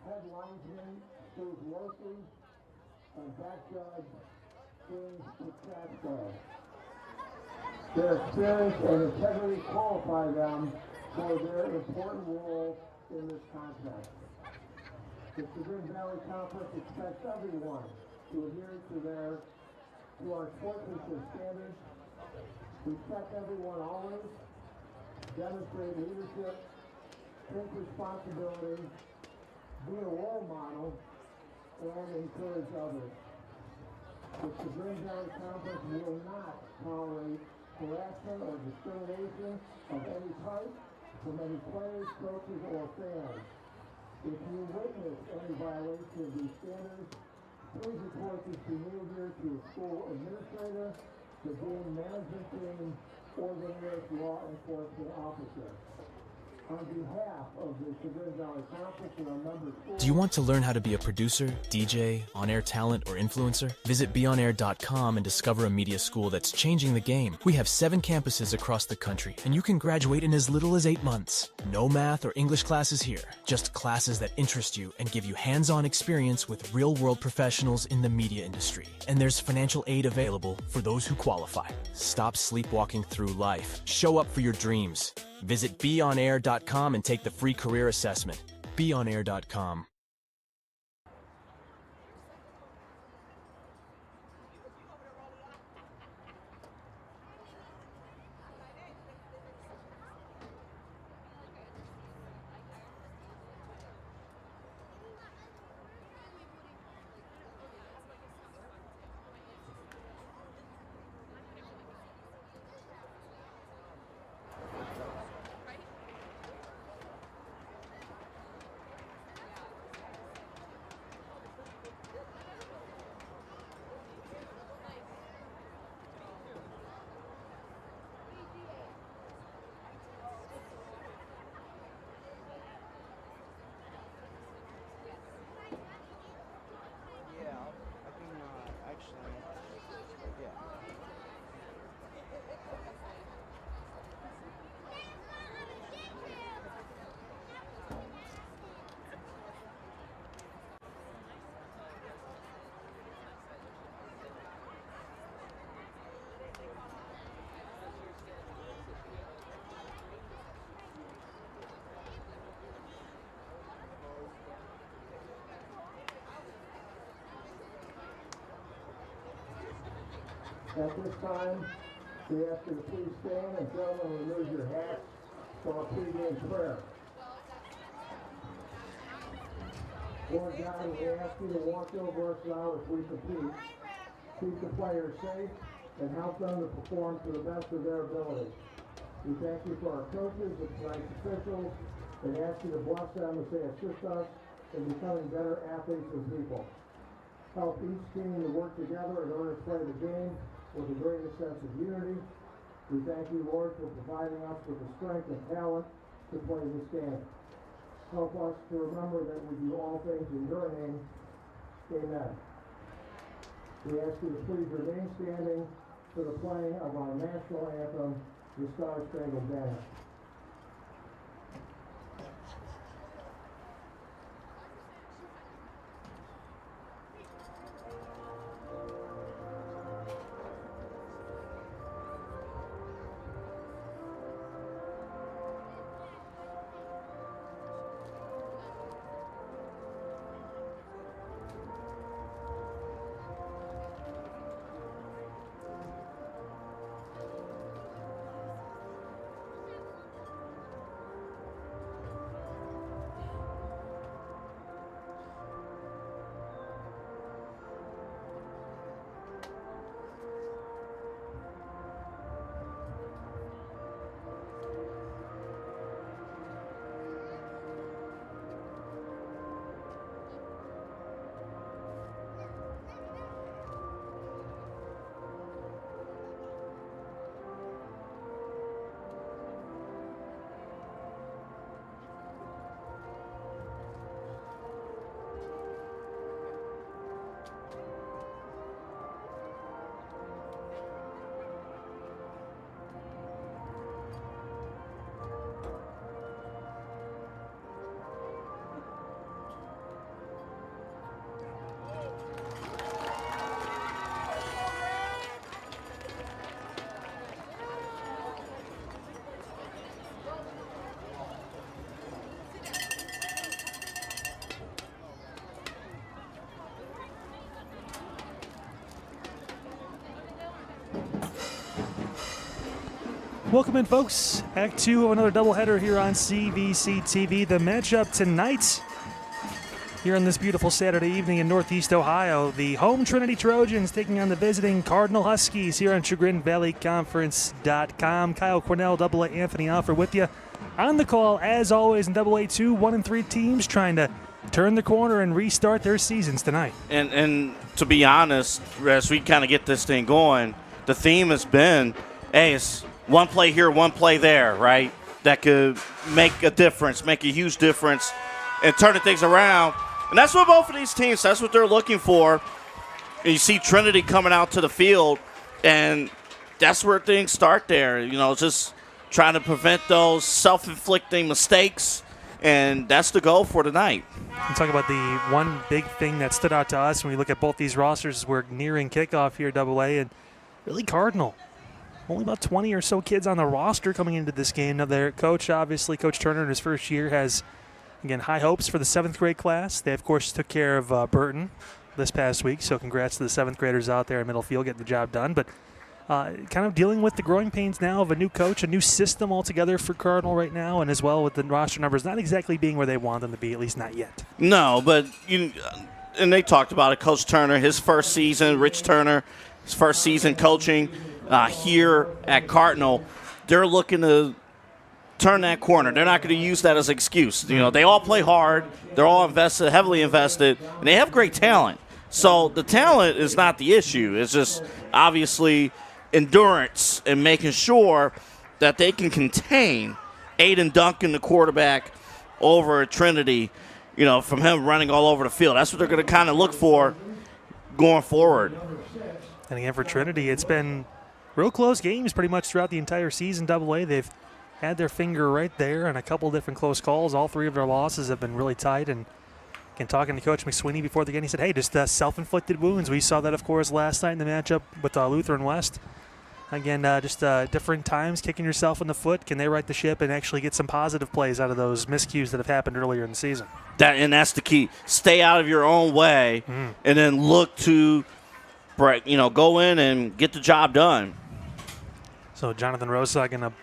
Head linesman Steve Murphy, and back judge James Picasso. Their experience and integrity qualify them for their important role in this contest. The Chagrin Valley Conference expects everyone to adhere to our sportsmanship standards, respect everyone always, demonstrate leadership, take responsibility, be a role model, and encourage others. The Chagrin Valley Conference will not tolerate harassment or discrimination of any type from any players, coaches, or fans. If you witness any violation of these standards, please report this behavior to a school administrator, the game management team, or the nearest law enforcement officer. On behalf of the Chagrin Valley Conference and our member schools. Do you want to learn how to be a producer, DJ, on-air talent, or influencer? Visit beonair.com and discover a media school that's changing the game. We have 7 campuses across the country, and you can graduate in as little as 8 months. No math or English classes here, just classes that interest you and give you hands-on experience with real-world professionals in the media industry. And there's financial aid available for those who qualify. Stop sleepwalking through life. Show up for your dreams. Visit beonair.com and take the free career assessment. Beonair.com. At this time, we ask you to please stand and gentlemen remove your hats for a pregame prayer. Lord God, we ask you to watch over us now as we compete. Keep the players safe and help them to perform to the best of their ability. We thank you for our coaches and tonight's officials and ask you to bless them as they assist us in becoming better athletes and people. Help each team to work together in order to play the game with a greater sense of unity. We thank you, Lord, for providing us with the strength and talent to play this game. Help us to remember that we do all things in your name. Amen. We ask you to please remain standing for the playing of our national anthem, the Star-Spangled Banner. Welcome in, folks. Act 2 of another doubleheader here on CVC TV. The matchup tonight here on this beautiful Saturday evening in Northeast Ohio. The home Trinity Trojans taking on the visiting Cardinal Huskies here on ChagrinValleyConference.com. Kyle Cornell, AA Anthony Alford with you. On the call, as always, in AA2, 1 and 3 teams trying to turn the corner and restart their seasons tonight. And to be honest, as we kind of get this thing going, the theme has been, hey, it's one play here, one play there, right? That could make a difference, make a huge difference, and turning things around. And that's what both of these teams, that's what they're looking for. And you see Trinity coming out to the field, and that's where things start there. You know, just trying to prevent those self-inflicting mistakes, and that's the goal for tonight. And talk about the one big thing that stood out to us when we look at both these rosters. We're nearing kickoff here at AA, and really Cardinal. Only about 20 or so kids on the roster coming into this game. Now, their coach, obviously, Coach Turner in his first year has, again, high hopes for the 7th grade class. They, of course, took care of Burton this past week, so congrats to the 7th graders out there in Middlefield getting the job done. But kind of dealing with the growing pains now of a new coach, a new system altogether for Cardinal right now, and as well with the roster numbers not exactly being where they want them to be, at least not yet. No, but and they talked about it. Coach Turner, his first season, Rich Turner, his first season coaching here at Cardinal. They're looking to turn that corner. They're not going to use that as an excuse. You know, they all play hard. They're all invested, heavily invested, and they have great talent. So the talent is not the issue. It's just obviously endurance and making sure that they can contain Aiden Duncan, the quarterback, over at Trinity, you know, from him running all over the field. That's what they're going to kind of look for going forward. And again, for Trinity, it's been real close games pretty much throughout the entire season. AA, they've had their finger right there on a couple different close calls. All 3 of their losses have been really tight. And again, talking to Coach McSweeney before the game, he said, hey, just self-inflicted wounds. We saw that, of course, last night in the matchup with Lutheran West. Again, just different times, kicking yourself in the foot. Can they right the ship and actually get some positive plays out of those miscues that have happened earlier in the season? That's the key. Stay out of your own way and then look to, go in and get the job done. So Jonathan Rosa going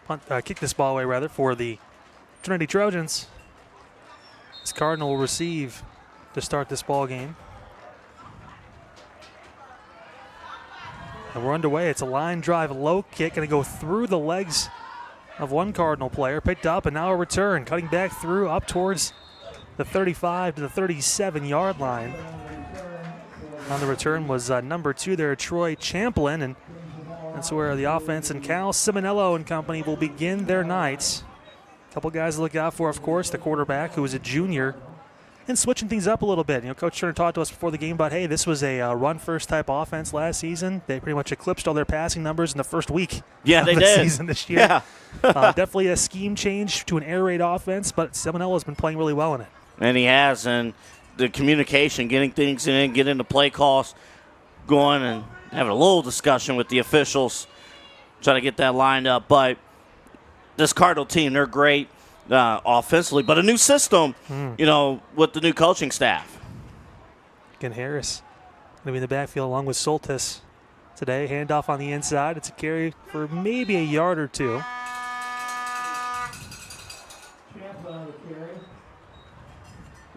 to kick this ball away, for the Trinity Trojans. This Cardinal will receive to start this ball game. And we're underway. It's a line drive low kick, going to go through the legs of one Cardinal player. Picked up, and now a return. Cutting back through up towards the 35 to the 37-yard line. On the return was number 2 there, Troy Champlin, and that's where the offense and Cal Simonello and company will begin their nights. A couple guys to look out for, of course, the quarterback, who is a junior, and switching things up a little bit. You know, Coach Turner talked to us before the game about, hey, this was a run-first type offense last season. They pretty much eclipsed all their passing numbers in the first week of the season this year. Yeah. Definitely a scheme change to an air raid offense, but Simonello's been playing really well in it. And he has, and the communication, getting things in, getting the play calls going, and having a little discussion with the officials, trying to get that lined up. But this Cardinal team, they're great offensively, but a new system, with the new coaching staff. Again, Harris going to be in the backfield along with Soltis today. Handoff on the inside. It's a carry for maybe a yard or 2.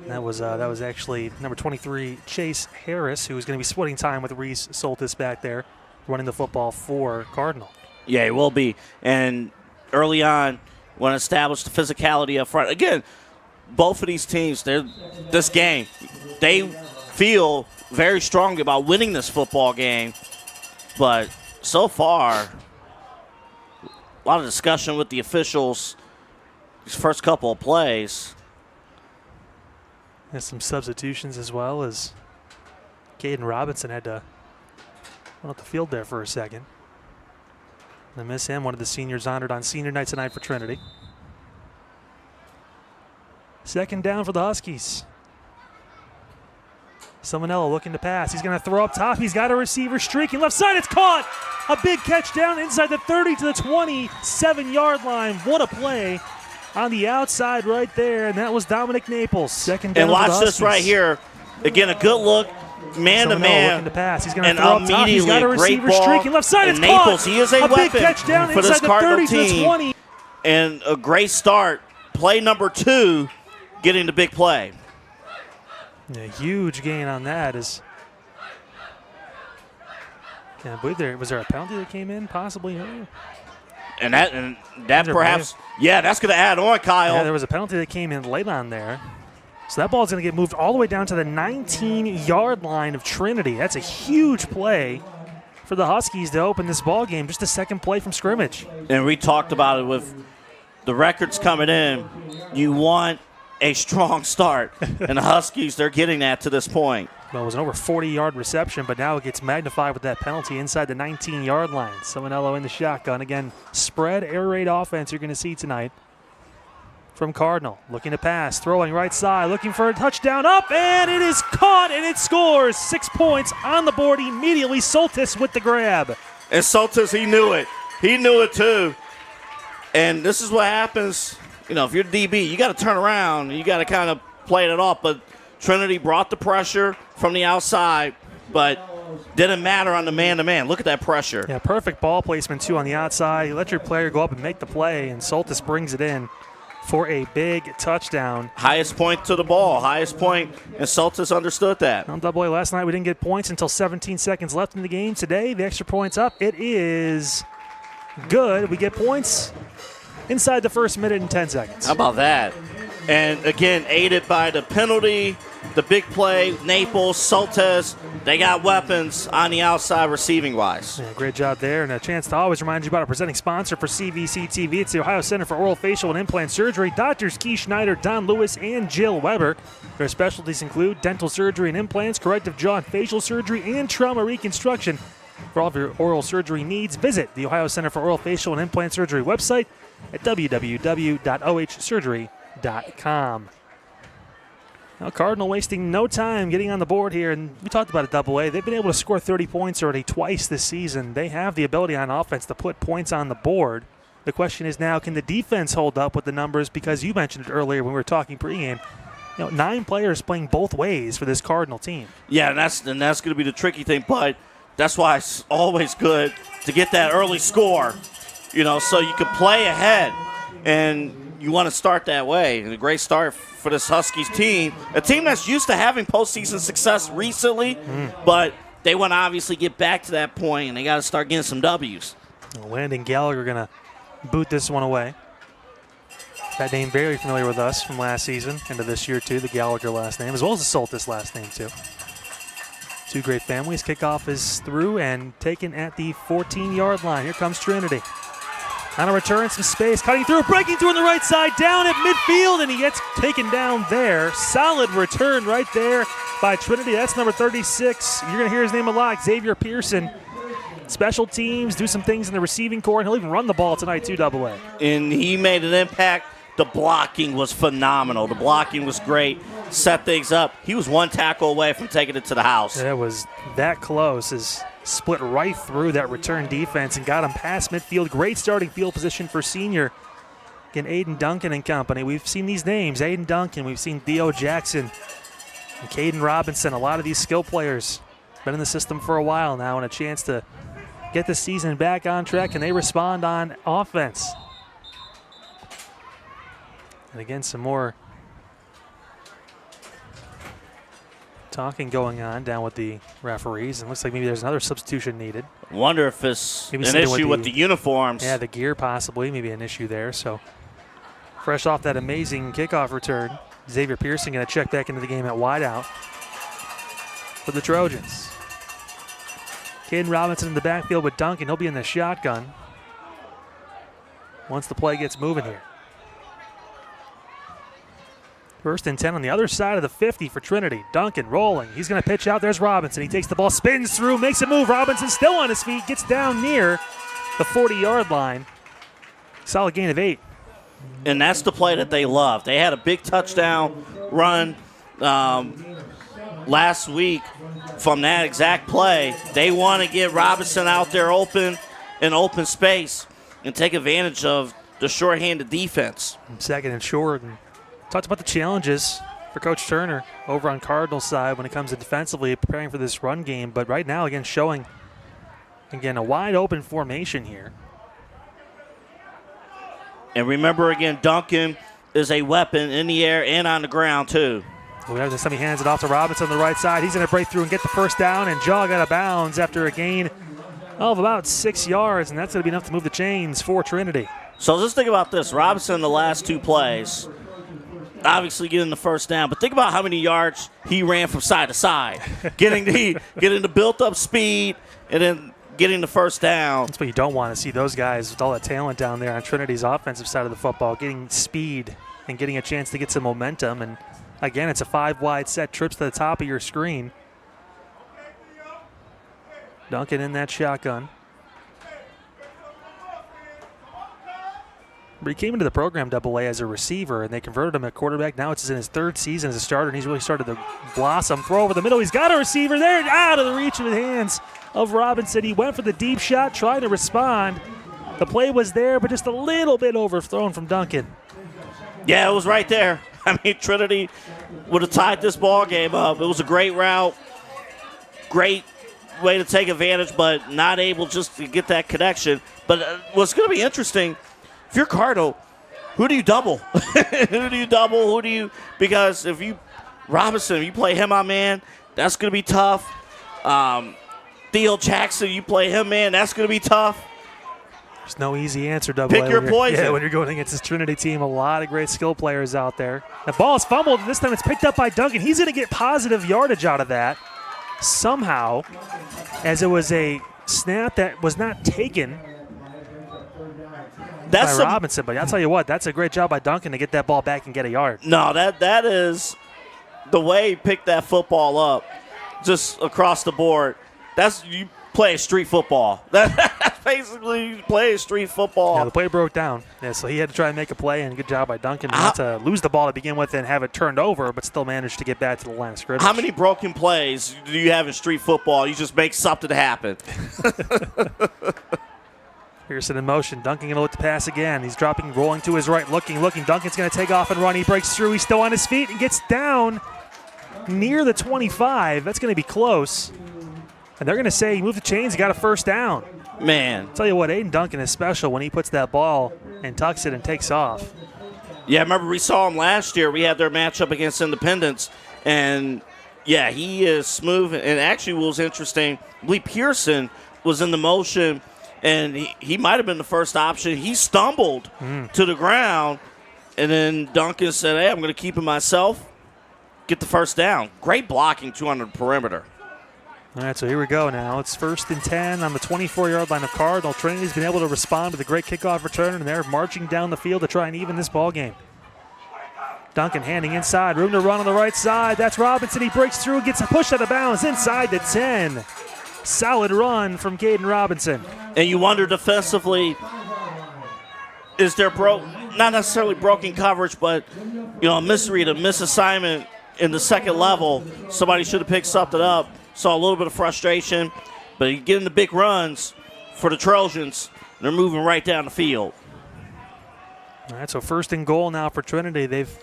That was actually number 23, Chase Harris, who is going to be splitting time with Reese Soltis back there, running the football for Cardinal. Yeah, he will be. And early on, want to establish the physicality up front. Again, both of these teams, this game, they feel very strongly about winning this football game. But so far, a lot of discussion with the officials these first couple of plays. There's some substitutions as well, as Caden Robinson had to run up the field there for a second. They miss him, one of the seniors honored on senior night tonight for Trinity. Second down for the Huskies. Simonello looking to pass. He's going to throw up top. He's got a receiver streaking left side. It's caught. A big catch down inside the 30 to the 27-yard line. What a play on the outside right there, and that was Dominic Naples. Second down. And watch this right here. Again, a good look. man-to-man. Looking to pass. He's going and to throw up top. He's got a great receiver ball. streaking left side. It's And Naples, caught. he is a weapon big catch down for this inside the Cardinal 30 to the team. 20. And a great start. Play number 2, getting the big play. Yeah, huge gain on that. I believe was there a penalty that came in possibly earlier? And that perhaps, that's going to add on, Kyle. Yeah, there was a penalty that came in late on there. So that ball is going to get moved all the way down to the 19-yard line of Trinity. That's a huge play for the Huskies to open this ball game. Just a second play from scrimmage. And we talked about it with the records coming in. You want a strong start. And the Huskies, they're getting that to this point. Well, it was an over 40-yard reception, but now it gets magnified with that penalty inside the 19-yard line. Simonello in the shotgun. Again, spread air raid offense you're going to see tonight from Cardinal. Looking to pass, throwing right side, looking for a touchdown up, and it is caught, and it scores. 6 points on the board immediately. Soltis with the grab. And Soltis, he knew it. He knew it too. And this is what happens. You know, if you're DB, you got to turn around. You got to kind of play it off. But Trinity brought the pressure from the outside, but didn't matter on the man-to-man. Look at that pressure. Yeah, perfect ball placement, too, on the outside. You let your player go up and make the play, and Soltis brings it in for a big touchdown. Highest point to the ball, highest point, and Soltis understood that. On AA last night, we didn't get points until 17 seconds left in the game. Today, the extra point's up. It is good. We get points inside the first minute and 10 seconds. How about that? And, again, aided by the penalty, the big play, Naples, Soltis, they got weapons on the outside receiving-wise. Yeah, great job there, and a chance to always remind you about our presenting sponsor for CVC TV. It's the Ohio Center for Oral, Facial, and Implant Surgery. Doctors Keith Schneider, Don Lewis, and Jill Weber. Their specialties include dental surgery and implants, corrective jaw and facial surgery, and trauma reconstruction. For all of your oral surgery needs, visit the Ohio Center for Oral, Facial, and Implant Surgery website at www.ohsurgery.com. Now, Cardinal wasting no time getting on the board here, and we talked about it AA. They've been able to score 30 points already twice this season. They have the ability on offense to put points on the board. The question is now, can the defense hold up with the numbers? Because you mentioned it earlier when we were talking pregame. 9 players playing both ways for this Cardinal team. Yeah, and that's going to be the tricky thing, but that's why it's always good to get that early score, so you can play ahead, and you want to start that way. And a great start for this Huskies team, a team that's used to having postseason success recently, but they want to obviously get back to that point, and they got to start getting some W's. Landon Gallagher going to boot this one away. That name very familiar with us from last season, into this year too, the Gallagher last name, as well as the Soltis last name too. 2 great families. Kickoff is through and taken at the 14-yard line. Here comes Trinity. On a return, some space, cutting through, breaking through on the right side, down at midfield, and he gets taken down there. Solid return right there by Trinity. That's number 36. You're going to hear his name a lot, Xavier Pearson. Special teams, do some things in the receiving corps, and he'll even run the ball tonight too, AA. And he made an impact. The blocking was phenomenal. The blocking was great. Set things up. He was 1 tackle away from taking it to the house. It was that close. His split right through that return defense and got him past midfield. Great starting field position for senior. Again, Aiden Duncan and company. We've seen these names. Aiden Duncan. We've seen Theo Jackson and Caden Robinson. A lot of these skill players been in the system for a while now, and a chance to get the season back on track. Can they respond on offense? And again, some more talking going on down with the referees. And looks like maybe there's another substitution needed. Wonder if it's maybe an issue with the uniforms. Yeah, the gear possibly. Maybe an issue there. So fresh off that amazing kickoff return, Xavier Pearson going to check back into the game at wideout for the Trojans. Caden Robinson in the backfield with Duncan. He'll be in the shotgun once the play gets moving here. 1st and 10 on the other side of the 50 for Trinity. Duncan rolling. He's going to pitch out. There's Robinson. He takes the ball, spins through, makes a move. Robinson still on his feet, gets down near the 40-yard line. Solid gain of 8. And that's the play that they love. They had a big touchdown run last week from that exact play. They want to get Robinson out there open in open space and take advantage of the short-handed defense. 2nd and short. And talked about the challenges for Coach Turner over on Cardinal side when it comes to defensively preparing for this run game. But right now, again, showing, again, a wide open formation here. And remember, again, Duncan is a weapon in the air and on the ground, too. We have he hands it off to Robinson on the right side. He's going to break through and get the first down and jog out of bounds after a gain of about 6 yards, and that's going to be enough to move the chains for Trinity. So just think about this. Robinson, the last 2 plays, obviously getting the first down, but think about how many yards he ran from side to side, getting the built-up speed and then getting the first down. That's what you don't want to see, those guys with all that talent down there on Trinity's offensive side of the football, getting speed and getting a chance to get some momentum. And, again, it's a 5-wide set, trips to the top of your screen. Duncan in that shotgun. But he came into the program AA as a receiver, and they converted him at quarterback. Now it's in his 3rd season as a starter, and he's really started to blossom. Throw over the middle. He's got a receiver there, out of the reach of the hands of Robinson. He went for the deep shot, trying to respond. The play was there, but just a little bit overthrown from Duncan. Yeah, it was right there. I mean, Trinity would have tied this ball game up. It was a great route, great way to take advantage, but not able just to get that connection. But what's going to be interesting, if you're Cardinal, who do you double? Because if you Robinson, if you play him on man, that's going to be tough. Theo Jackson, you play him man, that's going to be tough. There's no easy answer, AA. Pick your poison. Yeah, when you're going against this Trinity team, a lot of great skill players out there. The ball is fumbled, and this time it's picked up by Duncan. He's going to get positive yardage out of that somehow, as it was a snap that was not taken by Robinson. But I'll tell you what, that's a great job by Duncan to get that ball back and get a yard. No, that is the way he picked that football up, just across the board. That's you play street football. That's basically you play street football. Yeah, the play broke down. Yeah, so he had to try and make a play, and good job by Duncan not to lose the ball to begin with and have it turned over, but still managed to get back to the line of scrimmage. How many broken plays do you have in street football? You just make something happen. Pearson in motion. Duncan going to look to pass again. He's dropping, rolling to his right, looking. Duncan's going to take off and run. He breaks through. He's still on his feet and gets down near the 25. That's going to be close. And they're going to say he moved the chains. He got a first down. Man. I'll tell you what, Aiden Duncan is special when he puts that ball and tucks it and takes off. Yeah, remember we saw him last year. We had their matchup against Independence. And, yeah, he is smooth. And actually what was interesting, Lee Pearson was in the motion, and he might have been the first option. He stumbled to the ground, and then Duncan said, hey, I'm going to keep it myself, get the first down. Great blocking, 200 perimeter. All right, so here we go now. It's 1st and 10 on the 24-yard line of Cardinal. Trinity's been able to respond to the great kickoff return, and they're marching down the field to try and even this ball game. Duncan handing inside, room to run on the right side. That's Robinson. He breaks through, gets a push out of bounds inside the 10. Solid run from Caden Robinson. And you wonder defensively, is there not necessarily broken coverage, but a misread, a misassignment in the second level. Somebody should have picked something up. Saw a little bit of frustration, but you get into big runs for the Trojans. They're moving right down the field. All right, so 1st and goal now for Trinity. They've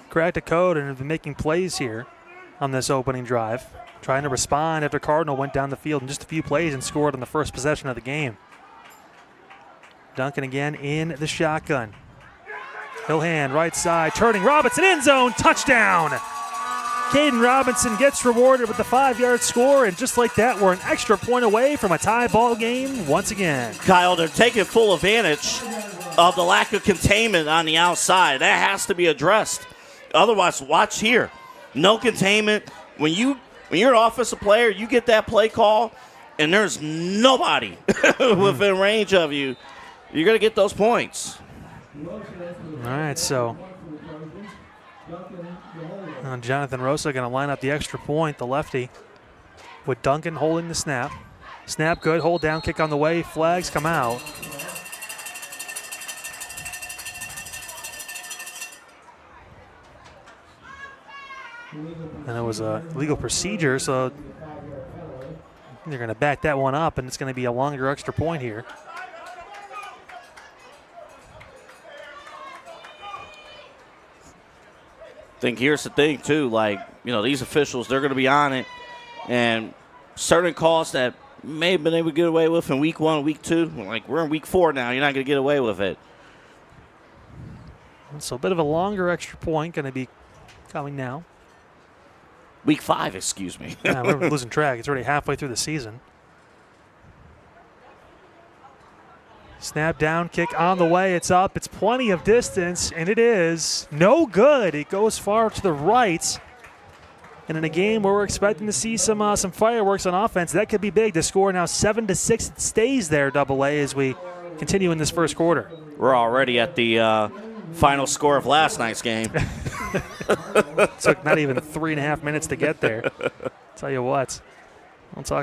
cracked a code and have been making plays here on this opening drive, trying to respond after Cardinal went down the field in just a few plays and scored on the first possession of the game. Duncan again in the shotgun. He'll hand right side, turning Robinson, end zone, touchdown. Caden Robinson gets rewarded with the 5-yard score, and just like that, we're an extra point away from a tie ball game once again. Kyle, they're taking full advantage of the lack of containment on the outside. That has to be addressed. Otherwise, watch here. No containment. When you're an offensive player, you get that play call, and there's nobody within range of you, you're going to get those points. All right, so Jonathan Rosa going to line up the extra point, the lefty, with Duncan holding the snap. Snap good, hold down, kick on the way, flags come out. And it was a legal procedure, so they're going to back that one up, and it's going to be a longer extra point here. think here's the thing, too. Like, these officials, they're going to be on it. And certain calls that may have been able to get away with in week 1, week 2, like we're in week 4 now. You're not going to get away with it. So a bit of a longer extra point going to be coming now. Week 5, excuse me. Yeah, we're losing track. It's already halfway through the season. Snap down, kick on the way. It's up. It's plenty of distance, and it is no good. It goes far to the right. And in a game where we're expecting to see some fireworks on offense, that could be big. The score now 7-6. It stays there, AA, as we continue in this first quarter. We're already at the final score of last night's game. Took not even 3.5 minutes to get there. Tell you what.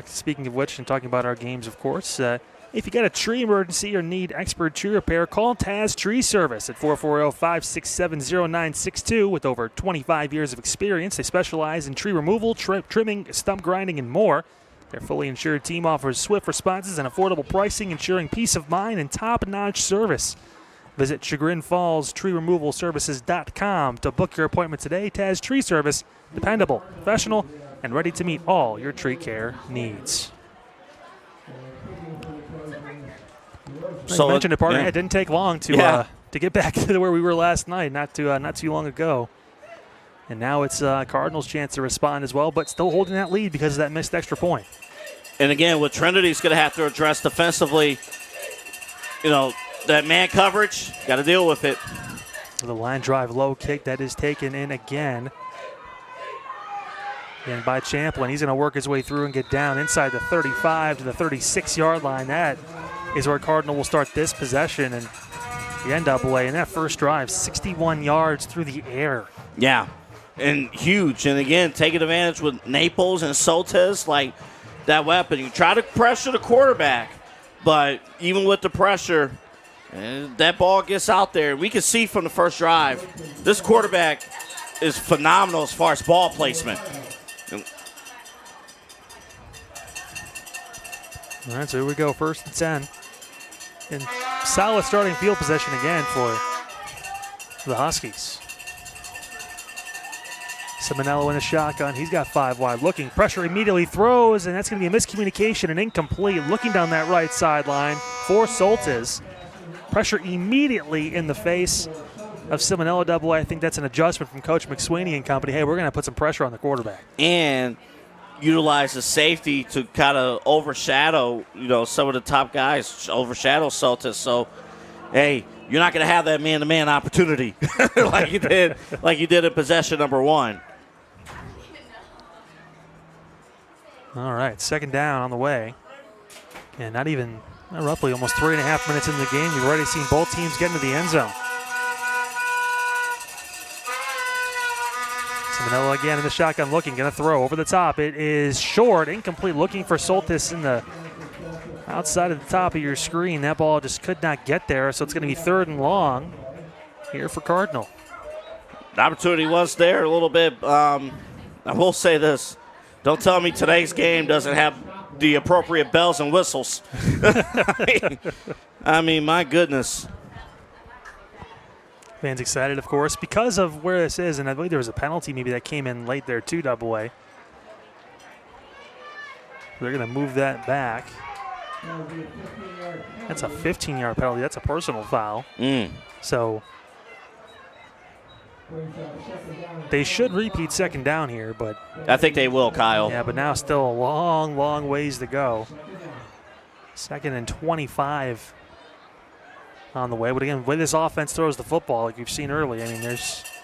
Speaking of which, and talking about our games, of course, if you got a tree emergency or need expert tree repair, call Taz Tree Service at 440-567-0962. With over 25 years of experience, they specialize in tree removal, trimming, stump grinding, and more. Their fully insured team offers swift responses and affordable pricing, ensuring peace of mind and top-notch service. Visit ChagrinFallsTreeRemovalServices.com to book your appointment today. Taz Tree Service, dependable, professional, and ready to meet all your tree care needs. So I mentioned it, partner. Yeah. It didn't take long to get back to where we were last night, not too long ago. And now it's Cardinals' chance to respond as well, but still holding that lead because of that missed extra point. And again, what Trinity's going to have to address defensively, that man coverage, got to deal with it. The line drive low kick that is taken in again. And by Champlin, he's going to work his way through and get down inside the 35 to the 36-yard line. That is where Cardinal will start this possession. And the NAA in that first drive, 61 yards through the air. Yeah, and huge. And again, taking advantage with Naples and Soltes, like that weapon. You try to pressure the quarterback, but even with the pressure, that ball gets out there. We can see from the first drive, this quarterback is phenomenal as far as ball placement. All right, so here we go, 1st and 10. And solid starting field possession again for the Huskies. Simonello in the shotgun. He's got 5 wide. Looking, pressure immediately throws, and that's going to be a miscommunication and incomplete. Looking down that right sideline for Soltes. Pressure immediately in the face of Simonello AA. I think that's an adjustment from Coach McSweeney and company. Hey, we're going to put some pressure on the quarterback. And utilize the safety to kind of overshadow, some of the top guys, overshadow Soltis. So, hey, you're not going to have that man-to-man opportunity like you did in possession number 1. All right, 2nd down on the way. And roughly almost 3.5 minutes into the game, you've already seen both teams get into the end zone. Simonello again in the shotgun looking, going to throw over the top. It is short, incomplete, looking for Soltis in the outside of the top of your screen. That ball just could not get there, so it's going to be 3rd and long here for Cardinal. The opportunity was there a little bit. I will say this. Don't tell me today's game doesn't have the appropriate bells and whistles. I mean, my goodness. Fans excited, of course, because of where this is, and I believe there was a penalty maybe that came in late there too, AA. They're going to move that back. That's a 15-yard penalty. That's a personal foul. So they should repeat 2nd down here, but I think they will, Kyle. Yeah, but now still a long, long ways to go. 2nd and 25 on the way. But again, the way this offense throws the football, like you've seen early, I mean,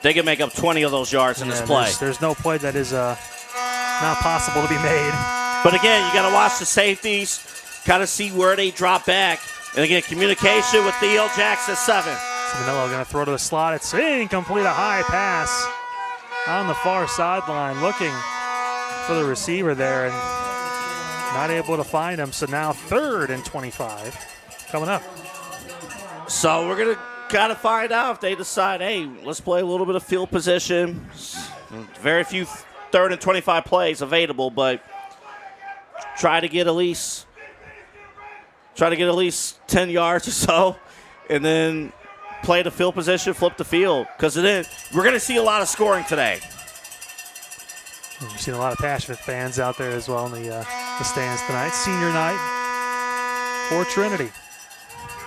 they can make up 20 of those yards in this play. There's no play that is not possible to be made. But again, you got to watch the safeties, kind of see where they drop back. And again, communication with Theo Jackson, 7. Simonello going to throw to the slot. It's incomplete, a high pass on the far sideline, looking for the receiver there and not able to find him. So now 3rd and 25 coming up. So we're going to kind of find out if they decide, hey, let's play a little bit of field position. Very few 3rd and 25 plays available, but try to get at least 10 yards or so, and then play the field position, flip the field, because we're going to see a lot of scoring today. We've seen a lot of passionate fans out there as well in the stands tonight. Senior night for Trinity.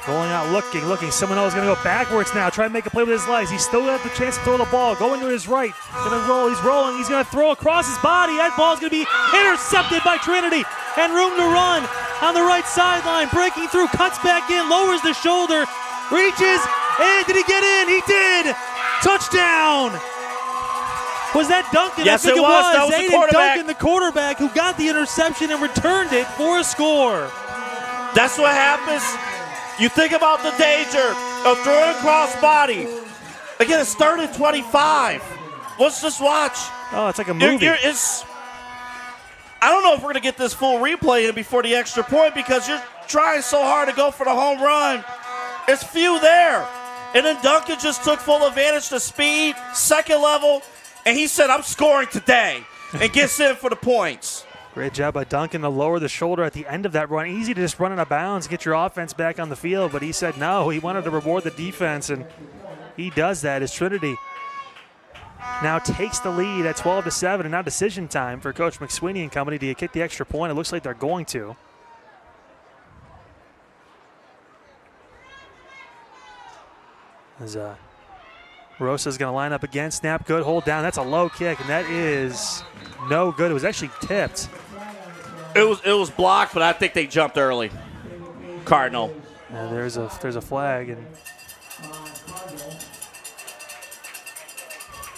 Rolling out, looking. Seminole's going to go backwards now. Try and make a play with his legs. He's still got the chance to throw the ball. Going to his right. Going to roll. He's rolling. He's going to throw across his body. That ball's going to be intercepted by Trinity. And room to run on the right sideline. Breaking through, cuts back in, lowers the shoulder, reaches, and did he get in? He did! Touchdown! Was that Duncan? Yes, I think it was. That was the Aiden quarterback. Duncan, the quarterback, who got the interception and returned it for a score. That's what happens. You think about the danger of throwing cross body. Again, it's 3rd and 25. Let's just watch. Oh, it's like a movie. I don't know if we're going to get this full replay in before the extra point because you're trying so hard to go for the home run. It's few there. And then Duncan just took full advantage to speed, second level, and he said, I'm scoring today, and gets in for the points. Great job by Duncan to lower the shoulder at the end of that run. Easy to just run out of bounds, get your offense back on the field, but he said no. He wanted to reward the defense, and he does that as Trinity now takes the lead at 12-7, and now decision time for Coach McSweeney and company. Do you kick the extra point? It looks like they're going to. As Rosa's going to line up again. Snap good, hold down. That's a low kick, and that is no good. It was actually tipped. It was blocked, but I think they jumped early. Cardinal. And there's a flag, and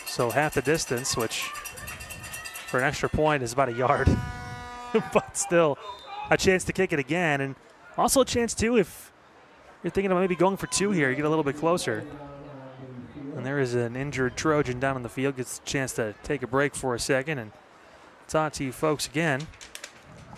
so half the distance, which for an extra point is about a yard, but still a chance to kick it again, and also a chance too if you're thinking about maybe going for two here, you get a little bit closer. And there is an injured Trojan down on the field, gets a chance to take a break for a second, and talk to you folks again.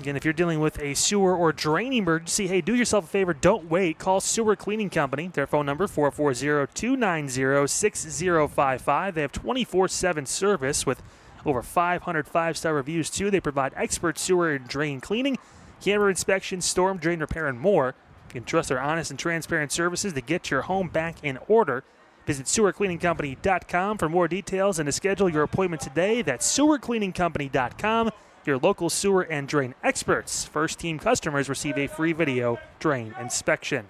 Again, if you're dealing with a sewer or drain emergency, hey, do yourself a favor, don't wait. Call Sewer Cleaning Company. Their phone number, 440-290-6055. They have 24/7 service with over 500 five-star reviews, too. They provide expert sewer and drain cleaning, camera inspection, storm drain repair, and more. You can trust their honest and transparent services to get your home back in order. Visit sewercleaningcompany.com for more details and to schedule your appointment today. That's sewercleaningcompany.com. Your local sewer and drain experts. First-team customers receive a free video drain inspection.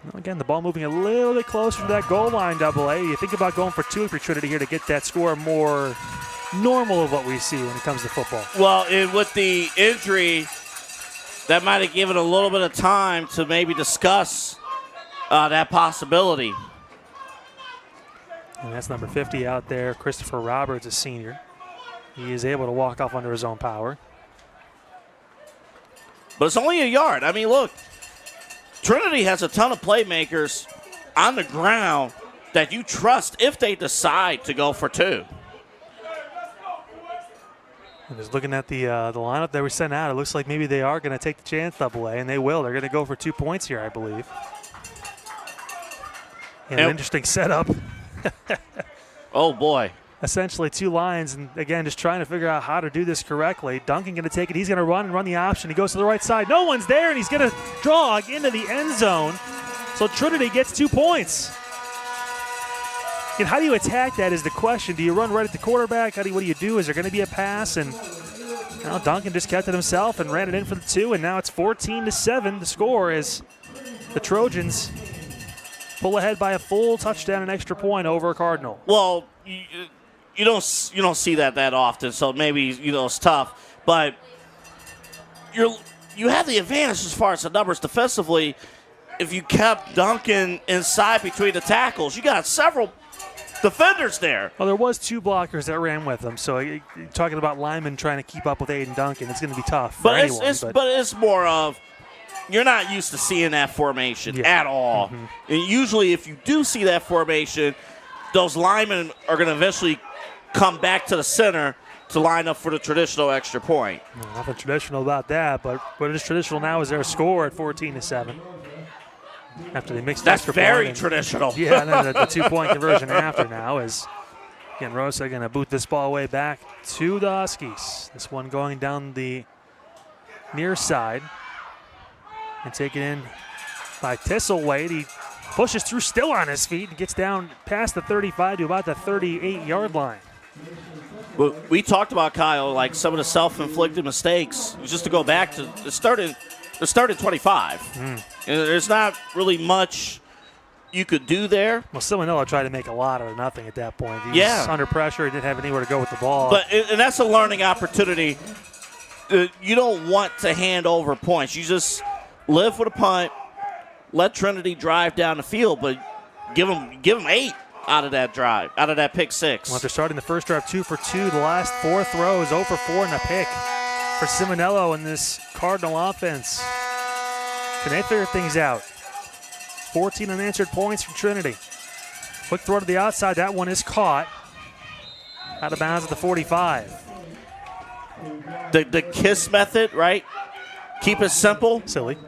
Well, again, the ball moving a little bit closer to that goal line, AA. You think about going for two for Trinity here to get that score more normal of what we see when it comes to football. Well, and with the injury, that might have given a little bit of time to maybe discuss that possibility. And that's number 50 out there, Christopher Roberts, a senior. He is able to walk off under his own power. But it's only a yard. I mean, look, Trinity has a ton of playmakers on the ground that you trust if they decide to go for two. And just looking at the lineup that we sent out, it looks like maybe they are going to take the chance AA, and they will. They're going to go for 2 points here, I believe. And an interesting setup. Oh, boy. Essentially two lines, and again, just trying to figure out how to do this correctly. Duncan going to take it. He's going to run the option. He goes to the right side. No one's there, and he's going to jog into the end zone. So Trinity gets 2 points. And how do you attack that is the question. Do you run right at the quarterback? What do you do? Is there going to be a pass? And now Duncan just kept it himself and ran it in for the 2, and now it's 14-7. The score is the Trojans pull ahead by a full touchdown and extra point over Cardinal. Well, you don't see that often, so maybe it's tough. But you have the advantage as far as the numbers defensively. If you kept Duncan inside between the tackles, you got several defenders there. Well, there was 2 blockers that ran with them, so you're talking about linemen trying to keep up with Aiden Duncan. It's going to be tough for anyone. But it's more of you're not used to seeing that formation at all. Mm-hmm. And usually if you do see that formation, those linemen are going to eventually come back to the center to line up for the traditional extra point. Nothing traditional about that, but what is traditional now is their score at 14-7. After they mixed that's extra very point traditional. Yeah, and then the 2-point conversion after now is, again, Rosa going to boot this ball way back to the Huskies. This one going down the near side and take it in by Thistlewade. He pushes through still on his feet and gets down past the 35 to about the 38-yard line. Well, we talked about, Kyle, like some of the self-inflicted mistakes. Just to go back to it started 25. And there's not really much you could do there. Well, Simonella tried to make a lot out of nothing at that point. He was under pressure. He didn't have anywhere to go with the ball. And that's a learning opportunity. You don't want to hand over points. You just live with a punt, let Trinity drive down the field, but give them 8 out of that drive, out of that pick 6. Well, after starting the first drive 2 for 2, the last 4 throws, 0 for 4 and a pick for Simonello in this Cardinal offense. Can they figure things out? 14 unanswered points from Trinity. Quick throw to the outside. That one is caught. Out of bounds at the 45. The KISS method, right? Keep it simple. Silly.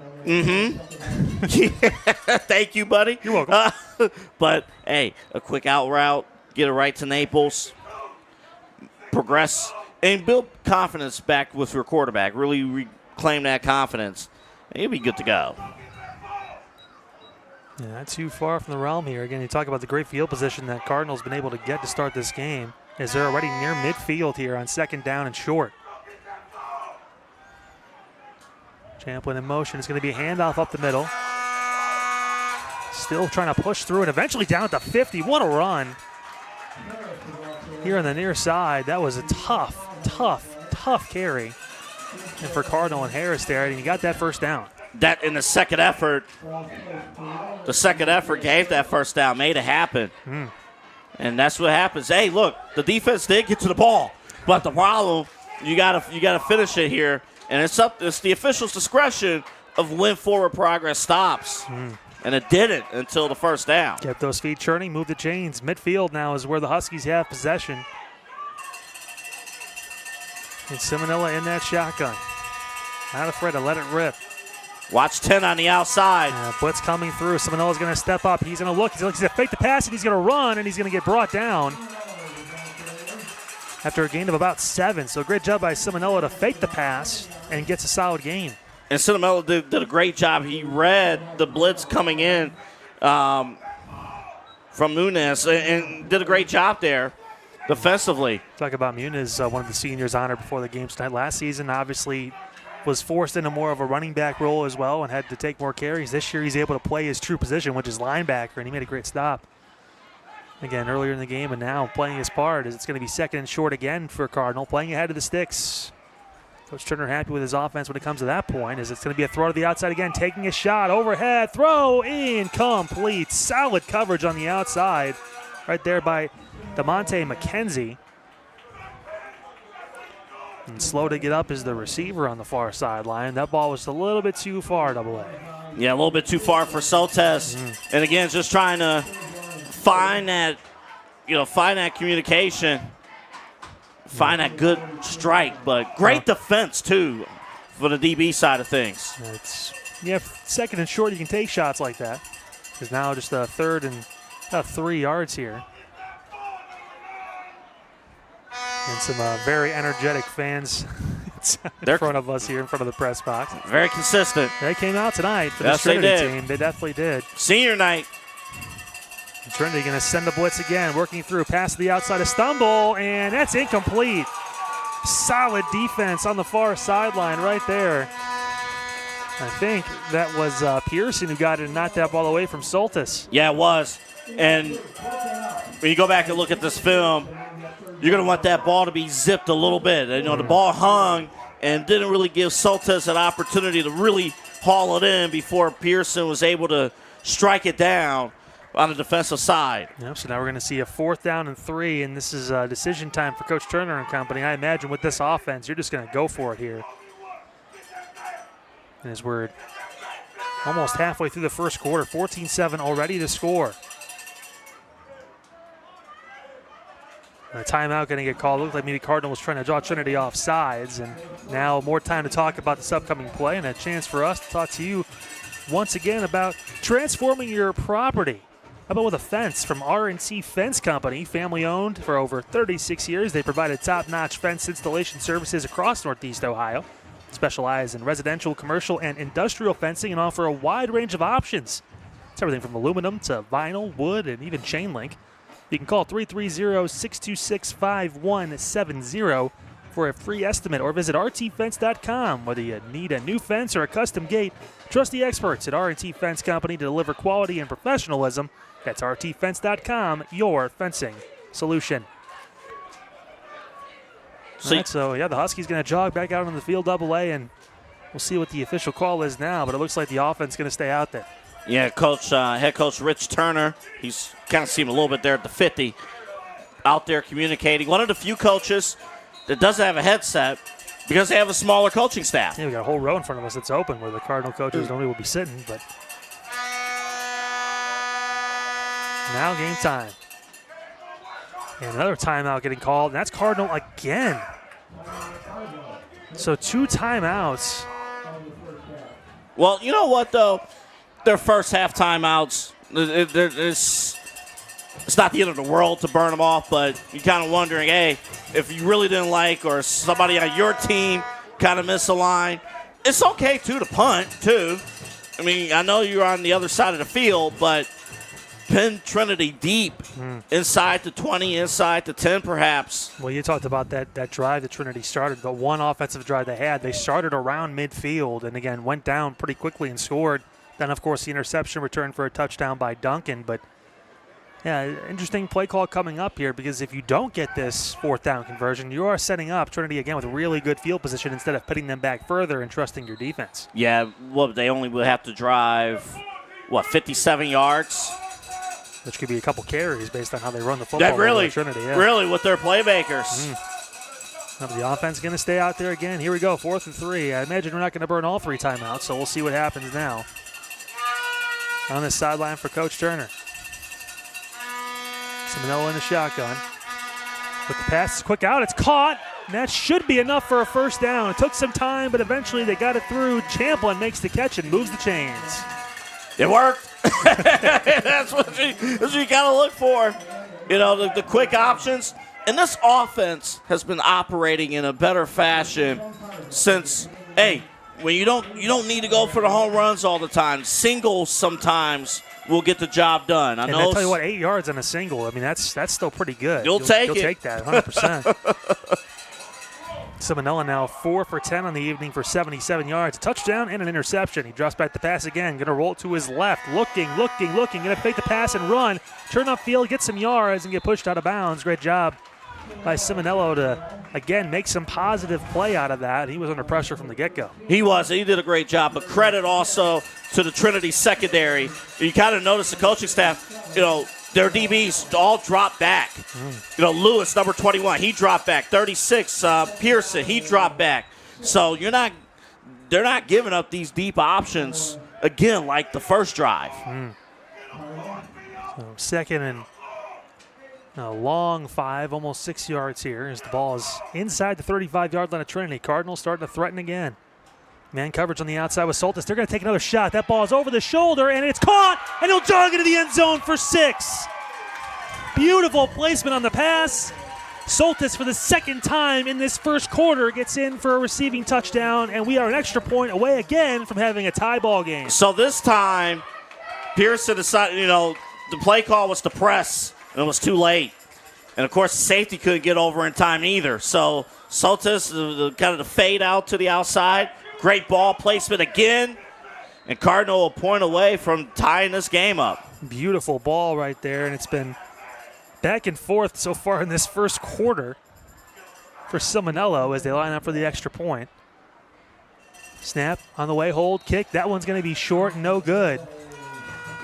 Thank you, buddy. You're welcome. But, hey, a quick out route, get it right to Naples, progress, and build confidence back with your quarterback. Really reclaim that confidence, and you'll be good to go. Yeah, not too far from the realm here. Again, you talk about the great field position that Cardinals been able to get to start this game, as they're already near midfield here on 2nd down and short. Champlin in motion. It's going to be a handoff up the middle. Still trying to push through and eventually down at the 50. What a run. Here on the near side, that was a tough carry. And for Cardinal and Harris there, and he got that first down. That in the second effort gave that first down, made it happen. And that's what happens. Hey, look, the defense did get to the ball, but the problem, you gotta finish it here. And it's the official's discretion of when forward progress stops. And it didn't until the first down. Kept those feet churning, moved the chains. Midfield now is where the Huskies have possession. And Simonella in that shotgun. Not afraid to let it rip. Watch 10 on the outside. Blitz coming through. Simonella's going to step up. He's going to look. He's going to fake the pass, and he's going to run, and he's going to get brought down after a gain of about 7. So great job by Simonella to fake the pass and gets a solid gain. And Simonella did a great job. He read the blitz coming in from Muniz and did a great job there defensively. Talk about Muniz, one of the seniors honored before the games tonight. Last season, obviously, was forced into more of a running back role as well and had to take more carries. This year, he's able to play his true position, which is linebacker, and he made a great stop. Again, earlier in the game, and now playing his part as it's going to be 2nd and short again for Cardinal, playing ahead of the sticks. Coach Turner happy with his offense when it comes to that point, as it's going to be a throw to the outside again, taking a shot, overhead, throw, incomplete. Solid coverage on the outside right there by DeMonte McKenzie. And slow to get up is the receiver on the far sideline. That ball was a little bit too far, AA. Yeah, a little bit too far for Soltes. And again, just trying to find that communication, find that good strike, but great defense too for the DB side of things. It's 2nd and short, you can take shots like that. Because now just a 3rd and about 3 yards here. And some very energetic fans in front of us here, in front of the press box. Very consistent. They came out tonight for the Trinity team. They definitely did. Senior night. And Trinity going to send the blitz again, working through, pass to the outside, a stumble, and that's incomplete. Solid defense on the far sideline right there. I think that was Pearson who got it and knocked that ball away from Soltis. Yeah, it was. And when you go back and look at this film, you're going to want that ball to be zipped a little bit. You know, the ball hung and didn't really give Soltis an opportunity to really haul it in before Pearson was able to strike it down on the defensive side. Yep, so now we're going to see a 4th down and 3, and this is decision time for Coach Turner and company. I imagine with this offense, you're just going to go for it here. And as we're almost halfway through the first quarter, 14-7 already to score. A timeout going to get called. Looked like maybe Cardinal was trying to draw Trinity off sides. And now more time to talk about this upcoming play and a chance for us to talk to you once again about transforming your property. How about with a fence from R&C Fence Company, family owned for over 36 years. They provided top-notch fence installation services across Northeast Ohio. Specialize in residential, commercial, and industrial fencing and offer a wide range of options. It's everything from aluminum to vinyl, wood, and even chain link. You can call 330-626-5170 for a free estimate or visit rtfence.com. Whether you need a new fence or a custom gate, trust the experts at R&T Fence Company to deliver quality and professionalism. That's rtfence.com, your fencing solution. So the Huskies going to jog back out on the field AA, and we'll see what the official call is now, but it looks like the offense is going to stay out there. Yeah, head coach Rich Turner, he's kind of seen a little bit there at the 50, out there communicating. One of the few coaches that doesn't have a headset because they have a smaller coaching staff. Yeah, we got a whole row in front of us that's open where the Cardinal coaches normally will be sitting, but now game time. And another timeout getting called, and that's Cardinal again. So 2 timeouts. Well, you know what, though? Their first half timeouts, it's not the end of the world to burn them off, but you're kind of wondering, hey, if you really didn't like or somebody on your team kind of missed a line, it's okay, too, to punt, too. I mean, I know you're on the other side of the field, but pin Trinity deep, inside the 20, inside the 10 perhaps. Well, you talked about that drive that Trinity started, the one offensive drive they had. They started around midfield and, again, went down pretty quickly and scored. Then, of course, the interception returned for a touchdown by Duncan. But, yeah, interesting play call coming up here because if you don't get this 4th down conversion, you are setting up Trinity again with a really good field position instead of pitting them back further and trusting your defense. Yeah, well, they only will have to drive, 57 yards? Which could be a couple carries based on how they run the football. Really, Trinity, yeah. Really, with their playmakers. The offense is going to stay out there again. Here we go, 4th and 3. I imagine we're not going to burn all 3 timeouts, so we'll see what happens now. On the sideline for Coach Turner. Seminole in the shotgun. But the pass is quick out. It's caught, and that should be enough for a first down. It took some time, but eventually they got it through. Champlin makes the catch and moves the chains. It worked. That's what you got to look for. You know, the quick options. And this offense has been operating in a better fashion since, hey, when you don't need to go for the home runs all the time. Singles sometimes will get the job done. I tell you what, 8 yards on a single, I mean, that's still pretty good. You'll take it. You'll take that, 100%. Seminole now 4 for 10 on the evening for 77 yards. A touchdown and an interception. He drops back the pass again. Going to roll to his left. Looking. Going to fake the pass and run. Turn upfield, get some yards, and get pushed out of bounds. Great job by Seminole to, again, make some positive play out of that. He was under pressure from the get-go. He was. He did a great job. But credit also to the Trinity secondary. You kind of notice the coaching staff, their DBs all dropped back. Lewis, number 21, he dropped back. 36, Pearson, he dropped back. So they're not giving up these deep options, again, like the first drive. So 2nd and a long 5, almost 6 yards here as the ball is inside the 35-yard line of Trinity. Cardinals starting to threaten again. Man coverage on the outside with Soltis. They're going to take another shot. That ball is over the shoulder, and it's caught, and he'll jog into the end zone for 6. Beautiful placement on the pass. Soltis, for the 2nd time in this first quarter, gets in for a receiving touchdown, and we are an extra point away again from having a tie ball game. So this time, Pearson decided, the play call was to press, and it was too late. And, of course, safety couldn't get over in time either. So Soltis, kind of the fade out to the outside. Great ball placement again. And Cardinal a point away from tying this game up. Beautiful ball right there, and it's been back and forth so far in this first quarter for Seminole as they line up for the extra point. Snap on the way, hold, kick. That one's going to be short, no good.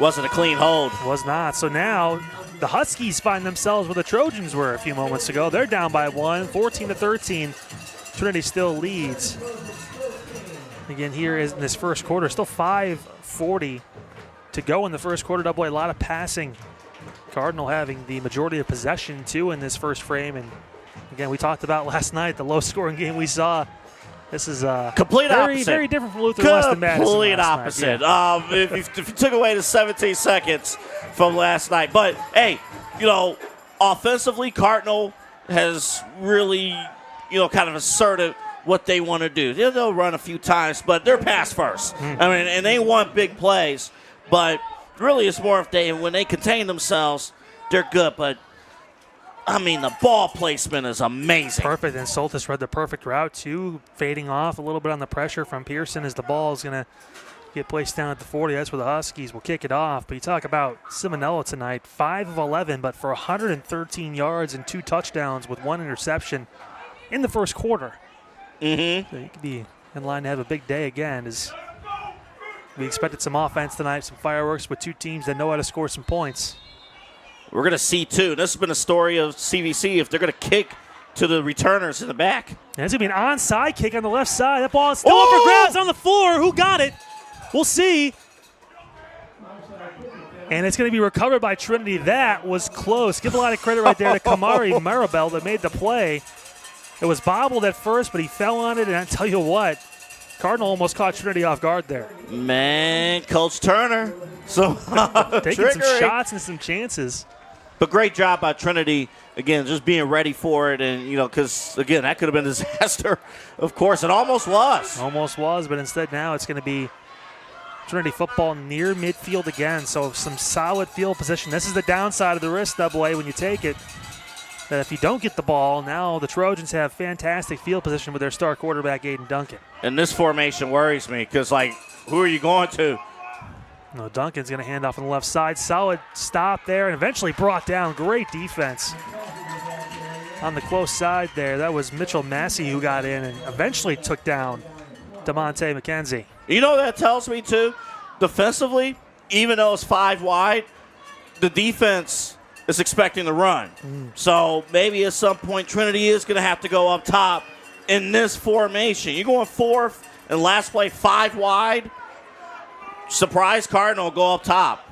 Wasn't a clean hold. Was not. So now the Huskies find themselves where the Trojans were a few moments ago. They're down by 1, 14-13. Trinity still leads. Again, here is in this first quarter, still 5:40 to go in the first quarter. A lot of passing. Cardinal having the majority of possession, too, in this first frame. And, again, we talked about last night, the low-scoring game we saw. This is complete opposite. Very different from Luther Weston Madison. Complete opposite. Yeah. If you took away the 17 seconds from last night. But, hey, offensively, Cardinal has really, kind of asserted what they want to do. They'll run a few times, but they're pass first. I mean, and they want big plays, but really it's more when they contain themselves, they're good. But I mean, the ball placement is amazing. Perfect, and Soltis read the perfect route too, fading off a little bit on the pressure from Pearson as the ball is going to get placed down at the 40. That's where the Huskies will kick it off. But you talk about Simonella tonight, 5 of 11, but for 113 yards and 2 touchdowns with 1 interception in the first quarter. Mm-hmm. So he could be in line to have a big day again. As we expected some offense tonight, some fireworks with 2 teams that know how to score some points. We're going to see, too. This has been a story of CVC if they're going to kick to the returners in the back. And it's going to be an onside kick on the left side. That ball is still up for grabs on the floor. Who got it? We'll see. And it's going to be recovered by Trinity. That was close. Give a lot of credit right there to Kamari Maribel that made the play. It was bobbled at first, but he fell on it. And I tell you what, Cardinal almost caught Trinity off guard there. Man, Coach Turner. So taking some shots and some chances. But great job by Trinity, again, just being ready for it. And, because, again, that could have been a disaster, of course. It almost was. Almost was, but instead now it's going to be Trinity football near midfield again. So some solid field position. This is the downside of the risk, AA, when you take it. That if you don't get the ball, now the Trojans have fantastic field position with their star quarterback, Aiden Duncan. And this formation worries me because, who are you going to? No, Duncan's going to hand off on the left side. Solid stop there and eventually brought down. Great defense on the close side there. That was Mitchell Massey who got in and eventually took down DeMonte McKenzie. You know what that tells me, too? Defensively, even though it's 5 wide, the defense is expecting to run. So maybe at some point Trinity is going to have to go up top in this formation. You're going 4 and last play 5 wide. Surprise Cardinal go up top.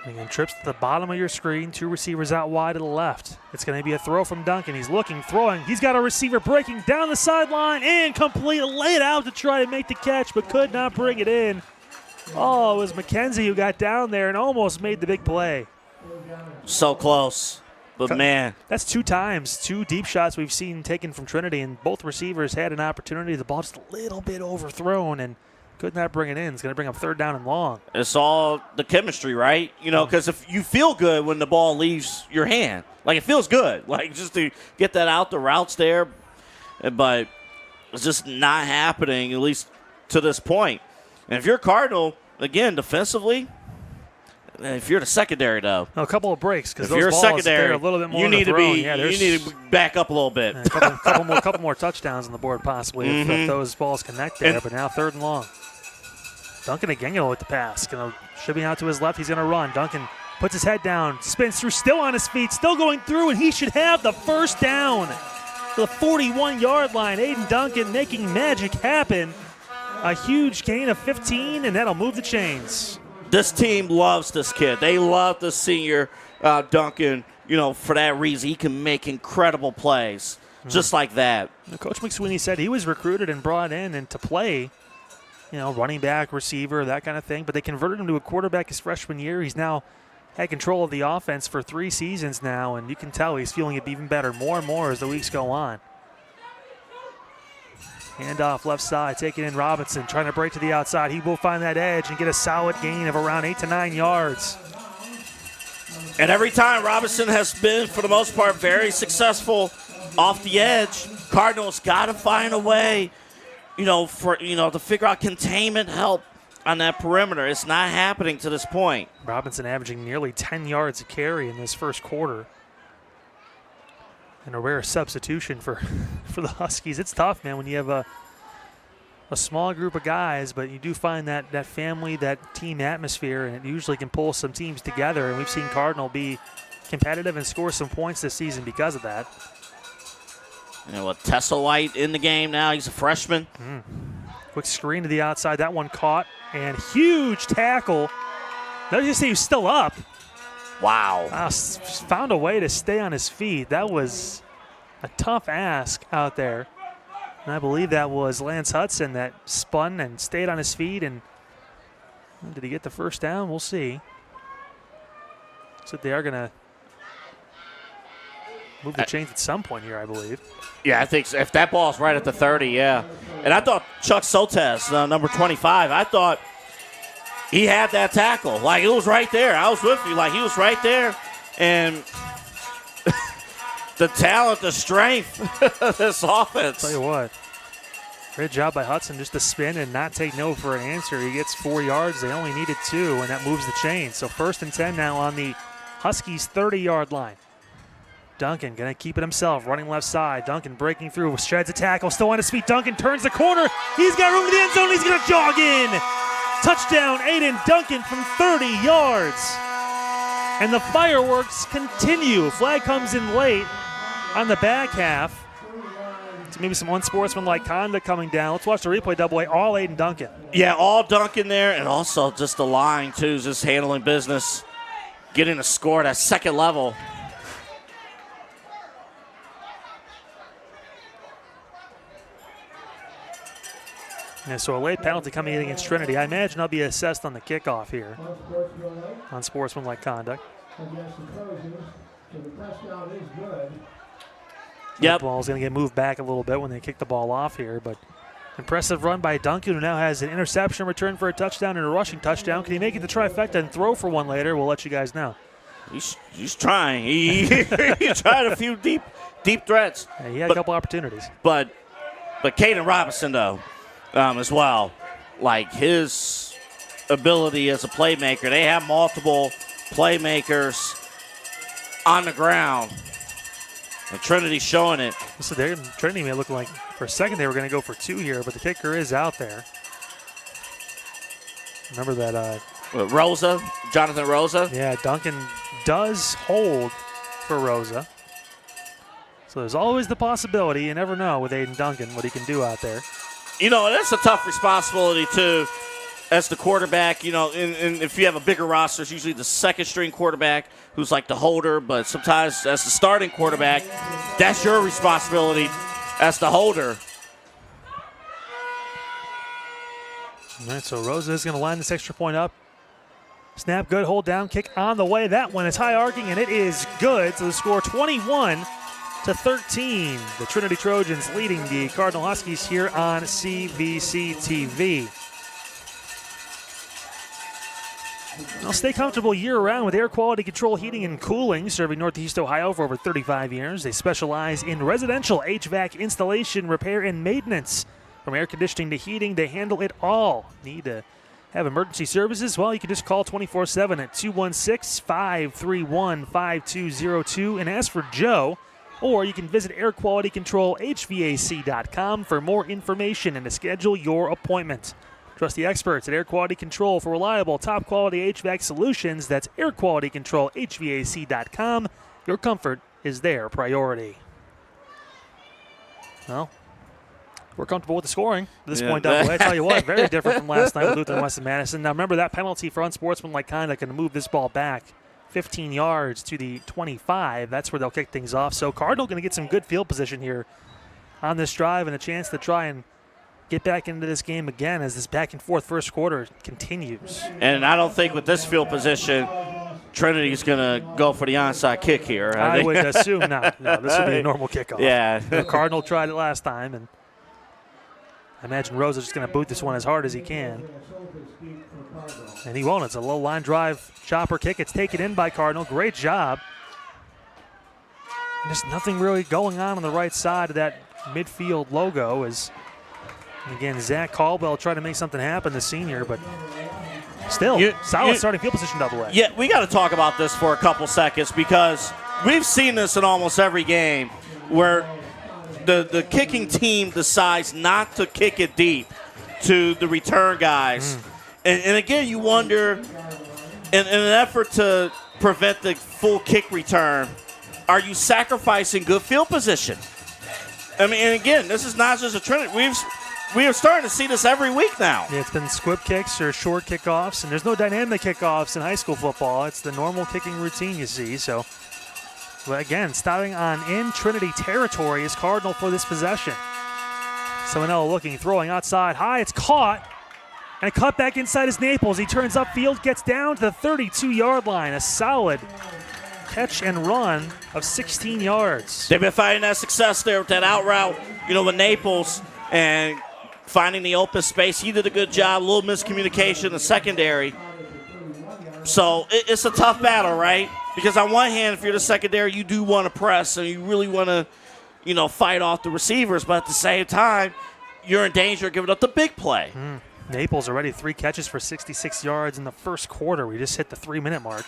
Again, trips to the bottom of your screen, 2 receivers out wide to the left. It's going to be a throw from Duncan. He's looking, throwing. He's got a receiver breaking down the sideline and completely laid out to try to make the catch, but could not bring it in. Oh, it was McKenzie who got down there and almost made the big play. So close, but man. That's 2 times, 2 deep shots we've seen taken from Trinity, and both receivers had an opportunity. The ball just a little bit overthrown and could not bring it in. It's going to bring up 3rd down and long. It's all the chemistry, right? Because if you feel good when the ball leaves your hand, it feels good, just to get that out, the routes there, but it's just not happening, at least to this point. And if you're Cardinal, again, defensively, if you're the secondary, though. A couple of breaks because if you're those a balls, secondary, a little bit more you need you need to back up a little bit. A couple more touchdowns on the board possibly if those balls connect there. But now 3rd and long. Duncan again with the pass. Should be out to his left. He's going to run. Duncan puts his head down, spins through, still on his feet, still going through, and he should have the 1st down. The 41-yard line. Aiden Duncan making magic happen. A huge gain of 15, and that'll move the chains. This team loves this kid. They love the senior Duncan, for that reason. He can make incredible plays just like that. Coach McSweeney said he was recruited and brought in and to play, running back, receiver, that kind of thing. But they converted him to a quarterback his freshman year. He's now had control of the offense for 3 seasons now, and you can tell he's feeling it even better more and more as the weeks go on. Handoff left side, taking in Robinson, trying to break to the outside. He will find that edge and get a solid gain of around 8 to 9 yards. And every time Robinson has been, for the most part, very successful off the edge, Cardinals got to find a way, to figure out containment help on that perimeter. It's not happening to this point. Robinson averaging nearly 10 yards a carry in this first quarter. And a rare substitution for the Huskies. It's tough, man, when you have a small group of guys, but you do find that family, that team atmosphere, and it usually can pull some teams together. And we've seen Cardinal be competitive and score some points this season because of that. Tessa White in the game now. He's a freshman. Quick screen to the outside. That one caught, and huge tackle. Notice you say he's still up. Wow. Found a way to stay on his feet. That was a tough ask out there. And I believe that was Lance Hudson that spun and stayed on his feet. And did he get the 1st down? We'll see. So they are going to move the chains at some point here, I believe. Yeah, I think so. If that ball's right at the 30, yeah. And I thought Chuck Soltes, number 25, I thought he had that tackle. Like, it was right there. I was with you. Like, he was right there. And the talent, the strength of this offense. Tell you what. Great job by Hudson just to spin and not take no for an answer. He gets 4 yards. They only needed 2, and that moves the chain. So 1st and 10 now on the Huskies' 30-yard line. Duncan going to keep it himself, running left side. Duncan breaking through, shreds a tackle, still on his feet. Duncan turns the corner. He's got room in the end zone. He's going to jog in. Touchdown, Aiden Duncan from 30 yards. And the fireworks continue. Flag comes in late on the back half. So maybe some unsportsmanlike conduct coming down. Let's watch the replay double A. All Aiden Duncan. Yeah, all Duncan there, and also just the line, too, is just handling business, getting a score at that second level. Yeah, so a late penalty coming in against Trinity. I imagine I'll be assessed on the kickoff here on sportsmanlike conduct. Against the Trojans, so the touchdown is good. Yep. The ball's going to get moved back a little bit when they kick the ball off here, but impressive run by Duncan, who now has an interception return for a touchdown and a rushing touchdown. Can he make it the trifecta and throw for one later? We'll let you guys know. He's trying. He tried a few deep threats. Yeah, he had a couple opportunities. But Caden Robinson, though, as well, like his ability as a playmaker. They have multiple playmakers on the ground. And Trinity's showing it. So Trinity may look like for a second they were going to go for 2 here, but the kicker is out there. Remember that. Rosa, Jonathan Rosa. Yeah, Duncan does hold for Rosa. So there's always the possibility. You never know with Aiden Duncan what he can do out there. You know, that's a tough responsibility, too, as the quarterback. You know, and if you have a bigger roster, it's usually the second-string quarterback who's like the holder. But sometimes as the starting quarterback, that's your responsibility as the holder. All right, so Rosa is going to line this extra point up. Snap good, hold down, kick on the way. That one is high arcing, and it is good. So the score 21-13. The Trinity Trojans leading the Cardinal Huskies here on CVC TV. Now stay comfortable year-round with Air Quality Control Heating and Cooling, serving Northeast Ohio for over 35 years. They specialize in residential HVAC installation, repair, and maintenance. From air conditioning to heating, they handle it all. Need to have emergency services? Well, you can just call 24/7 at 216-531-5202 and ask for Joe. Or you can visit airqualitycontrolhvac.com for more information and to schedule your appointment. Trust the experts at Air Quality Control for reliable, top-quality HVAC solutions. That's airqualitycontrolhvac.com. Your comfort is their priority. Well, we're comfortable with the scoring at this point, double A. I tell you what, very different from last night with Lutheran Weston Madison. Now, remember that penalty for unsportsmanlike conduct can move this ball back 15 yards to the 25. That's where they'll kick things off. So Cardinal going to get some good field position here on this drive and a chance to try and get back into this game again as this back and forth first quarter continues. And I don't think with this field position, Trinity's going to go for the onside kick here. I would assume not. No, this would be a normal kickoff. Yeah. The Cardinal tried it last time, and I imagine Rosa's just going to boot this one as hard as he can. And he won't. It's a low line drive chopper kick. It's taken in by Cardinal. Great job. And just nothing really going on the right side of that midfield logo as, again, Zach Caldwell trying to make something happen, the senior, but still, solid starting field position, double A. Yeah, we got to talk about this for a couple seconds because we've seen this in almost every game where the kicking team decides not to kick it deep to the return guys. And again, you wonder, in an effort to prevent the full kick return, are you sacrificing good field position? I mean, and again, this is not just a trend. We are starting to see this every week now. Yeah, it's been squib kicks or short kickoffs, and there's no dynamic kickoffs in high school football. It's the normal kicking routine you see. So, but again, starting on in Trinity territory is Cardinal for this possession. Simonello looking, throwing outside high. It's caught, and cut back inside his Naples. He turns upfield, gets down to the 32-yard line. A solid catch and run of 16 yards. They've been finding that success there with that out route, with Naples and finding the open space. He did a good job, a little miscommunication in the secondary. So it's a tough battle, right? Because on one hand, if you're the secondary, you do want to press and you really want to, fight off the receivers. But at the same time, you're in danger of giving up the big play. Naples already 3 catches for 66 yards in the first quarter. We just hit the 3-minute mark.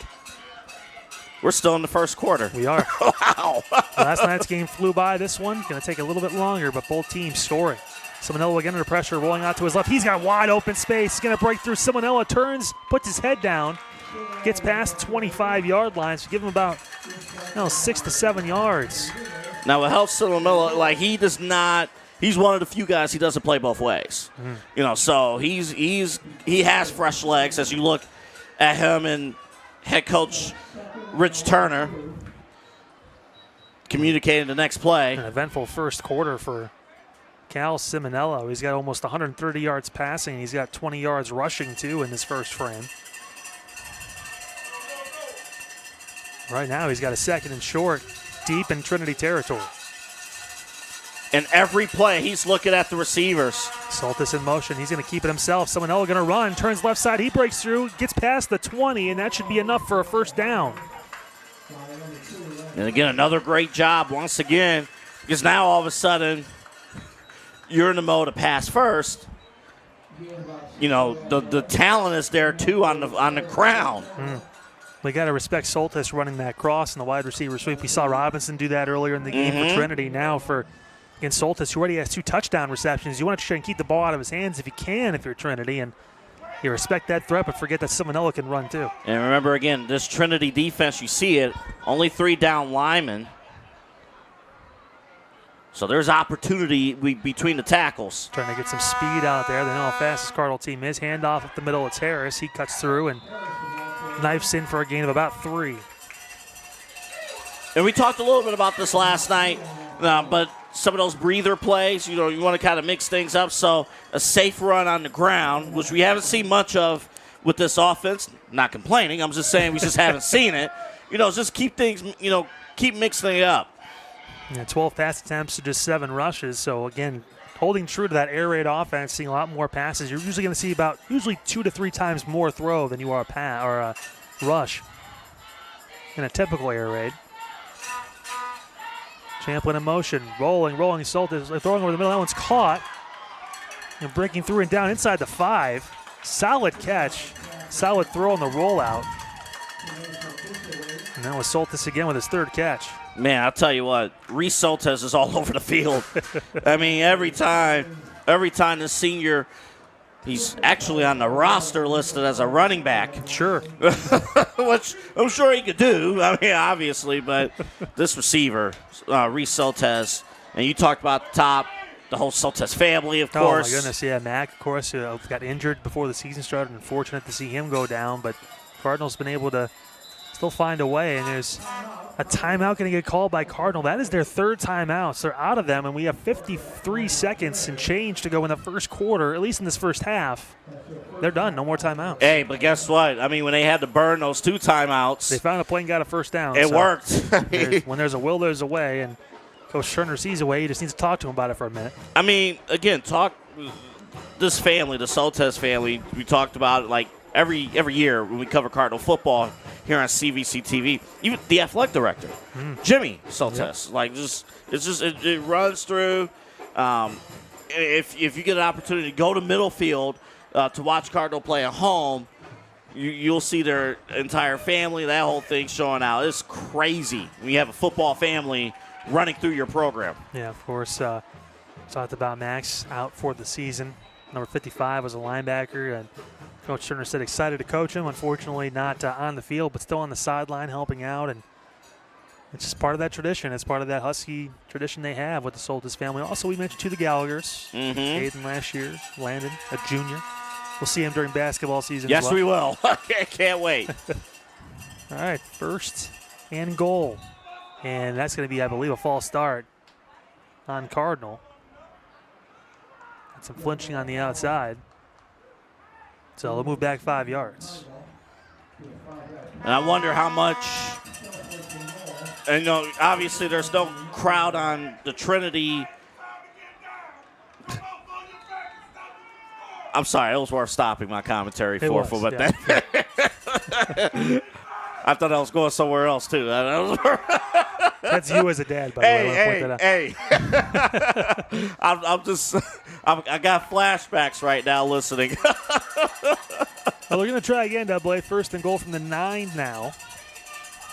We're still in the first quarter. We are. Wow. Last night's game flew by. This one going to take a little bit longer, but both teams scoring. Simonello again under pressure, rolling out to his left. He's got wide open space. He's going to break through. Simonello turns, puts his head down, gets past the 25-yard line. So give him about 6 to 7 yards. Now, what helps Simonello, he does not – he's one of the few guys he doesn't play both ways. So he has fresh legs as you look at him and head coach Rich Turner communicating the next play. An eventful first quarter for Cal Simonello. He's got almost 130 yards passing. He's got 20 yards rushing, too, in this first frame. Right now, he's got a 2nd and short deep in Trinity territory. And every play, he's looking at the receivers. Soltis in motion. He's going to keep it himself. Simonello going to run. Turns left side. He breaks through. Gets past the 20, and that should be enough for a first down. And again, another great job once again, because now all of a sudden you're in the mode of pass first. The talent is there too on the ground. We got to respect Soltis running that cross and the wide receiver sweep. We saw Robinson do that earlier in the game for Trinity. Now against Soltis, who already has 2 touchdown receptions, you want to try and keep the ball out of his hands if you can if you're Trinity. And you respect that threat, but forget that Simonello can run too. And remember, again, this Trinity defense, you see it, only 3 down linemen. So there's opportunity between the tackles. Trying to get some speed out there. They know how fast this Cardinal team is. Handoff up the middle, it's Harris. He cuts through and knifes in for a gain of about 3. And we talked a little bit about this last night, but some of those breather plays, you want to kind of mix things up. So a safe run on the ground, which we haven't seen much of with this offense. Not complaining. I'm just saying we just haven't seen it. Just keep things, keep mixing it up. 12 pass attempts to just 7 rushes. So, again, holding true to that air raid offense, seeing a lot more passes. You're usually going to see about 2 to 3 times more throw than you are a rush in a typical air raid. Champlin in motion, rolling. Soltis throwing over the middle. That one's caught. And breaking through and down inside the 5. Solid catch. Solid throw on the rollout. And that was Soltis again with his 3rd catch. Man, I'll tell you what, Reese Soltis is all over the field. I mean, every time the senior, he's actually on the roster listed as a running back. Sure. Which I'm sure he could do. I mean, obviously, but this receiver, Reese Soltis, and you talked about the top, the whole Soltis family, of course. Oh, my goodness, yeah. Mac, of course, got injured before the season started. Unfortunate to see him go down, but Cardinals been able to still find a way, and there's a timeout going to get called by Cardinal. That is their 3rd timeout. So they're out of them, and we have 53 seconds and change to go in the first quarter, at least in this first half. They're done. No more timeouts. Hey, but guess what? I mean, when they had to burn those 2 timeouts. They found a play and got a first down. It worked. When there's a will, there's a way, and Coach Turner sees a way. He just needs to talk to him about it for a minute. I mean, again, this family, the Soltis family, we talked about it like every year when we cover Cardinal football here on CVC TV. Even the athletic director, Jimmy Soltis, it runs through. If you get an opportunity to go to Middlefield to watch Cardinal play at home, you'll see their entire family, that whole thing showing out. It's crazy when you have a football family running through your program. Yeah, of course. Talked about Max out for the season. Number 55 was a linebacker, and Coach Turner said excited to coach him. Unfortunately, not on the field, but still on the sideline helping out. And it's just part of that tradition. It's part of that Husky tradition they have with the Soltis family. Also, we mentioned the Gallaghers. Aiden last year, Landon, a junior. We'll see him during basketball season. Yes, as well. we will. Can't wait. All right, 1st and goal. And that's going to be, I believe, a false start on Cardinal. Some flinching on the outside. So they'll move back 5 yards. And I wonder how much And, obviously there's no crowd on the Trinity. I'm sorry, it was worth stopping my commentary for, but yeah. I thought I was going somewhere else, too. That's you as a dad, by the way. I got flashbacks right now listening. Well, we're going to try again, Double A. First and goal from the 9 now.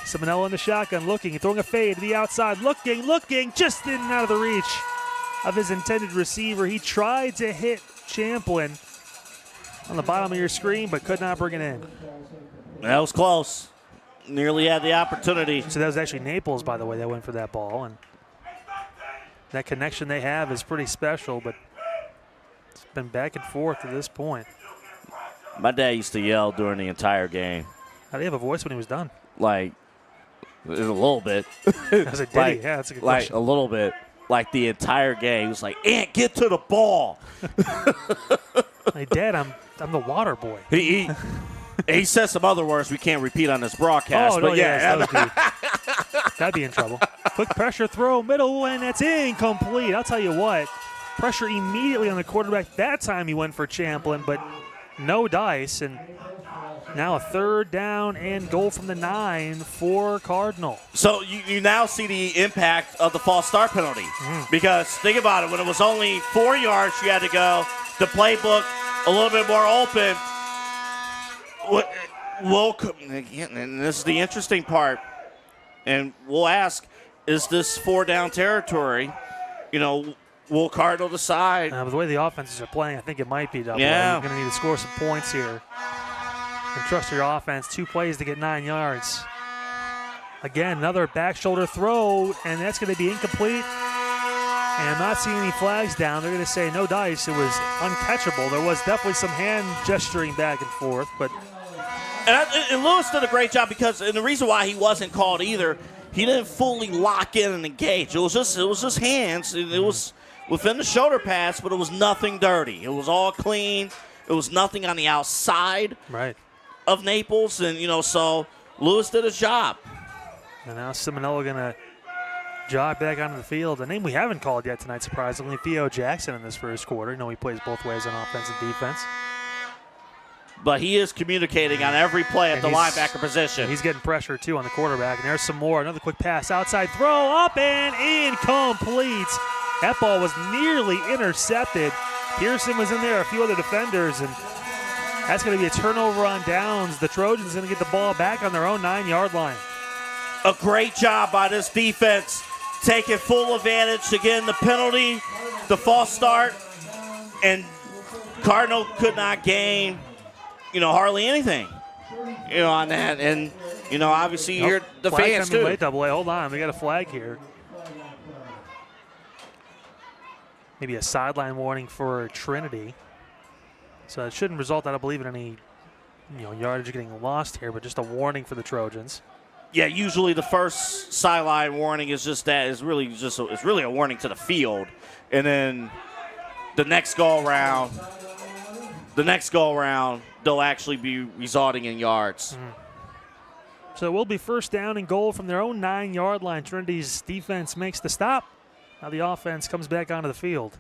Simonello in the shotgun, looking, throwing a fade to the outside, looking, just in and out of the reach of his intended receiver. He tried to hit Champlin on the bottom of your screen, but could not bring it in. That was close. Nearly had the opportunity. So that was actually Naples, by the way, that went for that ball. And that connection they have is pretty special, but it's been back and forth to this point. My dad used to yell during the entire game. How did he have a voice when he was done? Like, a little bit. As a ditty, yeah, that's a good question. Like, a little bit. Like, the entire game. He was like, Ant, get to the ball. Hey, Dad, I'm the water boy. He said some other words we can't repeat on this broadcast. Oh, but no, yeah. That'd be in trouble. Quick pressure throw, middle, and it's incomplete. I'll tell you what, pressure immediately on the quarterback. That time he went for Champlin, but no dice. And now a third down and goal from the 9 for Cardinal. So you now see the impact of the false start penalty. Because think about it, when it was only 4 yards you had to go, the playbook a little bit more open. And this is the interesting part, and we'll ask, is this 4-down territory? Will Cardinal decide? With the way the offenses are playing, I think it might be double. Yeah. You're going to need to score some points here. And trust your offense. 2 plays to get 9 yards. Again, another back shoulder throw, and that's going to be incomplete. And I'm not seeing any flags down. They're going to say no dice. It was uncatchable. There was definitely some hand gesturing back and forth, but. And Lewis did a great job and the reason why he wasn't called either, he didn't fully lock in and engage. It was just hands. It was within the shoulder pads, but it was nothing dirty. It was all clean. It was nothing on the outside of Naples, and so Lewis did his job. And now Simonello going to jog back onto the field. A name we haven't called yet tonight, surprisingly, Theo Jackson in this first quarter. He plays both ways on offense and defense. But he is communicating on every play at the linebacker position. He's getting pressure, too, on the quarterback. And there's some more. Another quick pass. Outside throw. Up and incomplete. That ball was nearly intercepted. Pearson was in there, a few other defenders. And that's going to be a turnover on downs. The Trojans going to get the ball back on their own 9-yard line. A great job by this defense. Taking full advantage. Again, the penalty, the false start. And Cardinal could not gain hardly anything, on that. And, obviously you hear the fans, too. Late, Double A. Hold on. We got a flag here. Maybe a sideline warning for Trinity. So it shouldn't result, I don't believe, in any, yardage getting lost here, but just a warning for the Trojans. Yeah, usually the first sideline warning is just that. It's really a warning to the field. And then the next go-around, they'll actually be resulting in yards. So it will be first down and goal from their own 9-yard line. Trinity's defense makes the stop. Now the offense comes back onto the field.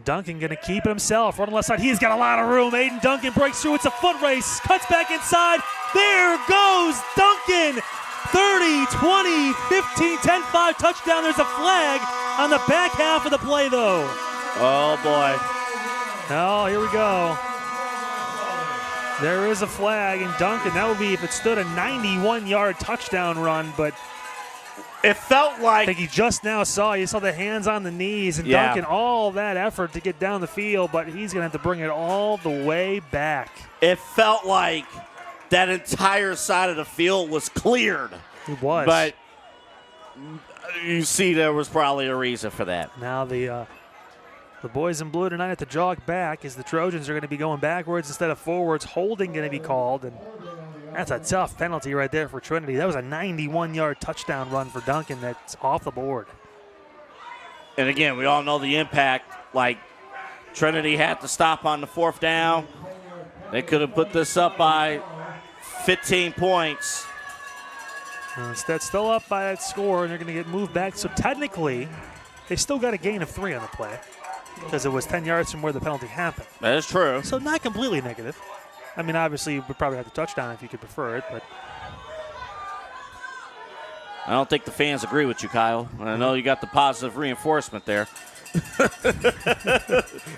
Duncan going to keep it himself. Running left side. He's got a lot of room. Aiden Duncan breaks through. It's a foot race. Cuts back inside. There goes Duncan. 30, 20, 15, 10, 5 touchdown. There's a flag on the back half of the play, though. Oh, boy. Oh, here we go. There is a flag, and Duncan, that would be, if it stood, a 91-yard touchdown run, but it felt like, I think he just now saw, you saw the hands on the knees, and Duncan, all that effort to get down the field, but he's going to have to bring it all the way back. It felt like that entire side of the field was cleared. It was. But you see there was probably a reason for that. Now the boys in blue tonight have to jog back as the Trojans are going to be going backwards instead of forwards. Holding going to be called, and that's a tough penalty right there for Trinity. That was a 91-yard touchdown run for Duncan that's off the board. And again, we all know the impact. Like, Trinity had to stop on the 4th down. They could have put this up by 15 points. Instead, still up by that score, and they're going to get moved back. So technically, they still got a gain of 3 on the play because it was 10 yards from where the penalty happened. That is true. So not completely negative. I mean, obviously, you would probably have the touchdown if you could prefer it, but I don't think the fans agree with you, Kyle. I know you got the positive reinforcement there.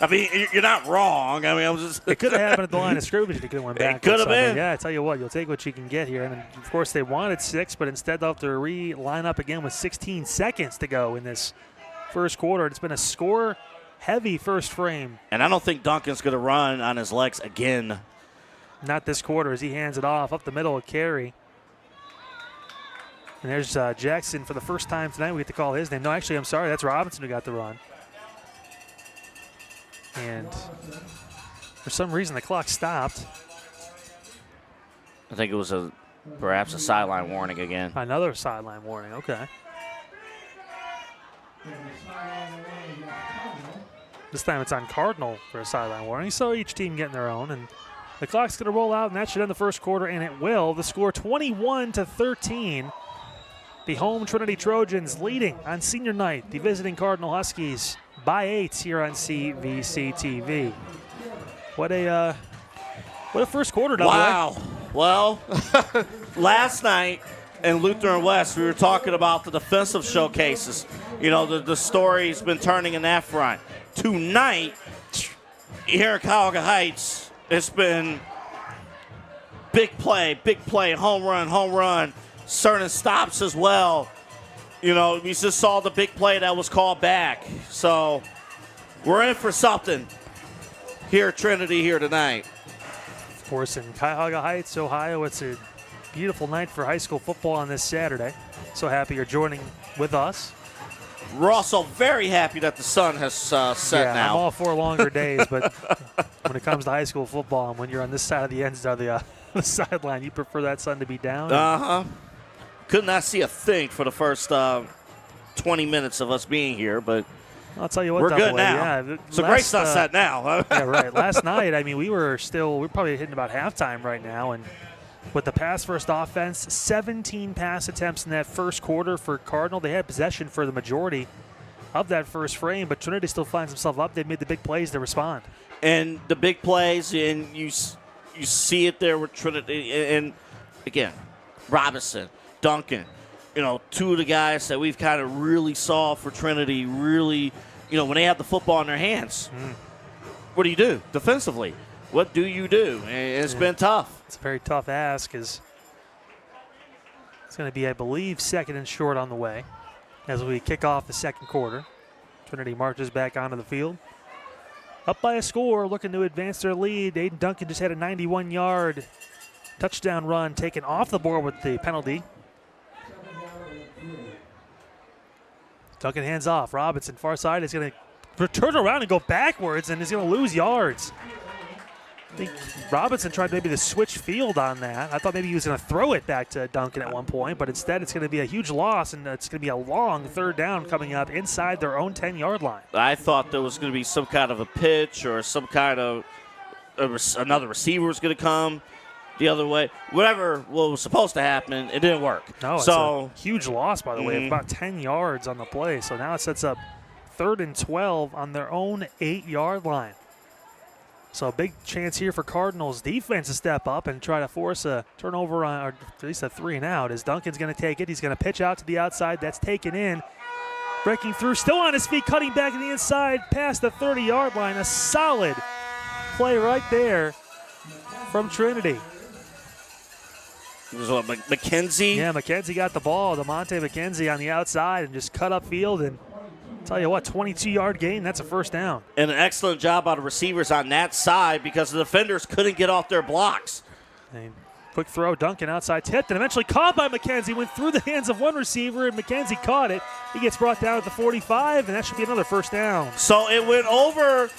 I mean, you're not wrong. I mean, I'm just. It could have happened at the line of scrimmage. They could have went back. It could have been. Yeah, I tell you what, you'll take what you can get here. And of course, they wanted 6, but instead they'll have to line up again with 16 seconds to go in this first quarter. It's been a score-heavy first frame. And I don't think Duncan's going to run on his legs again. Not this quarter as he hands it off up the middle of carry. And there's Jackson for the first time tonight. We get to call his name. No, actually, I'm sorry. That's Robinson who got the run. And for some reason, the clock stopped. I think it was perhaps a sideline warning again. Another sideline warning. Okay. This time it's on Cardinal for a sideline warning. So each team getting their own. And the clock's going to roll out, and that should end the first quarter, and it will. The score 21-13. The home Trinity Trojans leading on senior night. The visiting Cardinal Huskies by 8 here on CVC TV. What a first quarter, double. Wow. Well, last night in Lutheran West, we were talking about the defensive showcases. You know, the story's been turning in that front. Tonight, here in Cuyahoga Heights, it's been big play, home run, certain stops as well. You know, we just saw the big play that was called back. So we're in for something here at Trinity here tonight. Of course, in Cuyahoga Heights, Ohio, it's a beautiful night for high school football on this Saturday. So happy you're joining with us. We're also very happy that the sun has set now. I'm all for longer days, but when it comes to high school football and when you're on this side of the ends of the sideline, you prefer that sun to be down? Uh-huh. Could not see a thing for the first 20 minutes of us being here, but I'll tell you what, we're good now. Yeah, so great not set now. Yeah, right. Last night, I mean, we're probably hitting about halftime right now, and with the pass-first offense, 17 pass attempts in that first quarter for Cardinal. They had possession for the majority of that first frame, but Trinity still finds himself up. They made the big plays to respond. And the big plays, and you see it there with Trinity. And, again, Robinson, Duncan, you know, two of the guys that we've kind of really saw for Trinity really, you know, when they have the football in their hands. What do you do defensively? What do you do? And it's been tough. It's a very tough ask as it's going to be, I believe, second and short on the way as we kick off the second quarter. Trinity marches back onto the field. Up by a score, looking to advance their lead. Aiden Duncan just had a 91-yard touchdown run taken off the board with the penalty. Duncan hands off. Robinson, far side, is going to turn around and go backwards and is going to lose yards. I think Robinson tried maybe to switch field on that. I thought maybe he was going to throw it back to Duncan at one point, but instead it's going to be a huge loss, and it's going to be a long third down coming up inside their own 10-yard line. I thought there was going to be some kind of a pitch or some kind of another receiver was going to come the other way. Whatever was supposed to happen, it didn't work. No, it's a huge loss, by the way, of about 10 yards on the play. So now it sets up 3rd and 12 on their own 8-yard line. So a big chance here for Cardinals defense to step up and try to force a turnover on, or at least a 3-and-out, as Duncan's going to take it. He's going to pitch out to the outside. That's taken in. Breaking through, still on his feet, cutting back to the inside past the 30-yard line. A solid play right there from Trinity. It was what, McKenzie? Yeah, McKenzie got the ball. DeMonte McKenzie on the outside and just cut up field, and tell you what, 22-yard gain, that's a first down. And an excellent job by the receivers on that side because the defenders couldn't get off their blocks. And quick throw, Duncan outside tipped, and eventually caught by McKenzie. Went through the hands of one receiver, and McKenzie caught it. He gets brought down at the 45, and that should be another first down. So it went over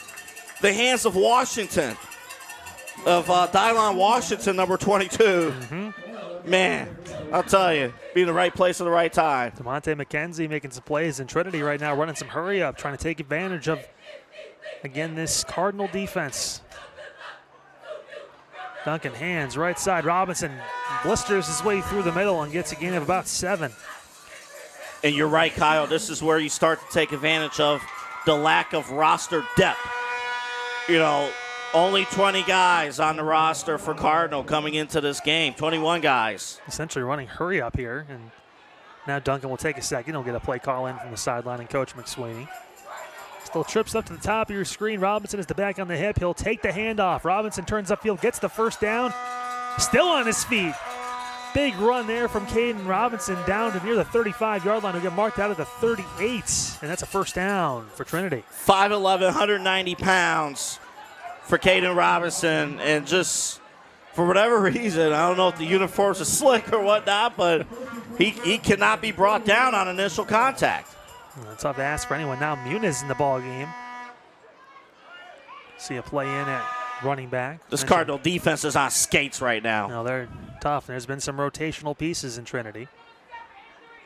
the hands of Washington, of Dylon Washington, number 22. Man, I'll tell you, be in the right place at the right time. DeMonte McKenzie making some plays in Trinity right now, running some hurry up, trying to take advantage of, again, this Cardinal defense. Duncan hands right side. Robinson blisters his way through the middle and gets a gain of about 7. And you're right, Kyle. This is where you start to take advantage of the lack of roster depth. You know, only 20 guys on the roster for Cardinal coming into this game. 21 guys. Essentially running hurry up here. And now Duncan will take a second. He'll get a play call in from the sideline and Coach McSweeney. Still trips up to the top of your screen. Robinson is the back on the hip. He'll take the handoff. Robinson turns upfield, gets the first down. Still on his feet. Big run there from Caden Robinson down to near the 35-yard line. He'll get marked out at the 38, and that's a first down for Trinity. 5'11", 190 pounds for Caden Robinson, and just for whatever reason, I don't know if the uniforms are slick or whatnot, but he cannot be brought down on initial contact. Well, tough to ask for anyone. Now Muniz in the ball game. See a play in at running back. This Cardinal defense is on skates right now. No, they're tough. There's been some rotational pieces in Trinity.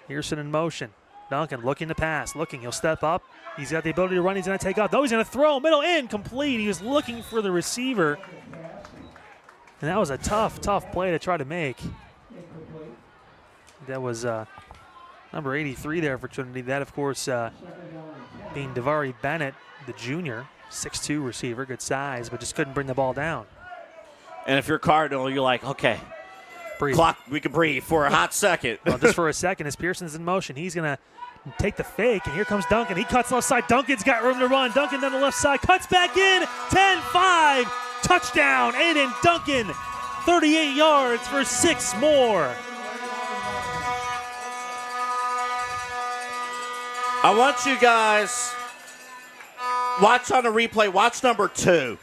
Pearson in motion. Duncan looking to pass. He'll step up. He's got the ability to run. He's going to take off. No, he's going to throw. Middle incomplete. He was looking for the receiver. And that was a tough play to try to make. That was number 83 there for Trinity. That, of course, being Davari Bennett, the junior. 6'2" receiver, good size, but just couldn't bring the ball down. And if you're Cardinal, you're like, okay, breathe. Clock, we can breathe for a hot second. Well, just for a second, as Pearson's in motion, he's going to take the fake, and here comes Duncan. He cuts left side. Duncan's got room to run. Duncan down the left side, cuts back in. 10-5, touchdown, Aiden Duncan. 38 yards for 6 more. I want you guys watch on the replay. Watch number 2.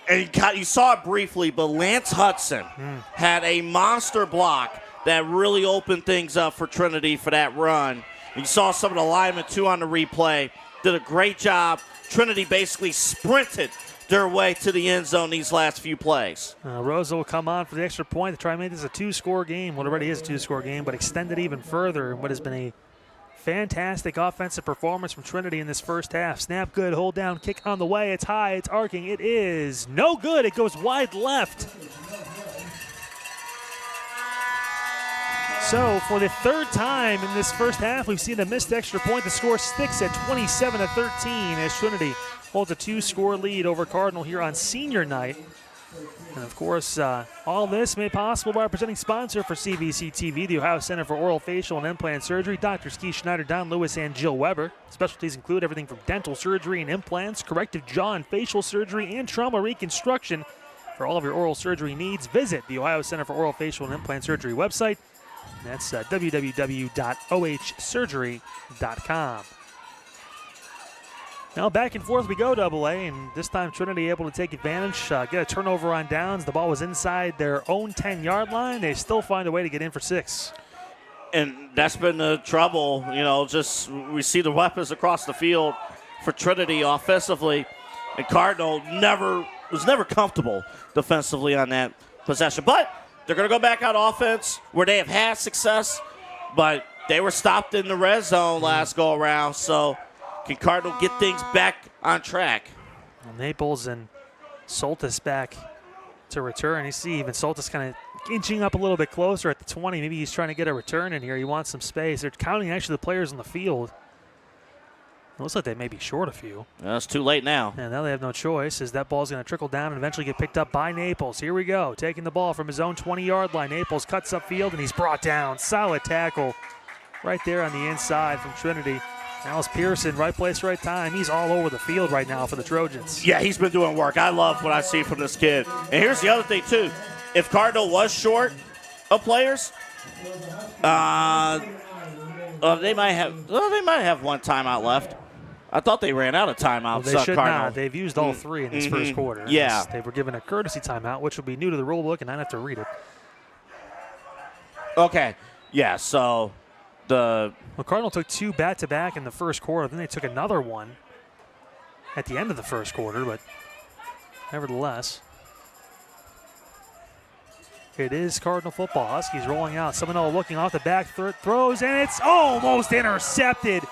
And you saw it briefly, but Lance Hudson had a monster block that really opened things up for Trinity for that run. You saw some of the linemen, too, on the replay. Did a great job. Trinity basically sprinted their way to the end zone these last few plays. Rosa will come on for the extra point to try and make this a 2-score game. Well, it already is a 2-score game, but extend it even further in what has been a fantastic offensive performance from Trinity in this first half. Snap good, hold down, kick on the way. It's high, it's arcing. It is no good. It goes wide left. So for the third time in this first half, we've seen a missed extra point. The score sticks at 27-13 as Trinity holds a 2-score lead over Cardinal here on senior night. And, of course, all this made possible by our presenting sponsor for CVC TV, the Ohio Center for Oral, Facial, and Implant Surgery, Drs. Keith Schneider, Don Lewis, and Jill Weber. Specialties include everything from dental surgery and implants, corrective jaw and facial surgery, and trauma reconstruction. For all of your oral surgery needs, visit the Ohio Center for Oral, Facial, and Implant Surgery website. And that's www.ohsurgery.com. Now back and forth we go, AA, and this time Trinity able to take advantage, get a turnover on downs. The ball was inside their own 10-yard line. They still find a way to get in for 6. And that's been the trouble, just we see the weapons across the field for Trinity offensively. And Cardinal was never comfortable defensively on that possession. But they're going to go back on offense where they have had success, but they were stopped in the red zone last go-around, so can Cardinal get things back on track? Well, Naples and Soltis back to return. You see even Soltis kind of inching up a little bit closer at the 20. Maybe he's trying to get a return in here. He wants some space. They're counting actually the players on the field. It looks like they may be short a few. Well, it's too late now. And now they have no choice as that ball's going to trickle down and eventually get picked up by Naples. Here we go. Taking the ball from his own 20-yard line. Naples cuts upfield and he's brought down. Solid tackle right there on the inside from Trinity. Alice Pearson, right place, right time. He's all over the field right now for the Trojans. Yeah, he's been doing work. I love what I see from this kid. And here's the other thing, too. If Cardinal was short of players, they might have one timeout left. I thought they ran out of timeouts. Well, they should Cardinal. not. They've used all 3 in this first quarter. Yeah. They were given a courtesy timeout, which will be new to the rule book, and I have to read it. Okay. Yeah, so Well, Cardinal took 2 back-to-back in the first quarter. Then they took another one at the end of the first quarter, but nevertheless, it is Cardinal football. Huskies rolling out. Seminole looking off the back, throws, and it's almost intercepted.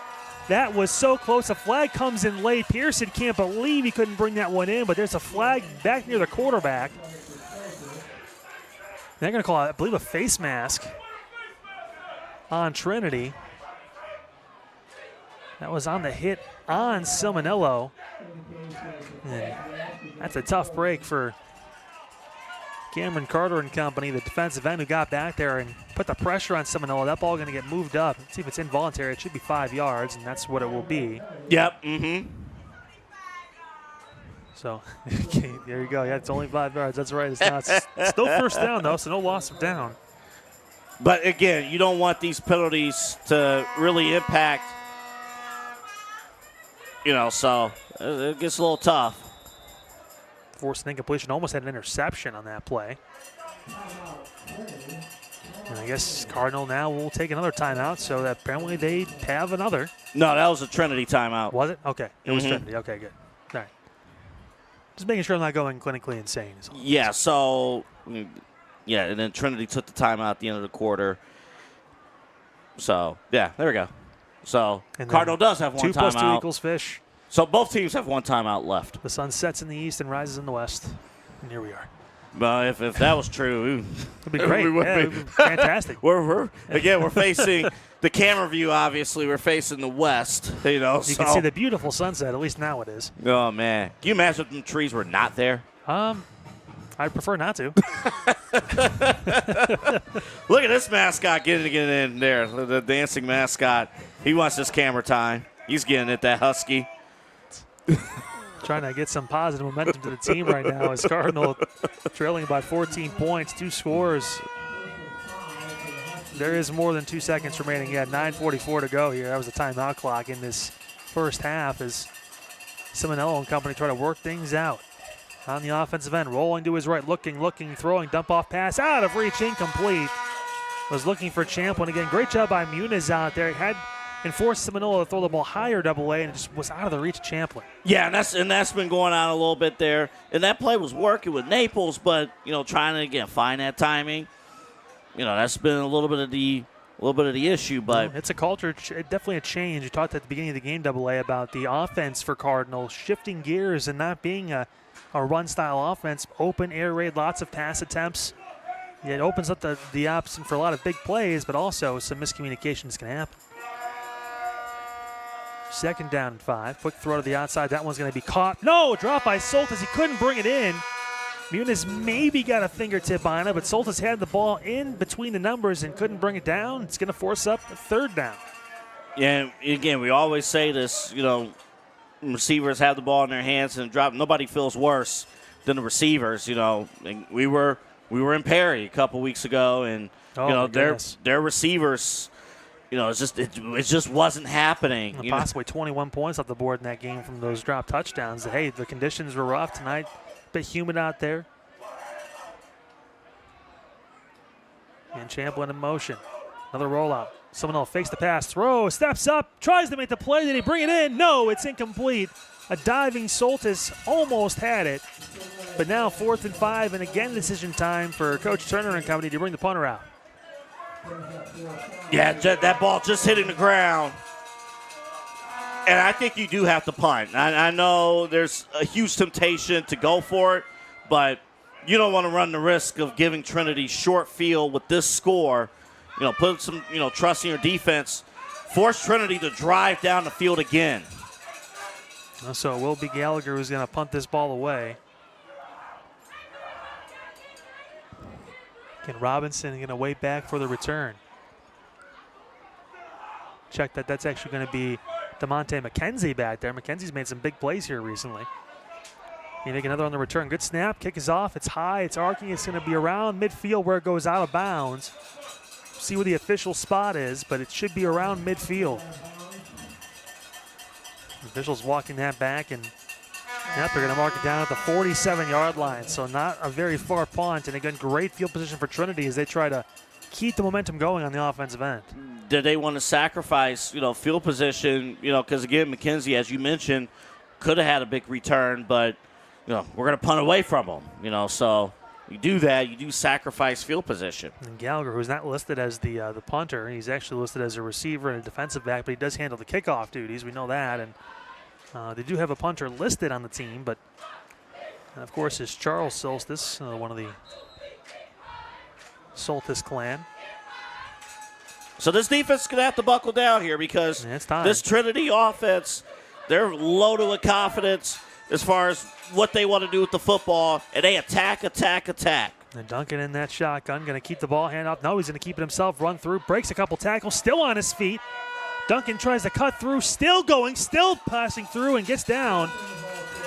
That was so close. A flag comes in late. Pearson can't believe he couldn't bring that one in, but there's a flag back near the quarterback. They're going to call, I believe, a face mask on Trinity. That was on the hit on Silmanillo. And that's a tough break for Cameron Carter and company, the defensive end who got back there and put the pressure on Silmanillo. That ball going to get moved up. Let's see if it's involuntary. It should be 5 yards, and that's what it will be. Yep. Mm-hmm. So, okay, there you go. Yeah, it's only 5 yards. That's right. It's not. It's still first down, though, so no loss of down. But, again, you don't want these penalties to really impact, so it gets a little tough. Forced an incompletion. Almost had an interception on that play. And I guess Cardinal now will take another timeout, so that apparently they have another. No, that was a Trinity timeout. Was it? Okay. It was Trinity. Okay, good. All right. Just making sure I'm not going clinically insane. Yeah, so, and then Trinity took the timeout at the end of the quarter. So, yeah, there we go. So, Cardinal does have one timeout. 2 plus 2 equals fish. So, both teams have one timeout left. The sun sets in the east and rises in the west. And here we are. Well, if that was true, it'd be great. It'd be fantastic. We're facing the camera view. Obviously, we're facing the west. You can see the beautiful sunset. At least now it is. Oh man, can you imagine if the trees were not there? I'd prefer not to. Look at this mascot getting in there. The dancing mascot. He wants this camera time. He's getting it. That husky. Trying to get some positive momentum to the team right now as Cardinal trailing by 14 points, 2 scores. There is more than 2 seconds remaining. Yeah, 9:44 to go here. That was the timeout clock in this first half as Silmanillo and company try to work things out. On the offensive end, rolling to his right, looking, throwing, dump off pass, out of reach, incomplete. Was looking for Champlin again. Great job by Muniz out there. Had and forced Silmanillo to throw the ball higher double A, and it just was out of the reach of Champlin. Yeah, and that's been going on a little bit there. And that play was working with Naples, but trying to again find that timing. That's been a little bit of the issue. But it's a culture, definitely a change. You talked at the beginning of the game, Double A, about the offense for Cardinal shifting gears and not being a run style offense. Open air raid, lots of pass attempts. It opens up the option for a lot of big plays, but also some miscommunications can happen. 2nd down and 5. Quick throw to the outside. That one's going to be caught. No, drop by Soltis. He couldn't bring it in. Muniz maybe got a fingertip on it, but Soltis had the ball in between the numbers and couldn't bring it down. It's going to force up a 3rd down. Yeah, again, we always say this, receivers have the ball in their hands and drop. Nobody feels worse than the receivers, And we were in Perry a couple weeks ago, and, their receivers – it just wasn't happening. Possibly 21 points off the board in that game from those drop touchdowns. Hey, the conditions were rough tonight. A bit humid out there. And Champlin in motion. Another rollout. Someone else fakes the pass. Throw. Steps up. Tries to make the play. Did he bring it in? No, it's incomplete. A diving Soltis almost had it. But now 4th and 5. And again, decision time for Coach Turner and company to bring the punter out. Yeah, that ball just hitting the ground. And I think you do have to punt. I know there's a huge temptation to go for it, but you don't want to run the risk of giving Trinity short field with this score. Put some, trust in your defense. Force Trinity to drive down the field again. So it will be Gallagher who's going to punt this ball away. Again, Robinson going to wait back for the return. Check that. That's actually going to be DeMonte McKenzie back there. McKenzie's made some big plays here recently. You make another on the return. Good snap. Kick is off. It's high. It's arcing. It's going to be around midfield where it goes out of bounds. See where the official spot is, but it should be around midfield. The officials walking that back, and they're going to mark it down at the 47-yard line. So not a very far punt. And again, great field position for Trinity as they try to keep the momentum going on the offensive end. Did they want to sacrifice, field position, because again, McKenzie, as you mentioned, could have had a big return, but, we're going to punt away from him, so you do that, you do sacrifice field position. And Gallagher, who's not listed as the punter, he's actually listed as a receiver and a defensive back, but he does handle the kickoff duties. We know that, and they do have a punter listed on the team, but, and of course, is Charles Soltis, one of the Soltis clan. So this defense is going to have to buckle down here because this Trinity offense, they're loaded with confidence as far as what they want to do with the football, and they attack. And Duncan in that shotgun, going to keep the ball hand off. No, he's going to keep it himself, run through, breaks a couple tackles, still on his feet. Duncan tries to cut through, still going, still passing through, and gets down.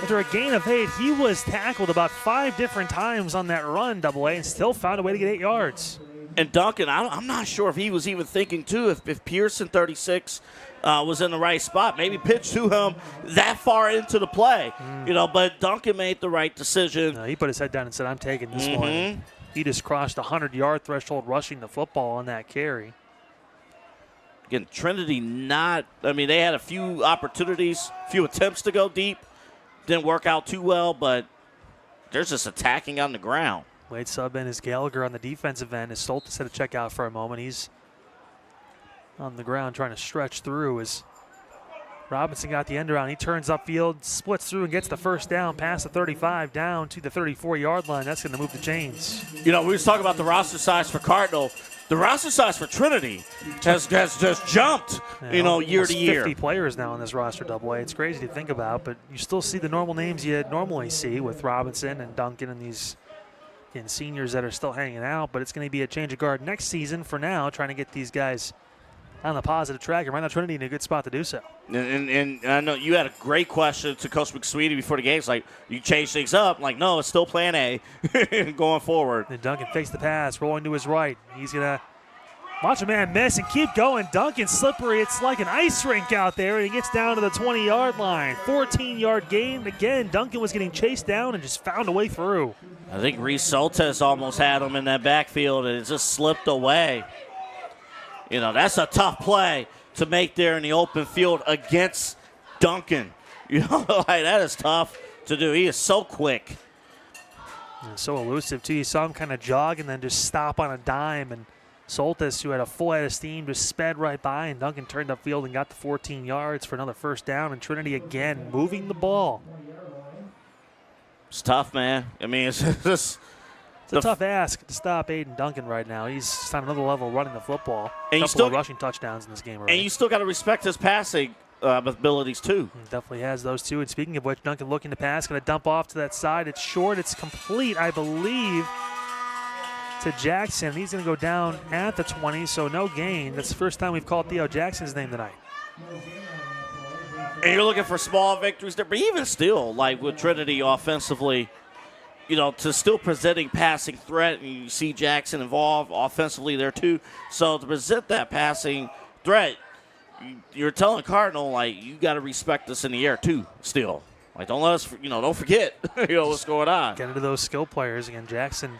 After a gain of 8, he was tackled about 5 different times on that run, Double A, and still found a way to get 8 yards. And Duncan, I'm not sure if he was even thinking, too, if Pearson, 36, was in the right spot. Maybe pitched to him that far into the play. But Duncan made the right decision. He put his head down and said, I'm taking this one. He just crossed the 100-yard threshold rushing the football on that carry. Again, Trinity they had a few opportunities, few attempts to go deep. Didn't work out too well, but they're just attacking on the ground. Late sub in is Gallagher on the defensive end. As Soltis had to check out for a moment. He's on the ground trying to stretch through as Robinson got the end around. He turns upfield, splits through, and gets the first down past the 35 down to the 34-yard line. That's going to move the chains. We was talking about the roster size for Cardinal. The roster size for Trinity has just jumped, year to year. 50 players now on this roster, Double A. It's crazy to think about, but you still see the normal names you normally see with Robinson and Duncan and these seniors that are still hanging out. But it's going to be a change of guard next season for now, trying to get these guys on the positive track. And right now, Trinity in a good spot to do so. And I know you had a great question to Coach McSweety before the game. It's like, you change things up. I'm like, no, it's still plan A going forward. And Duncan fakes the pass, rolling to his right. He's going to watch a man miss and keep going. Duncan slippery. It's like an ice rink out there, and he gets down to the 20-yard line. 14-yard gain. Again, Duncan was getting chased down and just found a way through. I think Reese Soltis almost had him in that backfield, and it just slipped away. That's a tough play to make there in the open field against Duncan. That is tough to do. He is so quick. And so elusive, too. You saw him kind of jog and then just stop on a dime. And Soltis, who had a full head of steam, just sped right by. And Duncan turned upfield and got the 14 yards for another first down. And Trinity again moving the ball. It's tough, man. It's just... It's a tough ask to stop Aiden Duncan right now. He's just on another level running the football. And a couple of rushing touchdowns in this game already. And you still got to respect his passing abilities, too. He definitely has those, too. And speaking of which, Duncan looking to pass, going to dump off to that side. It's short. It's complete, I believe, to Jackson. He's going to go down at the 20, so no gain. That's the first time we've called Theo Jackson's name tonight. And you're looking for small victories there. But even still, like with Trinity offensively, to still presenting passing threat, and you see Jackson involved offensively there too. So to present that passing threat, you're telling Cardinal, you got to respect us in the air too still. Don't let us, don't forget, what's going on. Get into those skill players. Again, Jackson,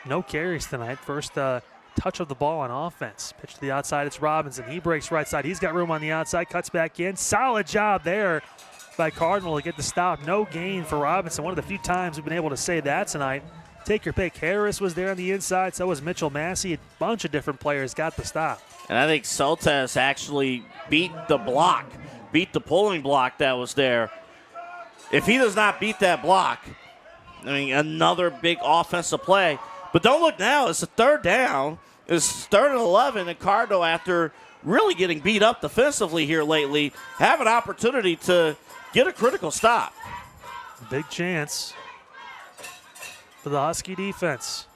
no carries tonight. First touch of the ball on offense. Pitch to the outside, it's Robinson. He breaks right side. He's got room on the outside, cuts back in. Solid job there by Cardinal to get the stop. No gain for Robinson. One of the few times we've been able to say that tonight. Take your pick. Harris was there on the inside. So was Mitchell Massey. A bunch of different players got the stop. And I think Soltis actually beat the pulling block that was there. If he does not beat that block, another big offensive play. But don't look now. It's a third down. It's 3rd and 11. And Cardinal, after really getting beat up defensively here lately, have an opportunity to get a critical stop. Big chance for the Husky defense.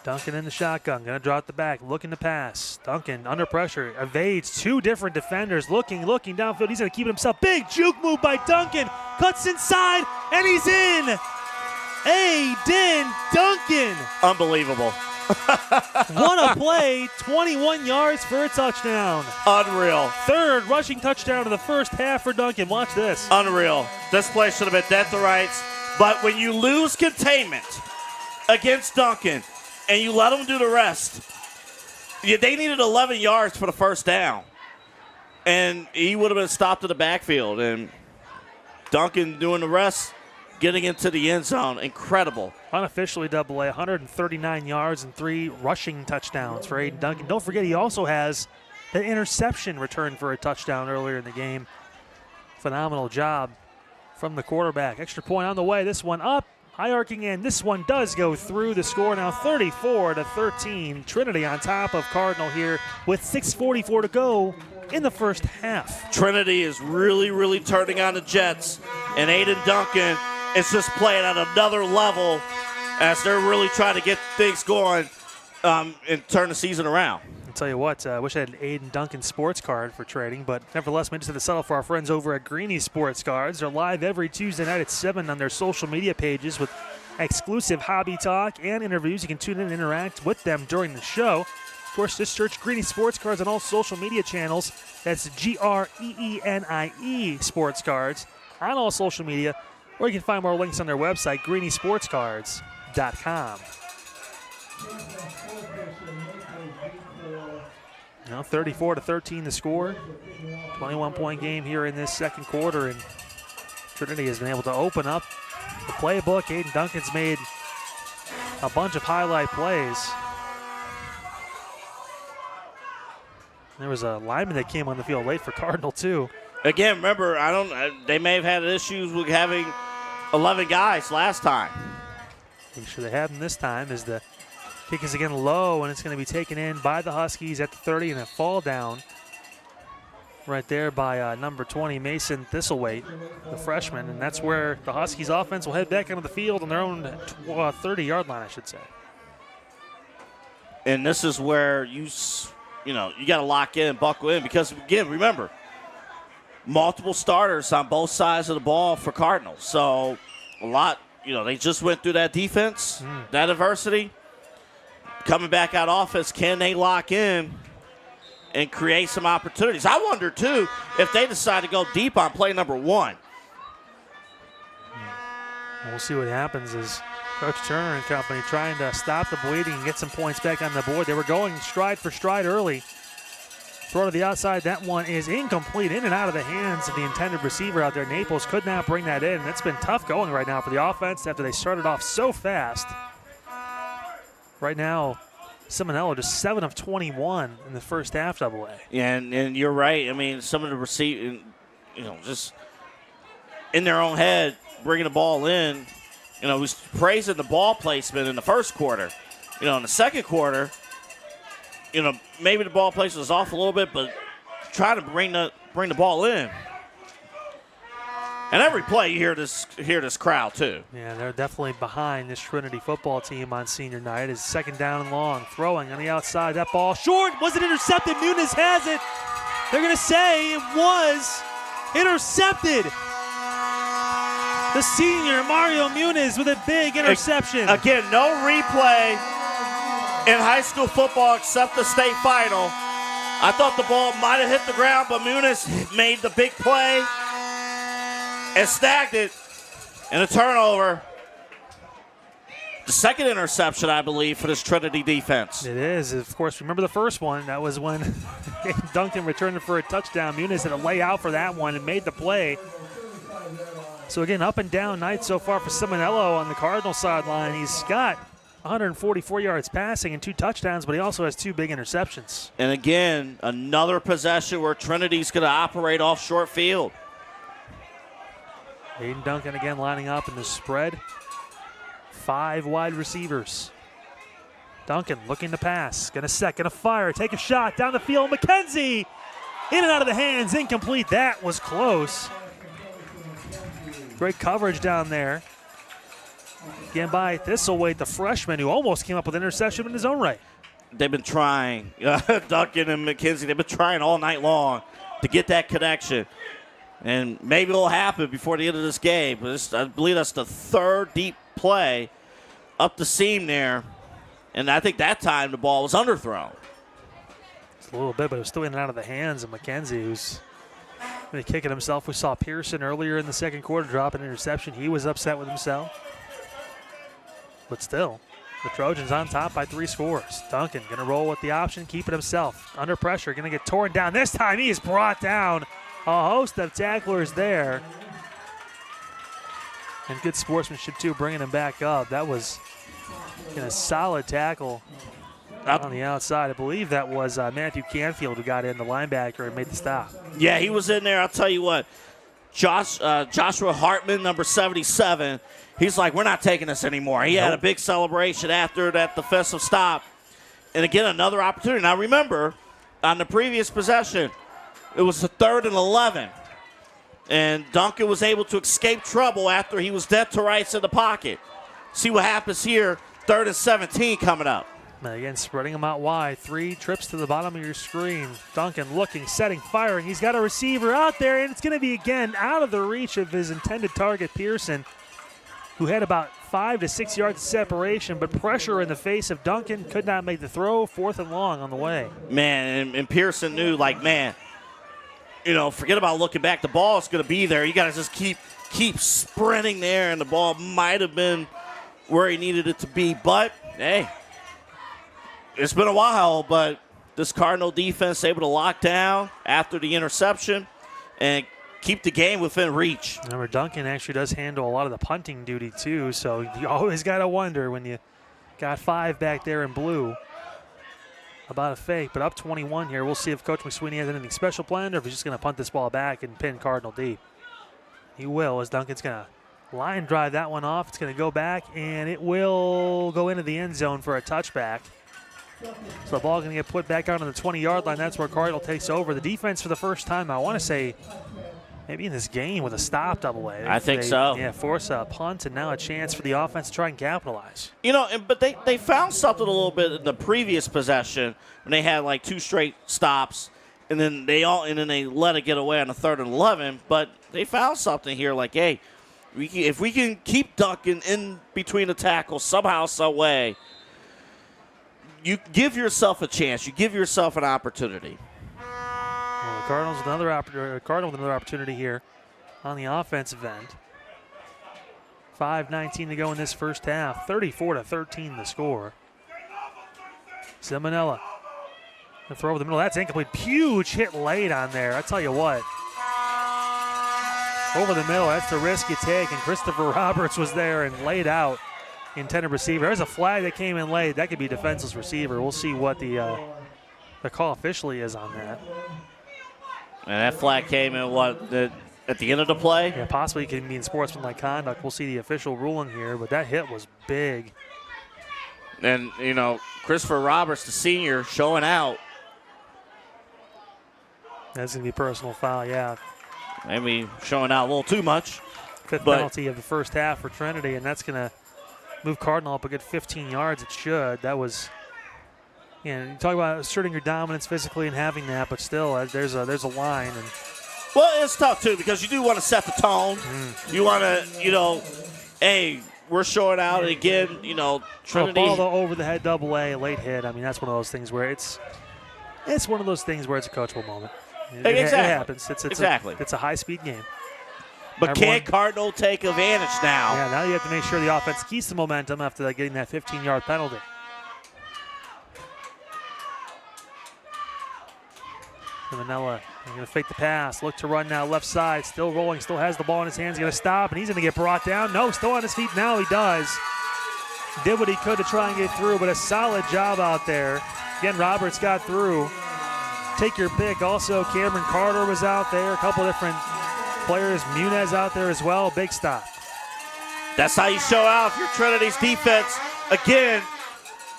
Duncan in the shotgun, going to draw at the back, looking to pass. Duncan under pressure, evades 2 different defenders, looking downfield. He's going to keep it himself. Big juke move by Duncan, cuts inside, and he's in. Aiden Duncan. Unbelievable. What a play, 21 yards for a touchdown. Unreal. 3rd rushing touchdown of the first half for Duncan. Watch this. Unreal. This play should have been dead to rights. But when you lose containment against Duncan and you let him do the rest, they needed 11 yards for the first down. And he would have been stopped in the backfield. And Duncan doing the rest, getting into the end zone. Incredible. Unofficially Double A, 139 yards and 3 rushing touchdowns for Aiden Duncan. Don't forget he also has the interception return for a touchdown earlier in the game. Phenomenal job from the quarterback. Extra point on the way. This one up high arcing, and this one does go through. The score now 34-13. Trinity on top of Cardinal here with 6:44 to go in the first half. Trinity is really, really turning on the Jets, and Aiden Duncan is just playing at another level as they're really trying to get things going and turn the season around. I'll tell you what, I wish I had an Aiden Duncan sports card for trading, but nevertheless, we just had to settle for our friends over at Greeny Sports Cards. They're live every Tuesday night at 7 on their social media pages with exclusive hobby talk and interviews. You can tune in and interact with them during the show. Of course, just search Greeny Sports Cards on all social media channels. That's GREENIE Sports Cards on all social media, or you can find more links on their website, greenysportscards.com. Now 34-13 the score. 21-point game here in this second quarter, and Trinity has been able to open up the playbook. Aiden Duncan's made a bunch of highlight plays. There was a lineman that came on the field late for Cardinal, too. Again, remember, they may have had issues with having 11 guys last time. Make sure they have them this time as the kick is again low, and it's going to be taken in by the Huskies at the 30, and a fall down right there by number 20, Mason Thistlethwaite, the freshman, and that's where the Huskies offense will head back onto the field on their own 30-yard line, I should say. And this is where you got to lock in and buckle in because, again, remember, multiple starters on both sides of the ball for Cardinals. So a lot, they just went through that defense, that adversity. Coming back out offense, can they lock in and create some opportunities? I wonder, too, if they decide to go deep on play number 1. We'll see what happens as Coach Turner and company trying to stop the bleeding and get some points back on the board. They were going stride for stride early. Throw to the outside. That one is incomplete, in and out of the hands of the intended receiver out there. Naples could not bring that in. It's been tough going right now for the offense after they started off so fast. Right now, Simonello just 7 of 21 in the first half AA. Yeah, and you're right. I mean, some of the receiving, just in their own head, bringing the ball in. Was praising the ball placement in the first quarter. In the second quarter, maybe the ball placement was off a little bit, but trying to bring the ball in. And every play you hear this crowd too. Yeah, they're definitely behind this Trinity football team on senior night. It's second down and long, throwing on the outside. That ball short. Was it intercepted? Muniz has it. They're going to say it was intercepted. The senior, Mario Muniz, with a big interception. Again, no replay in high school football except the state final. I thought the ball might have hit the ground, but Muniz made the big play and snagged it in a turnover. The second interception, I believe, for this Trinity defense. It is. Of course, remember the first one. That was when Duncan returned it for a touchdown. Muniz had to lay out for that one and made the play. So, again, up and down night so far for Simonello on the Cardinal sideline. He's got 144 yards passing and 2 touchdowns, but he also has 2 big interceptions. And, again, another possession where Trinity's going to operate off short field. Aiden Duncan again lining up in the spread. 5 wide receivers. Duncan looking to pass. Going to fire. Take a shot down the field. McKenzie in and out of the hands. Incomplete. That was close. Great coverage down there. Again by Thistlethwaite, the freshman, who almost came up with an interception in his own right. They've been trying. Duncan and McKenzie, they've been trying all night long to get that connection. And maybe it'll happen before the end of this game. But I believe that's the 3rd deep play up the seam there. And I think that time the ball was underthrown. It's a little bit, but it was still in and out of the hands of McKenzie, who's really kicking himself. We saw Pearson earlier in the second quarter drop an interception. He was upset with himself. But still, the Trojans on top by 3 scores. Duncan going to roll with the option, keep it himself. Under pressure, going to get torn down. This time he is brought down. A host of tacklers there. And good sportsmanship, too, bringing him back up. That was a solid tackle on the outside. I believe that was Matthew Canfield who got in, the linebacker, and made the stop. Yeah, he was in there. I'll tell you what. Joshua Hartman, number 77, he's like, we're not taking this anymore. He had a big celebration after that defensive stop. And again, another opportunity. Now remember, on the previous possession, it was a 3rd and 11. And Duncan was able to escape trouble after he was dead to rights in the pocket. See what happens here, 3rd and 17 coming up. Again, spreading them out wide. 3 trips to the bottom of your screen. Duncan looking, setting, firing. He's got a receiver out there, and it's going to be, again, out of the reach of his intended target, Pearson, who had about 5 to 6 yards of separation, but pressure in the face of Duncan, could not make the throw. 4th and long on the way. Man, and Pearson knew, like, man, forget about looking back. The ball is going to be there. You got to just keep sprinting there, and the ball might have been where he needed it to be. But, hey, it's been a while, but this Cardinal defense able to lock down after the interception and keep the game within reach. Remember, Duncan actually does handle a lot of the punting duty, too, so you always got to wonder when you got 5 back there in blue about a fake. But up 21 here. We'll see if Coach McSweeney has anything special planned or if he's just going to punt this ball back and pin Cardinal deep. He will, as Duncan's going to line drive that one off. It's going to go back, and it will go into the end zone for a touchback. So the ball going to get put back out on the 20-yard line. That's where Cardinal takes over. The defense for the first time, I want to say, maybe in this game with a stop double A. I think so. Yeah, force a punt and now a chance for the offense to try and capitalize. But they found something a little bit in the previous possession when they had like 2 straight stops, and then they let it get away on the 3rd and 11. But they found something here, like, hey, if we can keep Duncan in between the tackles somehow, some way, you give yourself a chance. You give yourself an opportunity. Well, the Cardinals with another opportunity here on the offensive end. 5:19 to go in this first half. 34-13 the score. Simonella. The throw over the middle. That's incomplete. Huge hit late on there. I tell you what. Over the middle. That's the risk you take. And Christopher Roberts was there and laid out. Intended receiver. There's a flag that came in late. That could be defenseless receiver. We'll see what the call officially is on that. And that flag came in at the end of the play? Yeah, possibly it can be in sportsmanlike conduct. We'll see the official ruling here, but that hit was big. And, Christopher Roberts, the senior, showing out. That's going to be a personal foul, yeah. Maybe showing out a little too much. 5th penalty of the first half for Trinity, and that's going to move Cardinal up a good 15 yards. It should. That was, you talk about asserting your dominance physically and having that, but still, there's a line. And well, it's tough, too, because you do want to set the tone. You want to, hey, we're showing out. And again, Trinity. Ball though, over the head, double A, late hit. I mean, that's one of those things where it's one of those things where it's a coachable moment. Exactly. It happens. Exactly. It's a high-speed game. But can Cardinal take advantage now? Yeah, now you have to make sure the offense keeps the momentum after getting that 15-yard penalty. Manella going to fake the pass, look to run now left side, still rolling, still has the ball in his hands, going to stop, and he's going to get brought down. No, still on his feet now, he does. Did what he could to try and get through, but a solid job out there. Again, Roberts got through. Take your pick. Also, Cameron Carter was out there, a couple different players. Munez out there as well, big stop. That's how you show out if you're Trinity's defense. Again,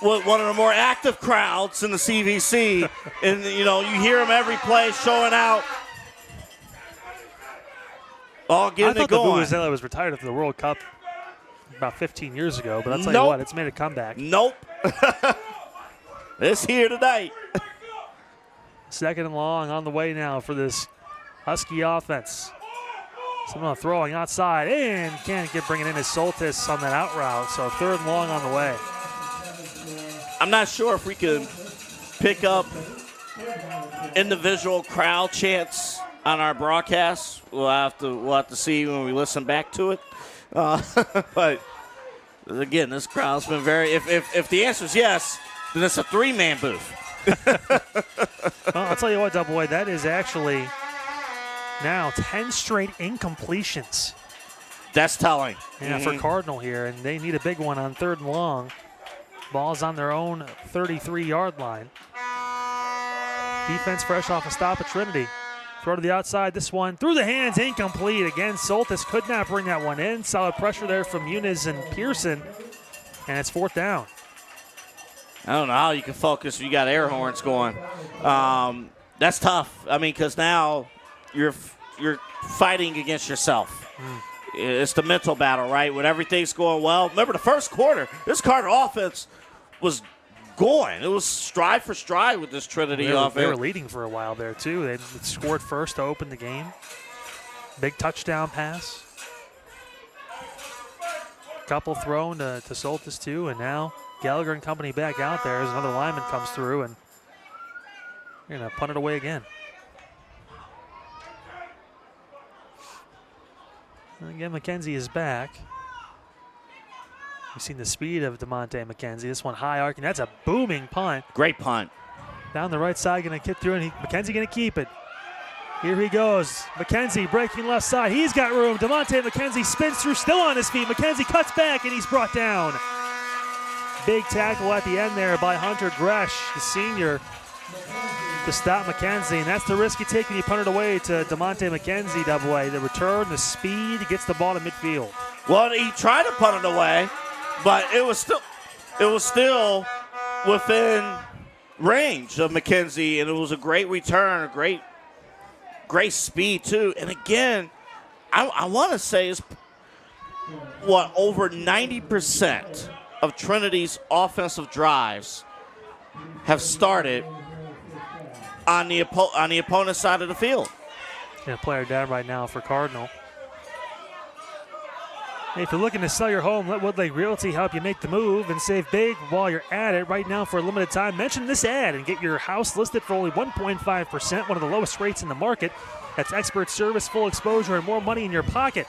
one of the more active crowds in the CVC. And, you hear them every play showing out. All getting it going. I thought the Vuvuzela was retired after the World Cup about 15 years ago, but I'll tell you what, it's made a comeback. Nope. It's here tonight. 2nd and long on the way now for this Husky offense. Someone throwing outside and can't bring it in as Soltis on that out route, so 3rd and long on the way. I'm not sure if we can pick up individual crowd chants on our broadcast. We'll have to see when we listen back to it. But again, this crowd's been very. If the answer is yes, then it's a 3-man booth. Well, I'll tell you what, Double A, that is actually now 10 straight incompletions. That's telling. Yeah, for Cardinal here, and they need a big one on 3rd and long. Ball's on their own 33-yard line. Defense fresh off a stop at Trinity. Throw to the outside. This one through the hands, incomplete. Again, Soltis could not bring that one in. Solid pressure there from Muniz and Pearson, and it's 4th down. I don't know how you can focus when you got air horns going. That's tough. I mean, because now you're fighting against yourself. It's the mental battle, right? When everything's going well. Remember the first quarter, this Cardinal offense was going. It was stride for stride with this Trinity offense. They were leading for a while there, too. They scored first to open the game. Big touchdown pass. Couple thrown to Soltis, too, and now Gallagher and company back out there as another lineman comes through, and they're going to punt it away again. And again, McKenzie is back. We've seen the speed of DeMonte McKenzie. This one high arcing. That's a booming punt. Great punt. Down the right side, going to kick through, and McKenzie going to keep it. Here he goes. McKenzie breaking left side. He's got room. DeMonte McKenzie spins through, still on his feet. McKenzie cuts back, and he's brought down. Big tackle at the end there by Hunter Gresh, the senior, to stop McKenzie, and that's the risk you take when you punt it away to DeMonte McKenzie. Double A, the return, the speed, gets the ball to midfield. Well, he tried to punt it away, but it was still within range of McKenzie, and it was a great return, a great speed too. And again, I want to say is over 90% of Trinity's offensive drives have started on the opponent's side of the field. And a player down right now for Cardinal. Hey, if you're looking to sell your home, let Woodlake Realty help you make the move and save big while you're at it. Right now, for a limited time, mention this ad and get your house listed for only 1.5%, one of the lowest rates in the market. That's expert service, full exposure, and more money in your pocket.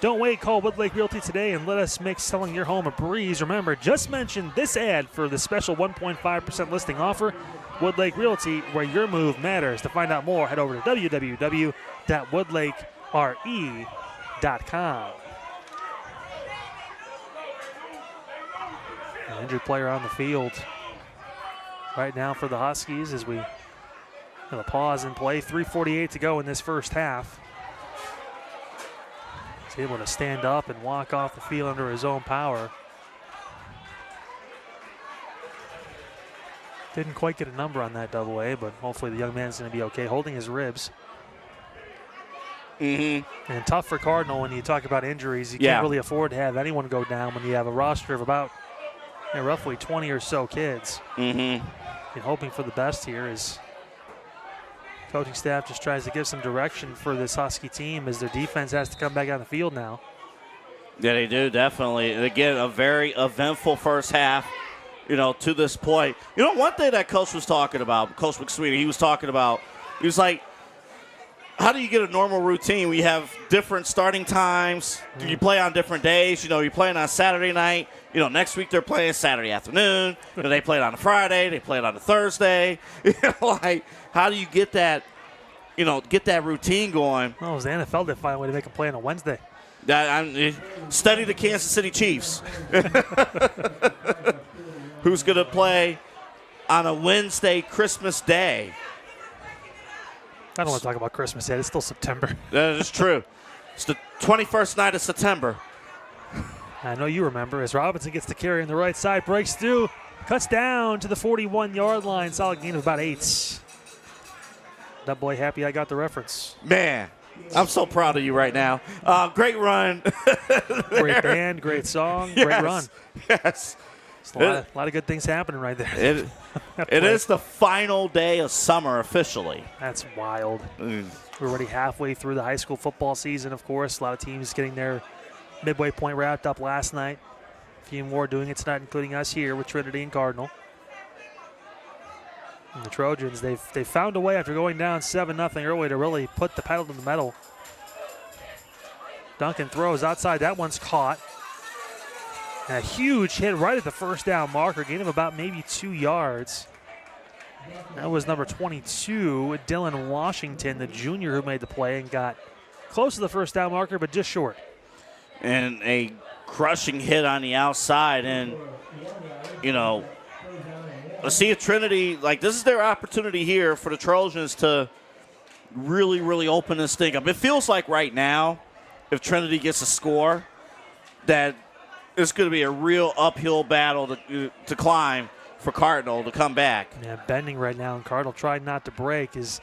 Don't wait. Call Woodlake Realty today and let us make selling your home a breeze. Remember, just mention this ad for the special 1.5% listing offer. Woodlake Realty, where your move matters. To find out more, head over to www.woodlakere.com. An injured player on the field right now for the Huskies as we have a pause in play. 3:48 to go in this first half. He's able to stand up and walk off the field under his own power. Didn't quite get a number on that double A, but hopefully the young man's going to be okay, holding his ribs. And tough for Cardinal when you talk about injuries. You can't really afford to have anyone go down when you have a roster of about roughly 20 or so kids. And hoping for the best here as coaching staff just tries to give some direction for this Husky team as their defense has to come back on the field now. Yeah, they do, definitely. And again, a very eventful first half, to this point. One thing that Coach was talking about, Coach McSweeney, he was like, how do you get a normal routine? We have different starting times. You play on different days. You're playing on Saturday night. Next week they're playing Saturday afternoon. They play it on a Friday. They play it on a Thursday. Like, how do you get that, get that routine going? Well, it was the NFL that find a way to make them play on a Wednesday. Study the Kansas City Chiefs. Who's going to play on a Wednesday, Christmas Day? I don't want to talk about Christmas yet. It's still September. That is true. It's the 21st night of September. I know you remember as Robinson gets the carry on the right side, breaks through, cuts down to the 41-yard line. Solid gain of about 8. That boy happy I got the reference. Man, I'm so proud of you right now. Great run. Great band, great song, great run. Yes. A lot of good things happening right there. It is the final day of summer officially. That's wild. We're already halfway through the high school football season, of course. A lot of teams getting their midway point wrapped up last night. A few more doing it tonight, including us here with Trinity and Cardinal. And the Trojans, they've found a way after going down 7-0 early to really put the pedal to the metal. Duncan throws outside. That one's caught. And a huge hit right at the first down marker. Gain of about maybe 2 yards. That was number 22, Dylan Washington, the junior who made the play and got close to the first down marker, but just short. And a crushing hit on the outside. And, let's see if Trinity, this is their opportunity here for the Trojans to really, really open this thing up. It feels like right now, if Trinity gets a score, that it's going to be a real uphill battle to climb for Cardinal to come back. Yeah, bending right now, and Cardinal tried not to break. His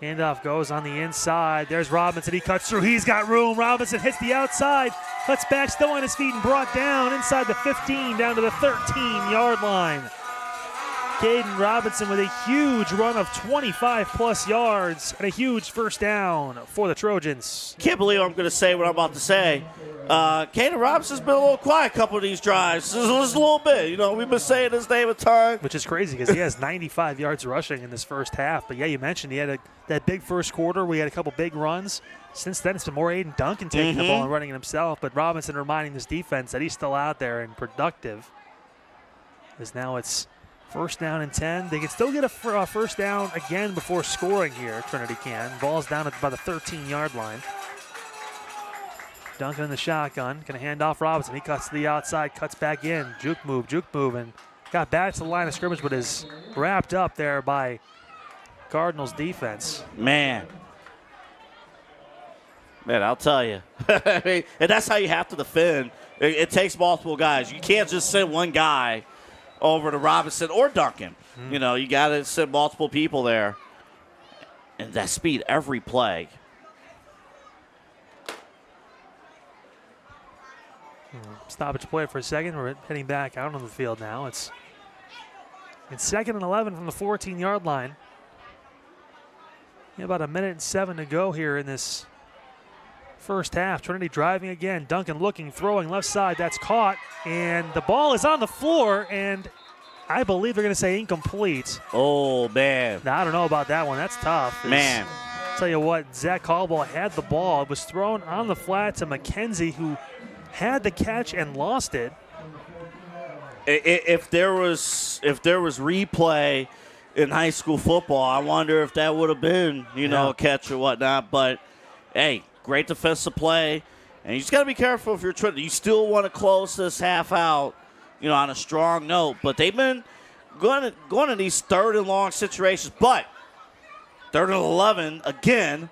handoff goes on the inside. There's Robinson. He cuts through. He's got room. Robinson hits the outside, cuts back, still on his feet, and brought down inside the 15, down to the 13-yard line. Caden Robinson with a huge run of 25-plus yards and a huge first down for the Trojans. Can't believe I'm going to say what I'm about to say. Caden Robinson's been a little quiet a couple of these drives. Just a little bit. We've been saying his name a ton. Which is crazy because he has 95 yards rushing in this first half. But, yeah, you mentioned he had that big first quarter where he had a couple big runs. Since then, it's been more Aiden Duncan taking the ball and running it himself. But Robinson reminding this defense that he's still out there and productive. As now it's first down and 10. They can still get a first down again before scoring here. Trinity can. Ball's down at about the 13-yard line. Duncan in the shotgun. Going to hand off Robinson. He cuts to the outside, cuts back in. Juke move, and got back to the line of scrimmage, but is wrapped up there by Cardinals defense. Man, I'll tell you. And that's how you have to defend. It takes multiple guys. You can't just send one guy over to Robinson or Duncan. You got to send multiple people there. And that speed every play. Stoppage play for a second. We're heading back out on the field now. It's 2nd and 11 from the 14-yard line. About 1:07 to go here in this first half. Trinity driving again. Duncan looking, throwing left side. That's caught. And the ball is on the floor, and I believe they're going to say incomplete. Oh, man. Now, I don't know about that one. That's tough. Man. Tell you what, Zach Caldwell had the ball. It was thrown on the flat to McKenzie, who had the catch and lost it. If there was replay in high school football, I wonder if that would have been, a catch or whatnot. But, hey, great defensive play. And you just got to be careful if you're Trinity. You still want to close this half out, on a strong note. But they've been going to these 3rd and long situations. But 3rd and 11 again,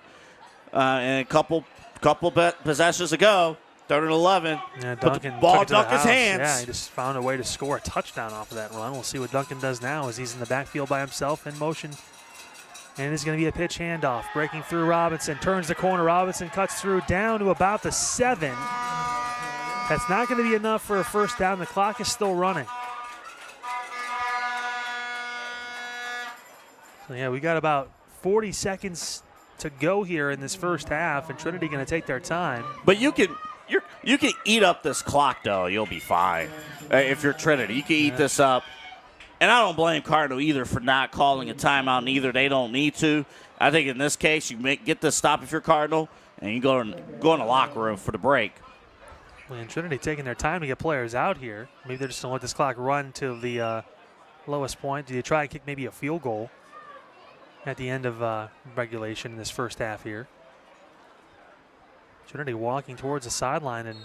and a couple possessions ago. 3rd and 11. Yeah, Duncan put the ball in Duncan's hands. Yeah, he just found a way to score a touchdown off of that run. We'll see what Duncan does now as he's in the backfield by himself in motion. And it's going to be a pitch handoff. Breaking through Robinson. Turns the corner. Robinson cuts through down to about the 7. That's not going to be enough for a first down. The clock is still running. So, yeah, we got about 40 seconds to go here in this first half, and Trinity going to take their time. But you can eat up this clock, though. You'll be fine. If you're Trinity, you can eat this up. And I don't blame Cardinal either for not calling a timeout, and either they don't need to. I think in this case, you get this stop if you're Cardinal, and you go in the locker room for the break. Well, and Trinity taking their time to get players out here. Maybe they're just going to let this clock run to the lowest point. Do you try and kick maybe a field goal at the end of regulation in this first half here? Trinity walking towards the sideline, and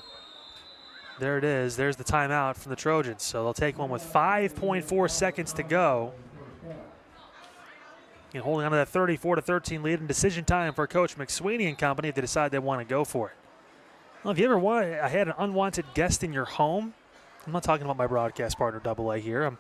there it is. There's the timeout from the Trojans. So they'll take one with 5.4 seconds to go. And holding on to that 34-13 lead, and decision time for Coach McSweeney and company if they decide they want to go for it. Well, if you ever had an unwanted guest in your home, I'm not talking about my broadcast partner, AA, here. I'm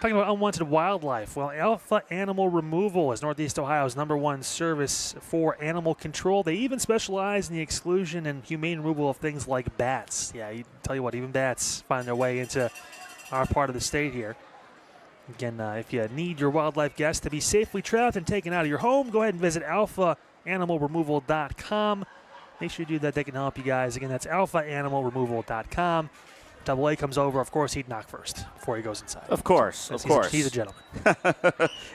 talking about unwanted wildlife. Well, Alpha Animal Removal is Northeast Ohio's #1 service for animal control. They even specialize in the exclusion and humane removal of things like bats. Yeah, tell you what, even bats find their way into our part of the state here. Again, if you need your wildlife guests to be safely trapped and taken out of your home, go ahead and visit alphaanimalremoval.com. Make sure you do that. They can help you guys. Again, that's alphaanimalremoval.com. AA comes over. Of course, he'd knock first before he goes inside. Of course. He's a gentleman.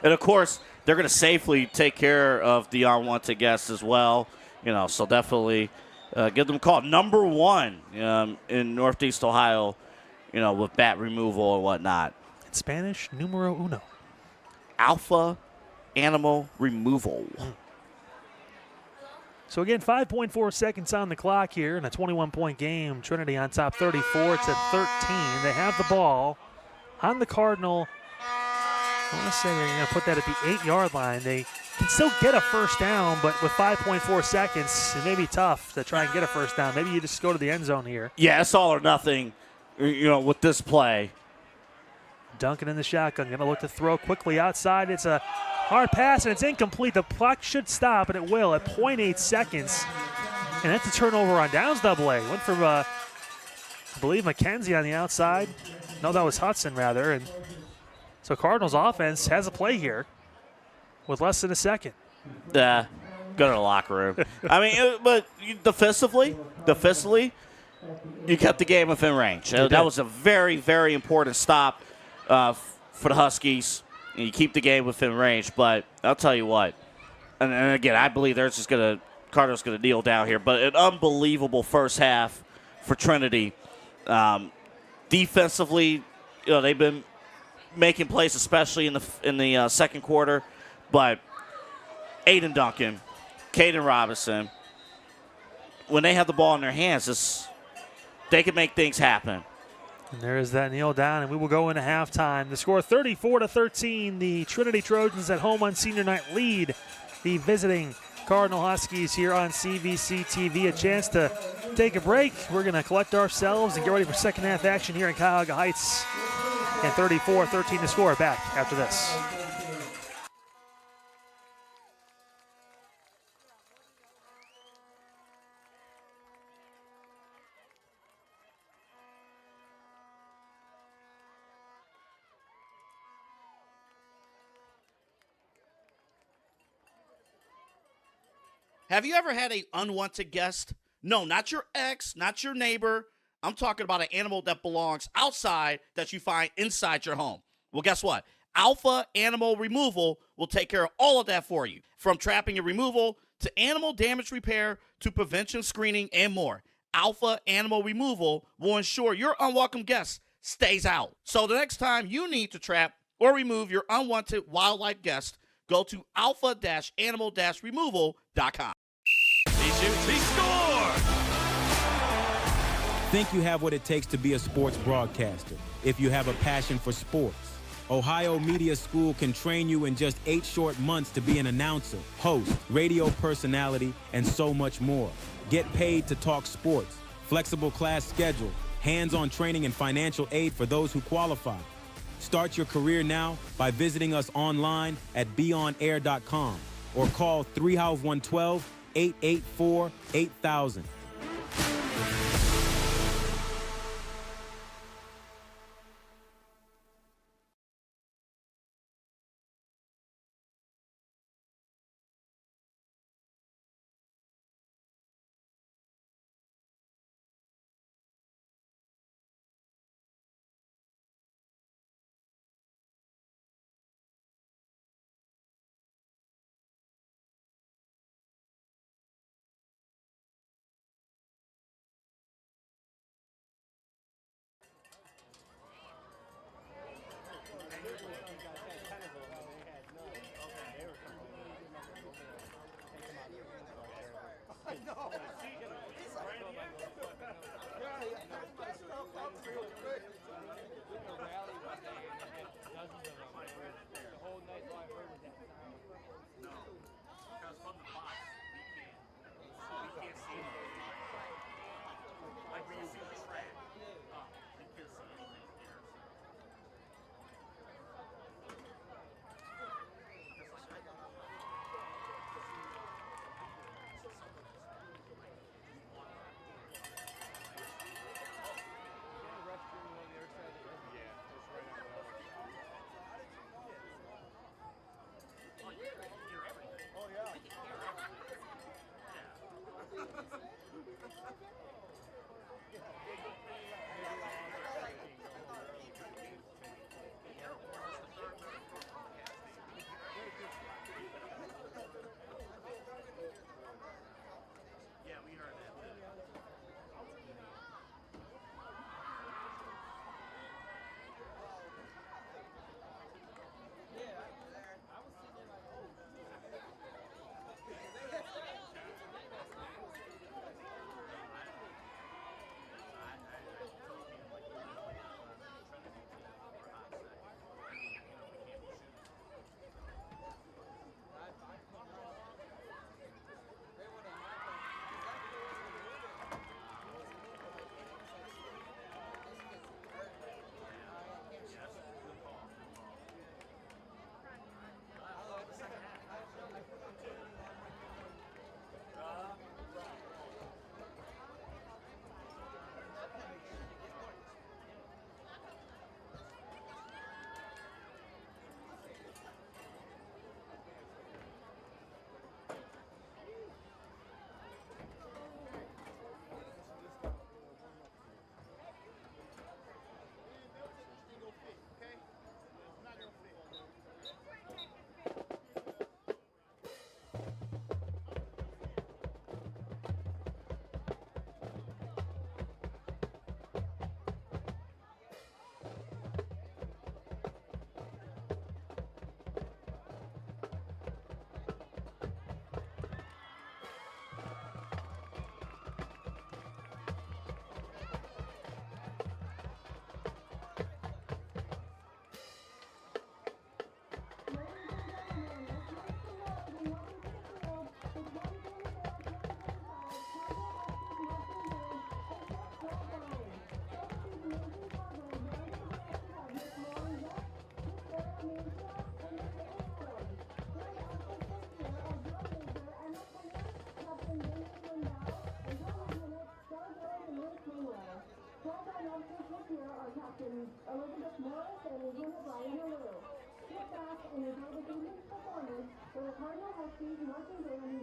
And, of course, they're going to safely take care of the unwanted guests as well. So definitely give them a call. #1 in Northeast Ohio, with bat removal and whatnot. In Spanish, numero uno. Alpha Animal Removal. So, again, 5.4 seconds on the clock here in a 21-point game. Trinity on top 34 to 13. They have the ball on the Cardinal. I want to say they're going to put that at the 8-yard line. They can still get a first down, but with 5.4 seconds, it may be tough to try and get a first down. Maybe you just go to the end zone here. Yeah, it's all or nothing, with this play. Duncan in the shotgun, going to look to throw quickly outside. It's a hard pass, and it's incomplete. The clock should stop, and it will at 0.8 seconds. And that's a turnover on downs double A. Went from, I believe, McKenzie on the outside. No, that was Hudson, rather. And so Cardinals offense has a play here with less than a second. Go to the locker room. I mean, but defensively, you kept the game within range. That was a very, very important stop for the Huskies. And you keep the game within range. But I'll tell you what, and again, I believe Cardinals going to kneel down here. But an unbelievable first half for Trinity. Defensively, they've been making plays, especially in the second quarter. But Aiden Duncan, Caden Robinson, when they have the ball in their hands, they can make things happen. And there is that kneel down, and we will go into halftime. The score 34-13. The Trinity Trojans at home on senior night lead the visiting Cardinal Huskies here on CVC TV. A chance to take a break. We're going to collect ourselves and get ready for second half action here in Cuyahoga Heights. And 34-13 to score. Back after this. Have you ever had an unwanted guest? No, not your ex, not your neighbor. I'm talking about an animal that belongs outside that you find inside your home. Well, guess what? Alpha Animal Removal will take care of all of that for you. From trapping and removal to animal damage repair to prevention screening and more. Alpha Animal Removal will ensure your unwelcome guest stays out. So the next time you need to trap or remove your unwanted wildlife guest, go to alpha-animal-removal.com. He shoots, he scores! Think you have what it takes to be a sports broadcaster if you have a passion for sports. Ohio Media School can train you in just 8 short months to be an announcer, host, radio personality, and so much more. Get paid to talk sports, flexible class schedule, hands-on training and financial aid for those who qualify. Start your career now by visiting us online at beonair.com or call 3-112-884-8000.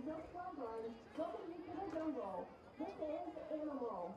just well done. Welcome you to the jungle. This is Animal.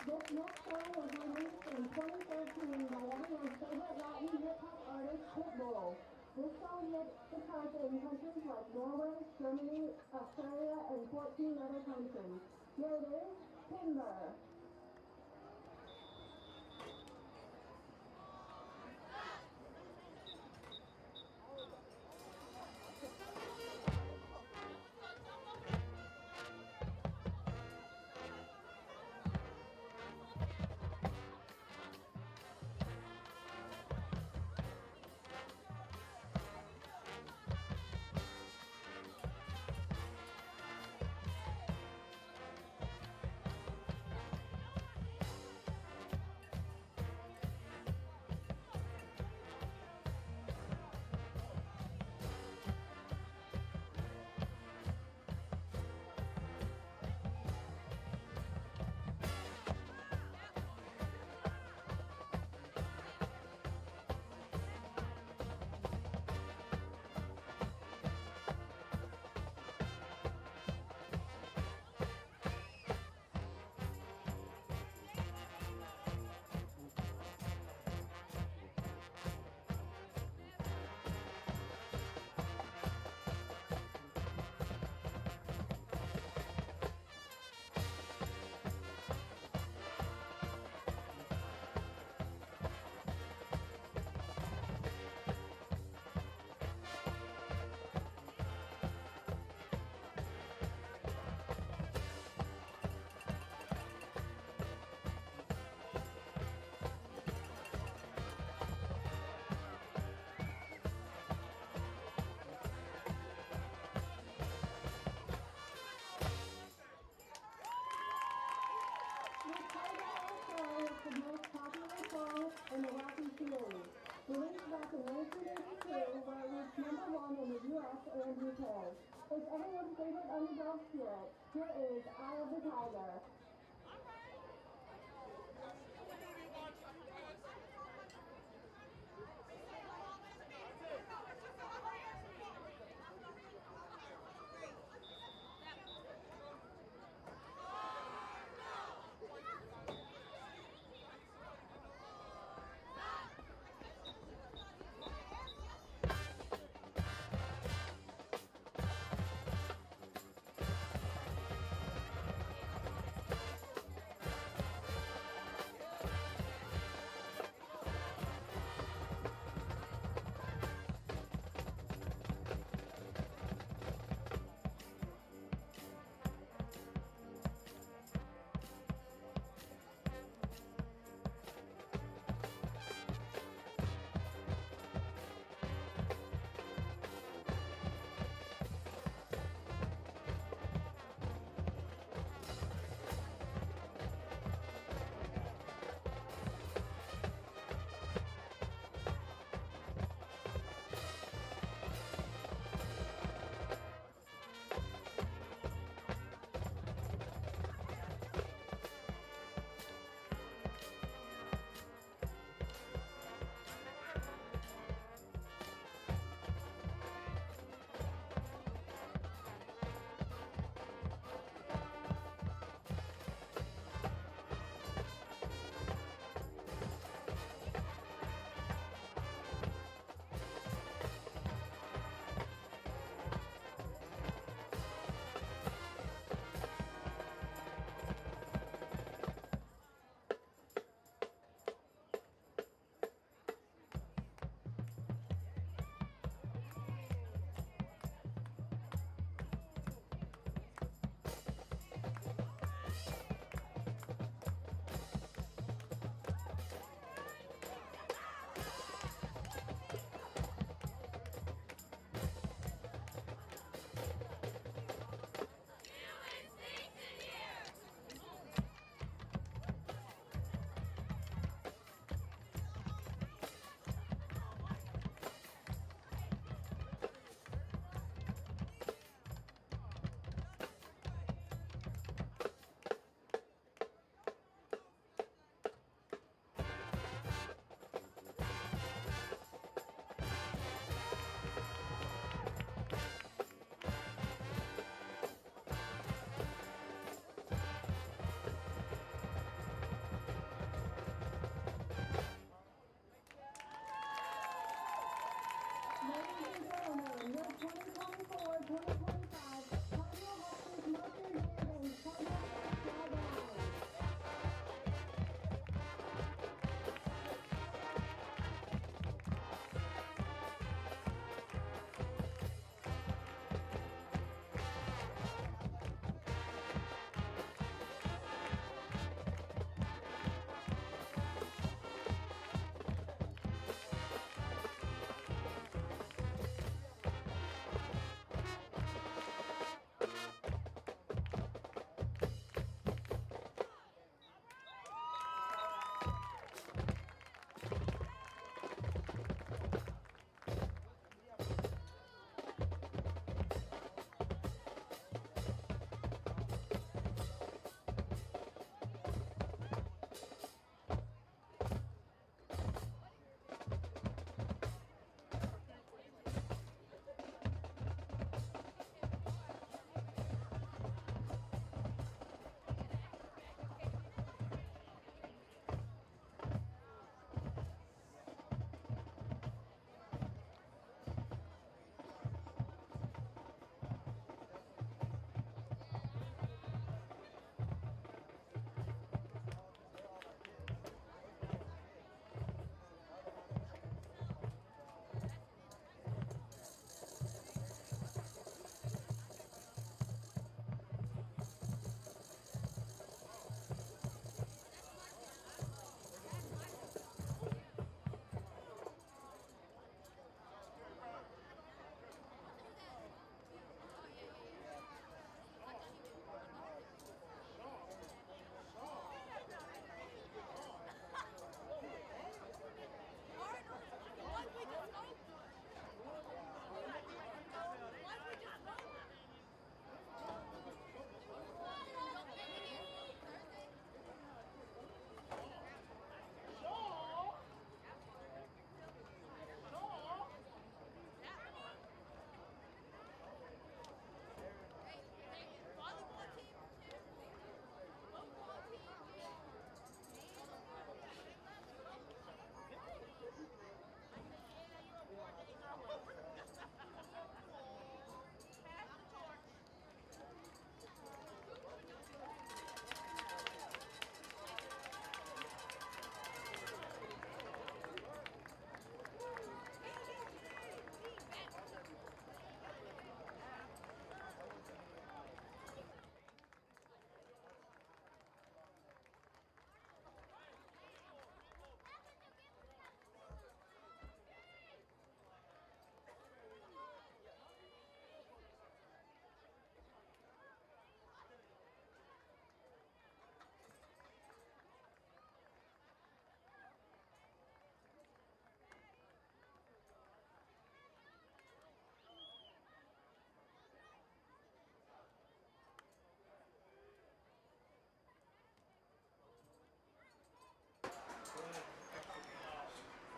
This next song was released in 2013 by everyone's favorite Latin hip-hop artist, Pitbull. This song hit the charts in countries like Norway, Germany, Australia, and 14 other countries. Here it is, Timber. In the Rocky series, released back in 1982, where it reached #1 in the U.S. and UK. It's everyone's favorite underdog spirit. Here is Eye of the Tiger.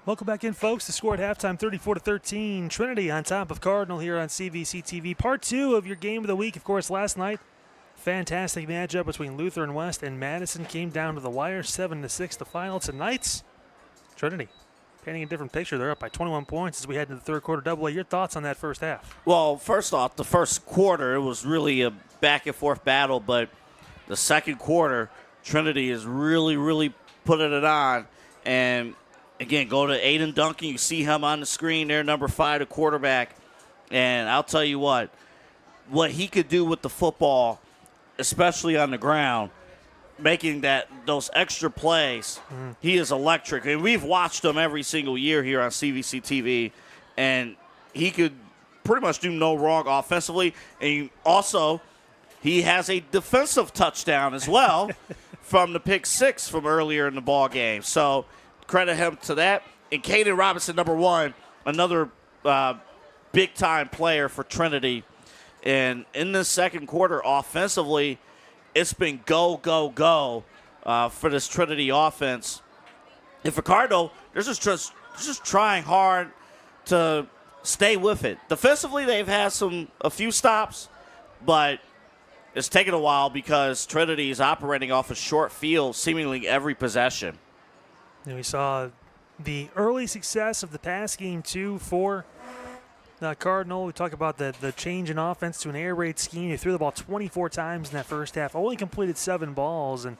Welcome back in, folks. The score at halftime, 34-13. Trinity on top of Cardinal here on CVC TV. Part 2 of your game of the week, of course, last night. Fantastic matchup between Lutheran West and Madison. Came down to the wire, 7-6 the final. Tonight's Trinity painting a different picture. They're up by 21 points as we head into the third quarter double-A. Your thoughts on that first half? Well, first off, the first quarter, it was really a back-and-forth battle, but the second quarter, Trinity is really putting it on. And, again, go to Aiden Duncan. You see him on the screen there, number 5, the quarterback. And I'll tell you what he could do with the football, especially on the ground, making those extra plays, he is electric. And we've watched him every single year here on CVC TV, and he could pretty much do no wrong offensively. And he has a defensive touchdown as well from the pick 6 from earlier in the ball game. So credit him to that. And Caden Robinson, number 1, another big-time player for Trinity. And in the second quarter, offensively, it's been go for this Trinity offense. And for Cardinal, they're just trying hard to stay with it. Defensively, they've had a few stops, but it's taken a while because Trinity is operating off a short field seemingly every possession. And we saw the early success of the pass game, too, for Cardinal, we talk about the change in offense to an air raid scheme. He threw the ball 24 times in that first half, only completed 7 balls, and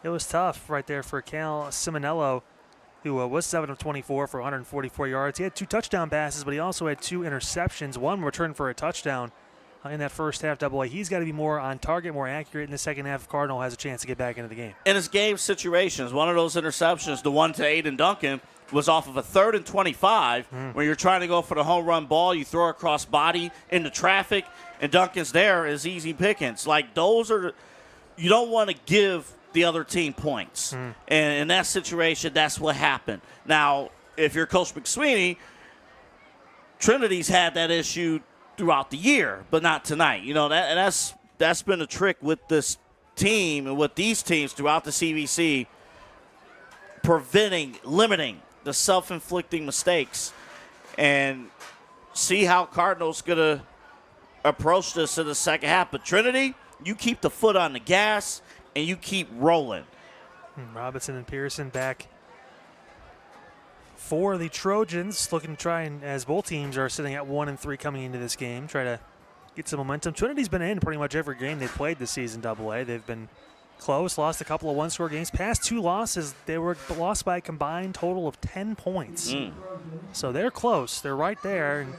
it was tough right there for Cal Simonello, who was 7 of 24 for 144 yards. He had 2 touchdown passes, but he also had 2 interceptions, 1 returned for a touchdown in that first half. Double A. He's got to be more on target, more accurate in the second half if Cardinal has a chance to get back into the game. In his game situations, one of those interceptions, the one to Aiden Duncan, was off of a 3rd and 25 where you're trying to go for the home run ball. You throw across body into traffic, and Duncan's there is easy pickings. Like, those are – you don't want to give the other team points. And in that situation, that's what happened. Now, if you're Coach McSweeney, Trinity's had that issue throughout the year, but not tonight. You know, that's been a trick with this team and with these teams throughout the CVC, limiting the self-inflicting mistakes, and see how Cardinal's going to approach this in the second half. But Trinity, you keep the foot on the gas, and you keep rolling. Robinson and Pearson back for the Trojans, looking to try and, as both teams are sitting at 1-3 coming into this game, try to get some momentum. Trinity's been in pretty much every game they've played this season, Double A. They've been close, lost a couple of one-score games. Past 2 losses, they were lost by a combined total of 10 points. So they're close. They're right there. And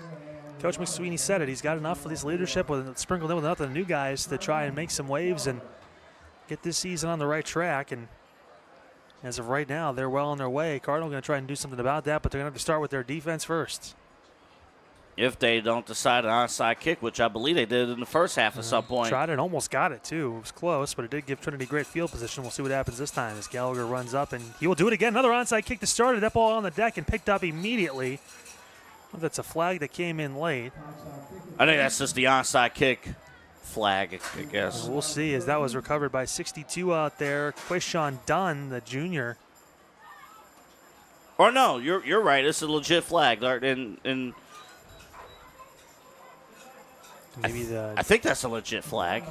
Coach McSweeney said it. He's got enough of this leadership, sprinkled in with enough of the new guys to try and make some waves and get this season on the right track. And as of right now, they're well on their way. Cardinal going to try and do something about that, but they're going to have to start with their defense first. If they don't decide an onside kick, which I believe they did in the first half at some point. Tried it and almost got it, too. It was close, but it did give Trinity great field position. We'll see what happens this time as Gallagher runs up, and he will do it again. Another onside kick to start it. That ball on the deck and picked up immediately. Well, that's a flag that came in late. I think that's just the onside kick flag, I guess. We'll see, as that was recovered by 62 out there. Quayshawn Dunn, the junior. Or no, you're right. It's a legit flag. And I think that's a legit flag.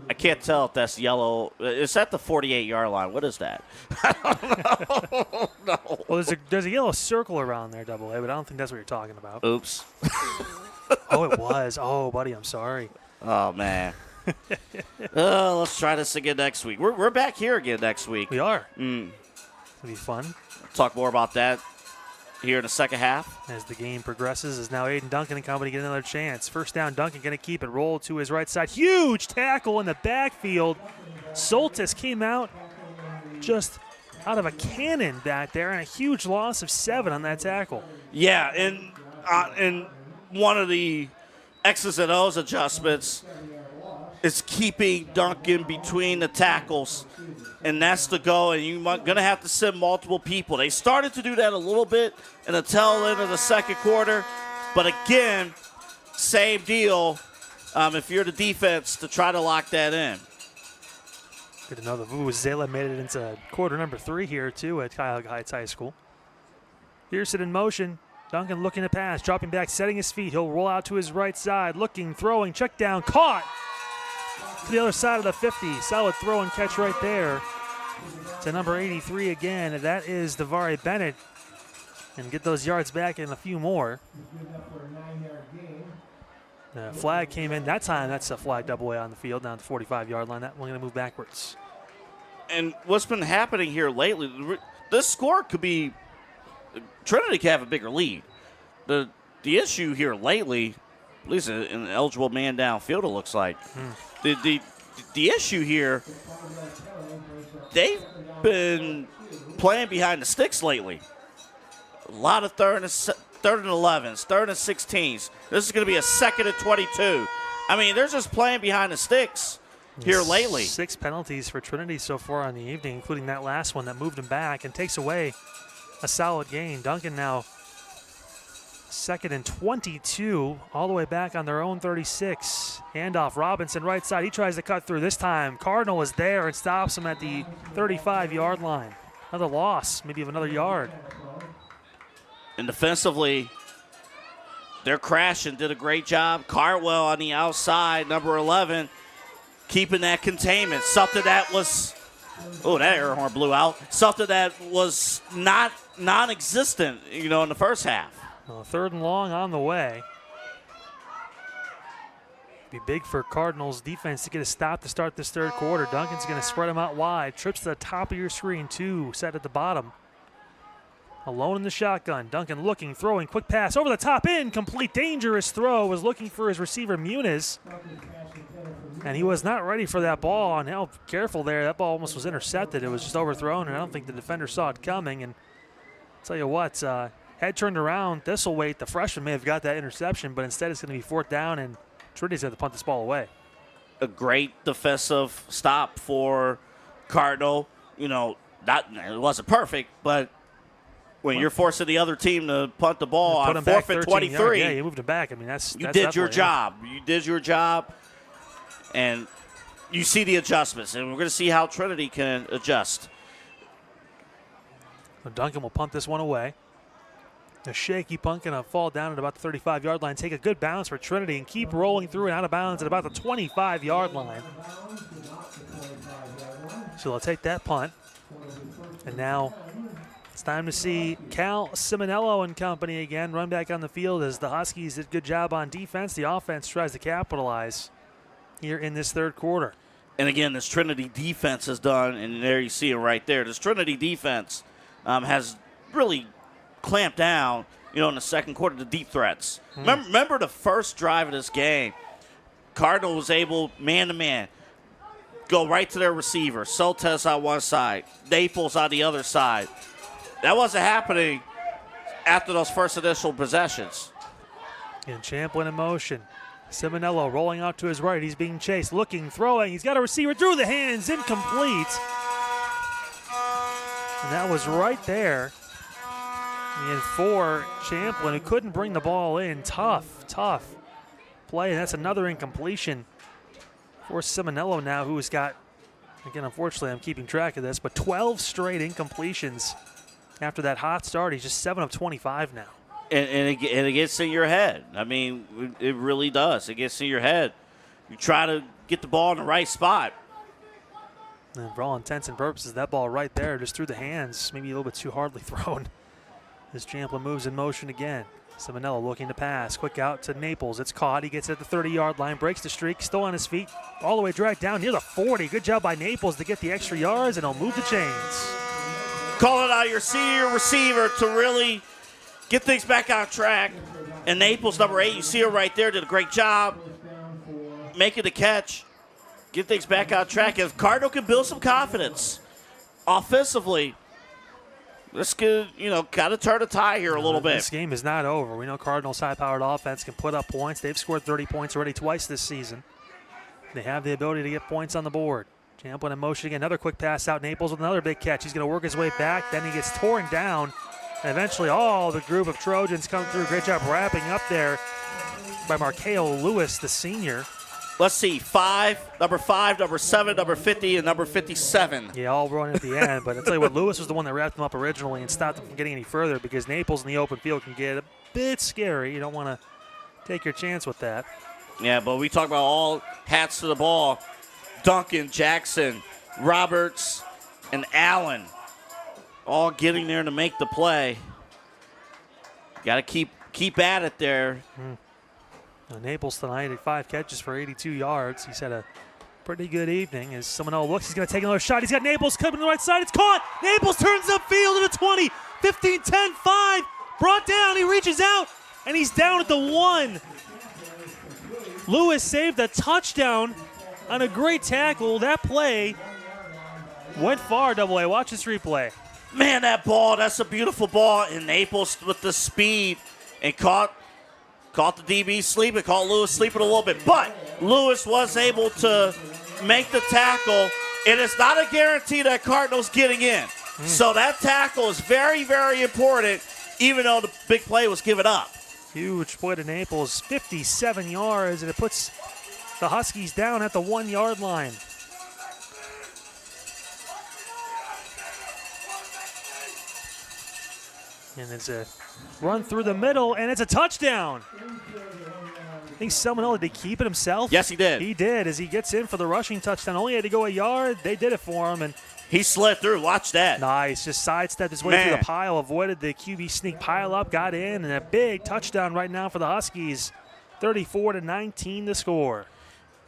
I can't tell if that's yellow. Is that the 48-yard line? What is that? I don't know. No. Well, there's a yellow circle around there, Double A, but I don't think that's what you're talking about. Oops. Oh, it was. Oh, buddy, I'm sorry. Oh, man. Let's try this again next week. We're back here again next week. We are. It'll be fun. Talk more about that here in the second half. As the game progresses, as now Aiden Duncan and company get another chance. First down, Duncan going to keep it. Roll to his right side. Huge tackle in the backfield. Soltis came out just out of a cannon back there, and a huge loss of 7 on that tackle. Yeah, and one of the X's and O's adjustments is keeping Duncan between the tackles. And that's the goal, and you're going to have to send multiple people. They started to do that a little bit in the tail end of the second quarter. But again, same deal if you're the defense to try to lock that in. Good to know that Vuvuzela made it into quarter number 3 here, too, at Cuyahoga Heights High School. Pearson in motion. Duncan looking to pass, dropping back, setting his feet. He'll roll out to his right side, looking, throwing, check down, caught to the other side of the 50. Solid throw and catch right there. To number 83 again, and that is Devari Bennett. And get those yards back and a few more. The flag came in that time. That's a flag Double A on the field down to the 45-yard line. That one going to move backwards. And what's been happening here lately, this score could be – Trinity could have a bigger lead. The issue here lately, at least an eligible man downfield it looks like, the issue here, they've been playing behind the sticks lately. A lot of third and 11s, third and 16s. This is going to be a 2nd and 22. I mean, they're just playing behind the sticks here lately. 6 penalties for Trinity so far on the evening, including that last one that moved him back and takes away a solid gain. Duncan now 2nd and 22, all the way back on their own 36. Handoff, Robinson right side. He tries to cut through this time. Cardinal is there and stops him at the 35-yard line. Another loss, maybe of another yard. And defensively, they're crashing, did a great job. Cartwell on the outside, number 11, keeping that containment. Something that was, oh, that air horn blew out. Something that was not non-existent, in the first half. Well, 3rd and long on the way. Be big for Cardinals defense to get a stop to start this 3rd quarter. Duncan's going to spread them out wide. Trips to the top of your screen, 2 set at the bottom. Alone in the shotgun. Duncan looking, throwing, quick pass over the top, incomplete, dangerous throw. Was looking for his receiver, Muniz. And he was not ready for that ball. And now, careful there. That ball almost was intercepted. It was just overthrown, and I don't think the defender saw it coming. And I'll tell you what, head turned around. Thistlethwaite, the freshman, may have got that interception, but instead it's going to be 4th down, and Trinity's going to punt this ball away. A great defensive stop for Cardinal. You know, it wasn't perfect, but when you're forcing the other team to punt the ball on 4th and 23. Yeah, you moved it back. I mean, you did your job. You did your job, and you see the adjustments, and we're going to see how Trinity can adjust. So Duncan will punt this one away. A shaky punt going to fall down at about the 35-yard line. Take a good bounce for Trinity and keep rolling through and out of bounds at about the 25-yard line. So they'll take that punt. And now it's time to see Cal Simonello and company again run back on the field as the Huskies did a good job on defense. The offense tries to capitalize here in this 3rd quarter. And again, this Trinity defense has done, and there you see it right there. This Trinity defense has really clamped down, in the 2nd quarter, the deep threats. Remember the first drive of this game, Cardinal was able, man-to-man, go right to their receiver. Soltes on one side, Naples on the other side. That wasn't happening after those first initial possessions. And Champlin in motion. Simonello rolling out to his right. He's being chased, looking, throwing. He's got a receiver through the hands, incomplete. And that was right there. And for Champlin, who couldn't bring the ball in. Tough play. And that's another incompletion for Simonello now, who has got, again, unfortunately, I'm keeping track of this, but 12 straight incompletions after that hot start. He's just 7 of 25 now. And it gets in your head. I mean, it really does. It gets in your head. You try to get the ball in the right spot. And for all intents and purposes, that ball right there, just through the hands, maybe a little bit too hardly thrown. As Champlin moves in motion again. Simonello looking to pass. Quick out to Naples. It's caught. He gets at the 30-yard line, breaks the streak, still on his feet, all the way dragged down near the 40. Good job by Naples to get the extra yards, and he'll move the chains. Call it out your senior receiver to really get things back on track. And Naples, number 8, you see her right there, did a great job making the catch. Get things back on track. If Cardinal can build some confidence offensively, this could, got to turn a tie here a little bit. This game is not over. We know Cardinals' high-powered offense can put up points. They've scored 30 points already twice this season. They have the ability to get points on the board. Champlin in motion again. Another quick pass out. Naples with another big catch. He's going to work his way back. Then he gets torn down. And eventually all the group of Trojans come through. Great job wrapping up there by Markeo Lewis, the senior. Let's see, number 5, number 7, number 50, and number 57. Yeah, all running at the end. But I'll tell you what, Lewis was the one that wrapped them up originally and stopped them from getting any further because Naples in the open field can get a bit scary. You don't want to take your chance with that. Yeah, but we talk about all hats to the ball. Duncan, Jackson, Roberts, and Allen all getting there to make the play. Got to keep at it there. Naples tonight at 5 catches for 82 yards. He's had a pretty good evening. As someone else looks, he's going to take another shot. He's got Naples coming to the right side. It's caught. Naples turns upfield to the 20. 15, 10, 5. Brought down. He reaches out, and he's down at the 1. Lewis saved a touchdown on a great tackle. That play went far, Double A. Watch this replay. Man, that ball, that's a beautiful ball. And Naples with the speed and caught the DB sleeping, caught Lewis sleeping a little bit. But Lewis was able to make the tackle. It is not a guarantee that Cardinals getting in. So that tackle is very, very important, even though the big play was given up. Huge play to Naples, 57 yards, and it puts the Huskies down at the 1-yard line. And it's a run through the middle, and it's a touchdown. I think Salmonella, did he keep it himself? Yes, he did. He did, as he gets in for the rushing touchdown. Only had to go a yard. They did it for him. And he slid through. Watch that. nice. Just sidestepped his way through the pile, avoided the QB sneak pile up, got in, and a big touchdown right now for the Huskies. 34-19 the score.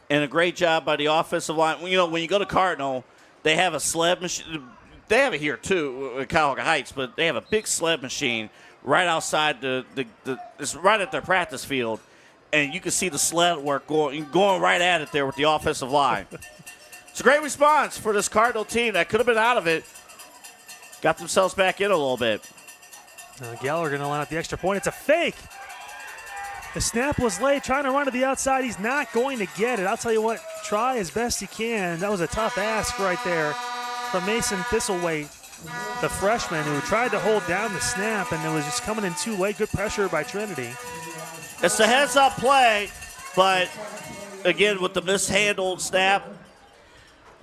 And a great job by the offensive line. You know, when you go to Cardinal, they have a sled machine. They have it here, too, at Cuyahoga Heights, but they have a big sled machine right outside it's right at their practice field. And you can see the sled work going right at it there with the offensive line. It's a great response for this Cardinal team that could have been out of it. Got themselves back in a little bit. Gallagher going to line up the extra point. It's a fake. The snap was late, trying to run to the outside. He's not going to get it. I'll tell you what, try as best he can. That was a tough ask right there from Mason Thistlethwaite, the freshman, who tried to hold down the snap, and it was just coming in too late. Good pressure by Trinity. It's a heads-up play, but again, with the mishandled snap,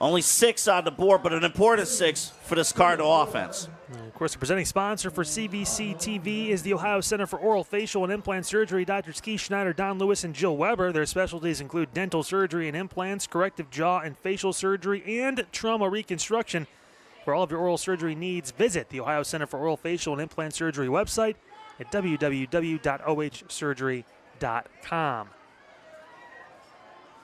only 6 on the board, but an important 6 for this Cardinal offense. Of course, the presenting sponsor for CVC TV is the Ohio Center for Oral, Facial, and Implant Surgery. Drs. Keith Schneider, Don Lewis, and Jill Weber. Their specialties include dental surgery and implants, corrective jaw and facial surgery, and trauma reconstruction. For all of your oral surgery needs, visit the Ohio Center for Oral, Facial, and Implant Surgery website at www.ohsurgery.com.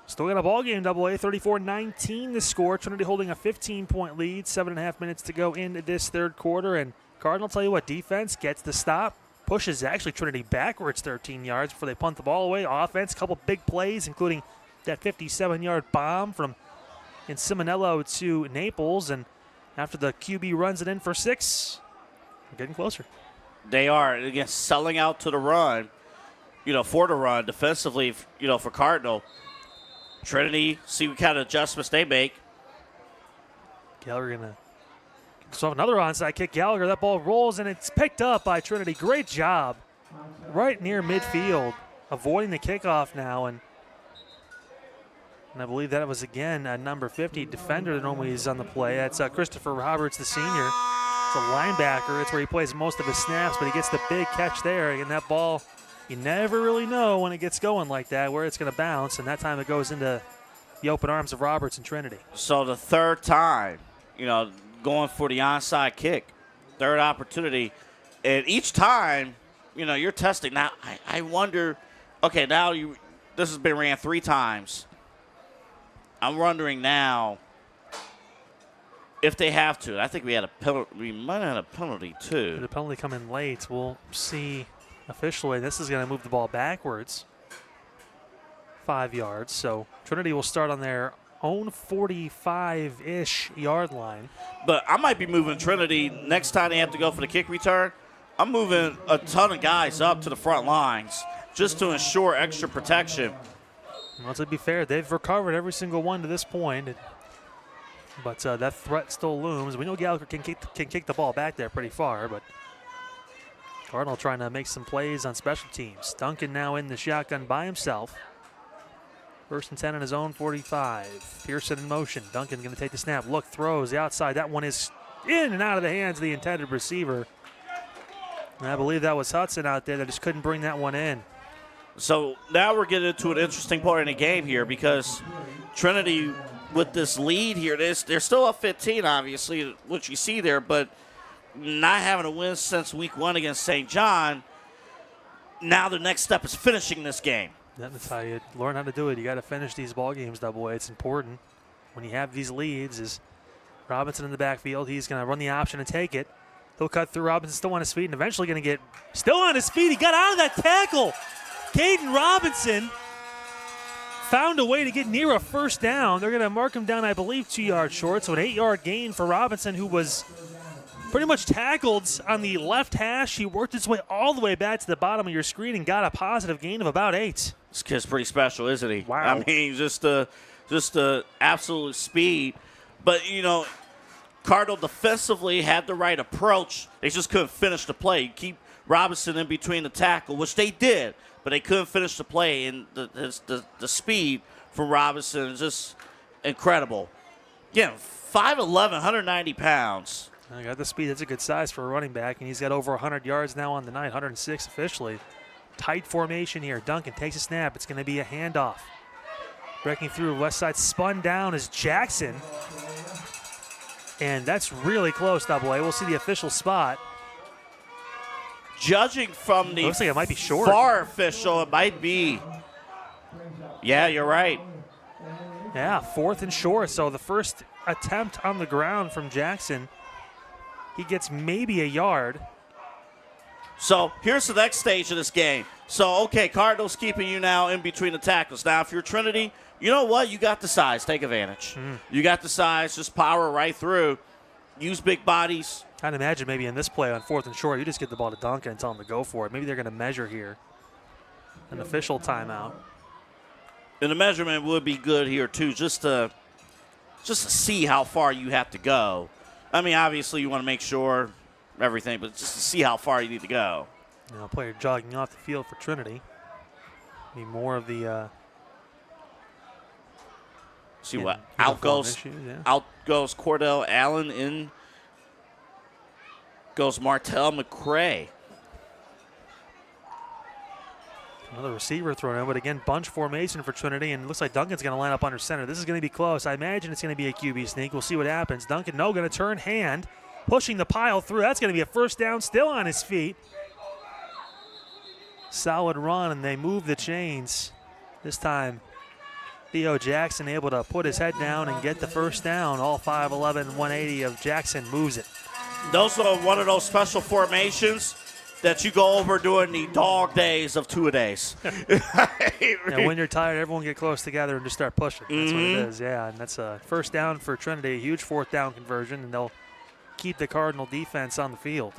Still got a ball game, AA, 34-19 the score. Trinity holding a 15-point lead, 7.5 minutes to go into this third quarter. And Cardinal, tell you what, defense gets the stop, pushes actually Trinity backwards 13 yards before they punt the ball away. Offense, a couple big plays, including that 57-yard bomb from Simonello to Naples. And after the QB runs it in for 6, we're getting closer. They are, again, selling out to the run, for the run defensively, for Cardinal. Trinity, see what kind of adjustments they make. Gallagher going to so another onside kick. Gallagher, that ball rolls, and it's picked up by Trinity. Great job right near midfield, avoiding the kickoff now. And I believe that was, again, a number 50 defender that normally is on the play. That's Christopher Roberts, the senior. It's a linebacker. It's where he plays most of his snaps, but he gets the big catch there. And that ball, you never really know when it gets going like that where it's going to bounce, and that time it goes into the open arms of Roberts and Trinity. So the third time, going for the onside kick, third opportunity. And each time, you're testing. Now, I wonder, okay, now this has been ran 3 times. I'm wondering now if they have to. I think we had a penalty. We might have had a penalty, too. The penalty coming late. We'll see officially. This is going to move the ball backwards 5 yards. So Trinity will start on their own 45-ish yard line. But I might be moving Trinity next time they have to go for the kick return. I'm moving a ton of guys up to the front lines just to ensure extra protection. Well, to be fair, they've recovered every single one to this point. But that threat still looms. We know Gallagher can kick the ball back there pretty far, but Cardinal trying to make some plays on special teams. Duncan now in the shotgun by himself. 1st and 10 on his own 45. Pearson in motion. Duncan going to take the snap. Look, throws the outside. That one is in and out of the hands of the intended receiver. And I believe that was Hudson out there that just couldn't bring that one in. So now we're getting into an interesting part in the game here because Trinity, with this lead here, they're still up 15, obviously, which you see there, but not having a win since week 1 against St. John, now the next step is finishing this game. That's how you learn how to do it. You got to finish these ball games, Double A. It's important when you have these leads. Is Robinson in the backfield? He's going to run the option and take it. He'll cut through. Robinson still on his feet and eventually going to get still on his feet. He got out of that tackle. Caden Robinson found a way to get near a first down. They're going to mark him down, I believe, 2 yards short. So an 8-yard gain for Robinson, who was pretty much tackled on the left hash. He worked his way all the way back to the bottom of your screen and got a positive gain of about 8. This kid's pretty special, isn't he? Wow. I mean, just the absolute speed. But, Cardinal defensively had the right approach. They just couldn't finish the play. Keep Robinson in between the tackle, which they did, but they couldn't finish the play. And the speed from Robinson is just incredible. Again, 5'11", 190 pounds. I got the speed. That's a good size for a running back, and he's got over 100 yards now on the night, 106 officially. tight formation here. Duncan takes a snap. It's going to be a handoff. Breaking through west side, spun down is Jackson. And that's really close, Double A. We'll see the official spot. Judging from the looks like it might be short. far official, it might be. Yeah, you're right. Yeah, 4th and short. So the first attempt on the ground from Jackson, he gets maybe a yard. So here's the next stage of this game. So, okay, Cardinals keeping you now in between the tackles. Now, if you're Trinity, you know what? You got the size. Take advantage. You got the size. Just power right through. Use big bodies. I'd imagine maybe in this play on 4th and short, you just get the ball to Duncan and tell him to go for it. Maybe they're going to measure here. An official timeout. And the measurement would be good here, too, just to see how far you have to go. I mean, obviously, you want to make sure everything, but just to see how far you need to go. Now, player jogging off the field for Trinity. Be more of the see what out goes Cordell Allen, in goes Martell McCray. Another receiver thrown in, but again, bunch formation for Trinity, and it looks like Duncan's going to line up under center. This is going to be close. I imagine it's going to be a QB sneak. We'll see what happens. Duncan, no, going to turn hand, pushing the pile through. That's going to be a first down, still on his feet. Solid run, and they move the chains. This time, Theo Jackson able to put his head down and get the first down. All 5'11", 180 of Jackson moves it. Those are one of those special formations that you go over during the dog days of two-a-days. Yeah, when you're tired, everyone get close together and just start pushing. That's what it is, yeah. And that's a first down for Trinity, a huge 4th down conversion, and they'll keep the Cardinal defense on the field.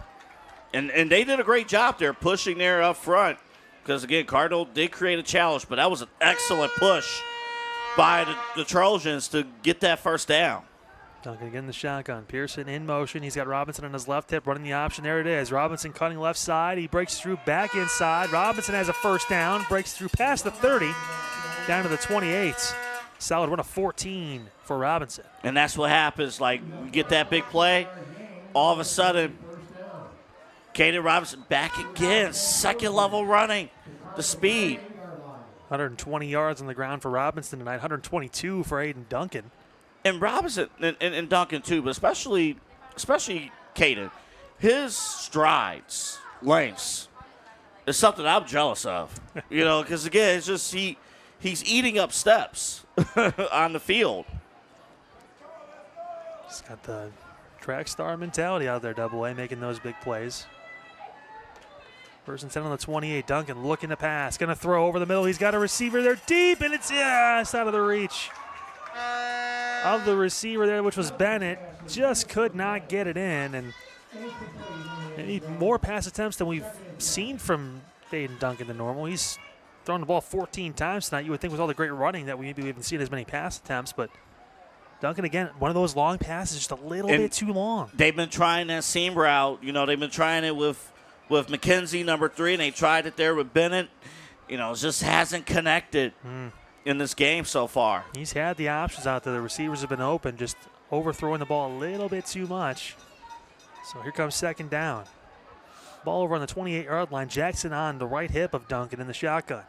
And they did a great job there pushing there up front because, again, Cardinal did create a challenge, but that was an excellent push by the Trojans to get that first down. Duncan again in the shotgun. Pearson in motion. He's got Robinson on his left hip running the option. There it is. Robinson cutting left side. He breaks through back inside. Robinson has a first down. Breaks through past the 30 down to the 28. Solid run of 14 for Robinson. And that's what happens. Like, we get that big play, all of a sudden, Caden Robinson back again. Second level running. The speed. 120 yards on the ground for Robinson tonight. 122 for Aiden Duncan. And Robinson and Duncan too, but especially Caden, his strides, lengths, is something I'm jealous of. You know, because again, it's just he's eating up steps on the field. He's got the track star mentality out there, Double A, making those big plays. First and 10 on the 28. Duncan looking to pass, going to throw over the middle. He's got a receiver there deep, and it's out of the reach of the receiver there, which was Bennett. Just could not get it in, and they need more pass attempts than we've seen from Aiden Duncan than normal. He's thrown the ball 14 times tonight. You would think with all the great running that we haven't seen as many pass attempts, but Duncan, again, one of those long passes, just a little bit too long. They've been trying that seam route. You know, they've been trying it with McKenzie, number 3, and they tried it there with Bennett. You know, it just hasn't connected in this game so far. He's had the options out there. The receivers have been open, just overthrowing the ball a little bit too much. So here comes second down. Ball over on the 28-yard line. Jackson on the right hip of Duncan in the shotgun.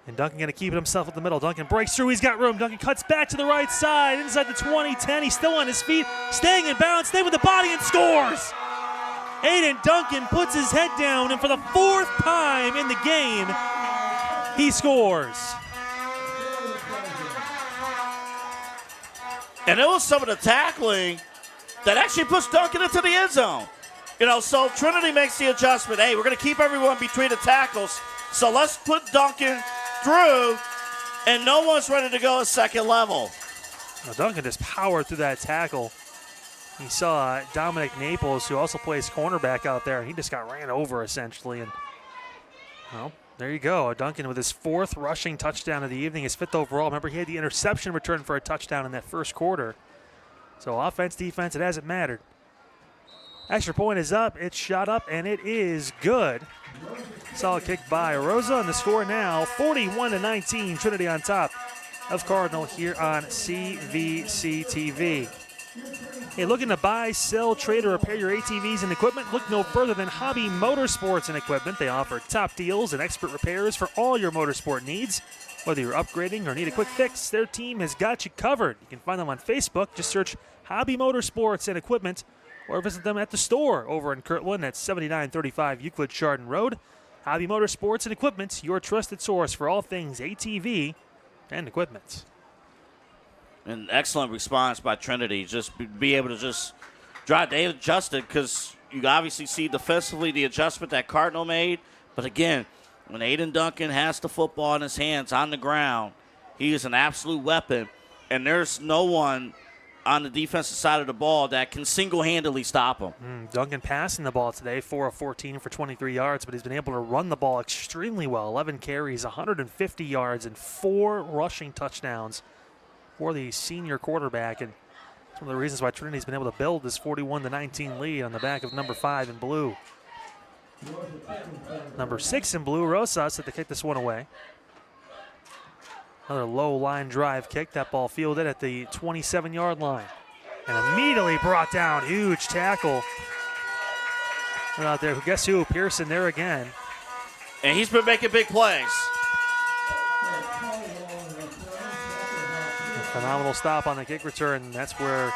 And Duncan going to keep it himself at the middle. Duncan breaks through. He's got room. Duncan cuts back to the right side. Inside the 20-10. He's still on his feet. Staying in bounds. Staying with the body and scores. Aiden Duncan puts his head down, and for the 4th time in the game, he scores. And it was some of the tackling that actually pushed Duncan into the end zone. You know, so Trinity makes the adjustment. Hey, we're going to keep everyone between the tackles, so let's put Duncan through, and no one's ready to go at second level. Now Duncan just powered through that tackle. He saw Dominic Naples, who also plays cornerback out there, and he just got ran over essentially. And well, there you go. Duncan with his 4th rushing touchdown of the evening, his 5th overall. Remember, he had the interception return for a touchdown in that first quarter. So offense, defense, it hasn't mattered. Extra point is up. It's shot up, and it is good. Solid kick by Rosa, and the score now 41-19. Trinity on top of Cardinal here on CVC TV. Hey, looking to buy, sell, trade, or repair your ATVs and equipment? Look no further than Hobby Motorsports and Equipment. They offer top deals and expert repairs for all your motorsport needs. Whether you're upgrading or need a quick fix, their team has got you covered. You can find them on Facebook. Just search Hobby Motorsports and Equipment or visit them at the store over in Kirtland at 7935 Euclid Chardon Road. Hobby Motorsports and Equipment, your trusted source for all things ATV and equipment. An excellent response by Trinity. Just be able to just drive. They adjusted because you obviously see defensively the adjustment that Cardinal made. But again, when Aiden Duncan has the football in his hands on the ground, he is an absolute weapon. And there's no one on the defensive side of the ball that can single-handedly stop him. Duncan passing the ball today, 4 of 14 for 23 yards, but he's been able to run the ball extremely well. 11 carries, 150 yards, and 4 rushing touchdowns for the senior quarterback. And it's one of the reasons why Trinity's been able to build this 41-19 lead on the back of number 5 in blue. Number 6 in blue, Rosas, had to kick this one away. Another low line drive kick. That ball fielded at the 27-yard line. And immediately brought down. Huge tackle. Right out there. Guess who? Pearson there again. And he's been making big plays. A phenomenal stop on the kick return. That's where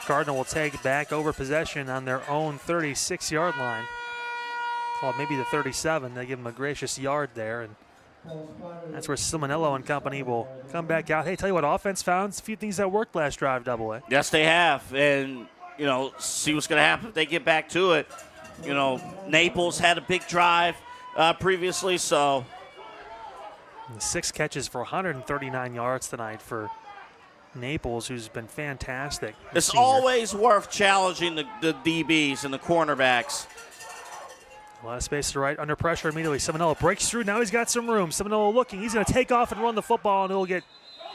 Cardinal will take back over possession on their own 36-yard line. Well, maybe the 37. They give him a gracious yard there. And that's where Simonello and company will come back out. Hey, tell you what, offense found a few things that worked last drive, Double A. Yes, they have. And, you know, see what's going to happen if they get back to it. You know, Naples had a big drive previously, so. And 6 catches for 139 yards tonight for Naples, who's been fantastic. It's always worth challenging the DBs and the cornerbacks. A lot of space to the right, under pressure immediately. Simonello breaks through. Now he's got some room. Simonello looking. He's going to take off and run the football, and it'll get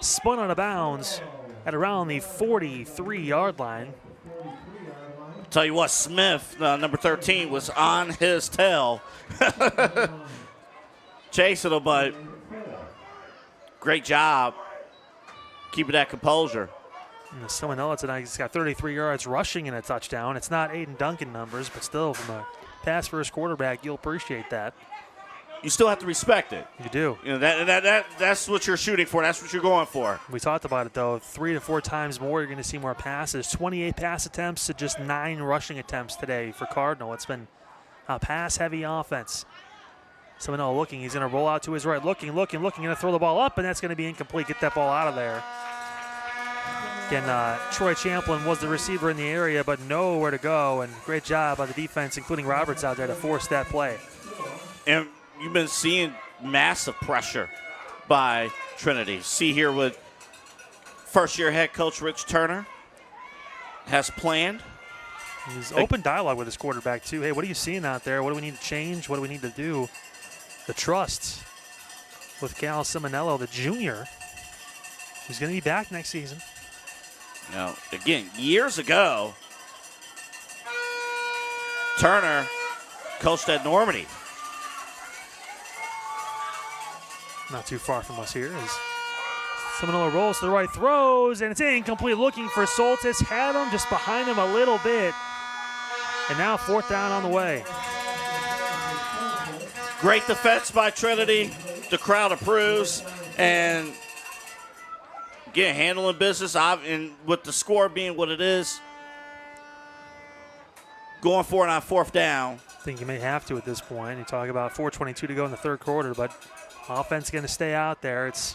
spun out of bounds at around the 43-yard line. Tell you what, Smith, number 13, was on his tail. Chasing him, but great job keeping that composure. And Simonello tonight, he's got 33 yards rushing and a touchdown. It's not Aiden Duncan numbers, but still from a pass first quarterback, you'll appreciate that. You still have to respect it. You do. You know, that's what you're shooting for. That's what you're going for. We talked about it, though. 3 to 4 times more, you're going to see more passes. 28 pass attempts to just 9 rushing attempts today for Cardinal. It's been a pass-heavy offense. Simonello looking. He's going to roll out to his right. Looking. Going to throw the ball up, and that's going to be incomplete. Get that ball out of there. Again, Troy Champlin was the receiver in the area, but nowhere to go. And great job by the defense, including Roberts out there, to force that play. And you've been seeing massive pressure by Trinity. See here with first-year head coach Rich Turner has planned. He's open dialogue with his quarterback, too. Hey, what are you seeing out there? What do we need to change? What do we need to do? The trust with Cal Simonello, the junior, who's going to be back next season. Now, again, years ago, Turner coached at Normandy. Not too far from us here as Simonello rolls to the right, throws, and it's incomplete. Looking for Soltis, had him just behind him a little bit. And now 4th down on the way. Great defense by Trinity. The crowd approves. And again, handling business, and with the score being what it is, going for it on 4th down. I think you may have to at this point. You talk about 4:22 to go in the 3rd quarter, but offense going to stay out there. It's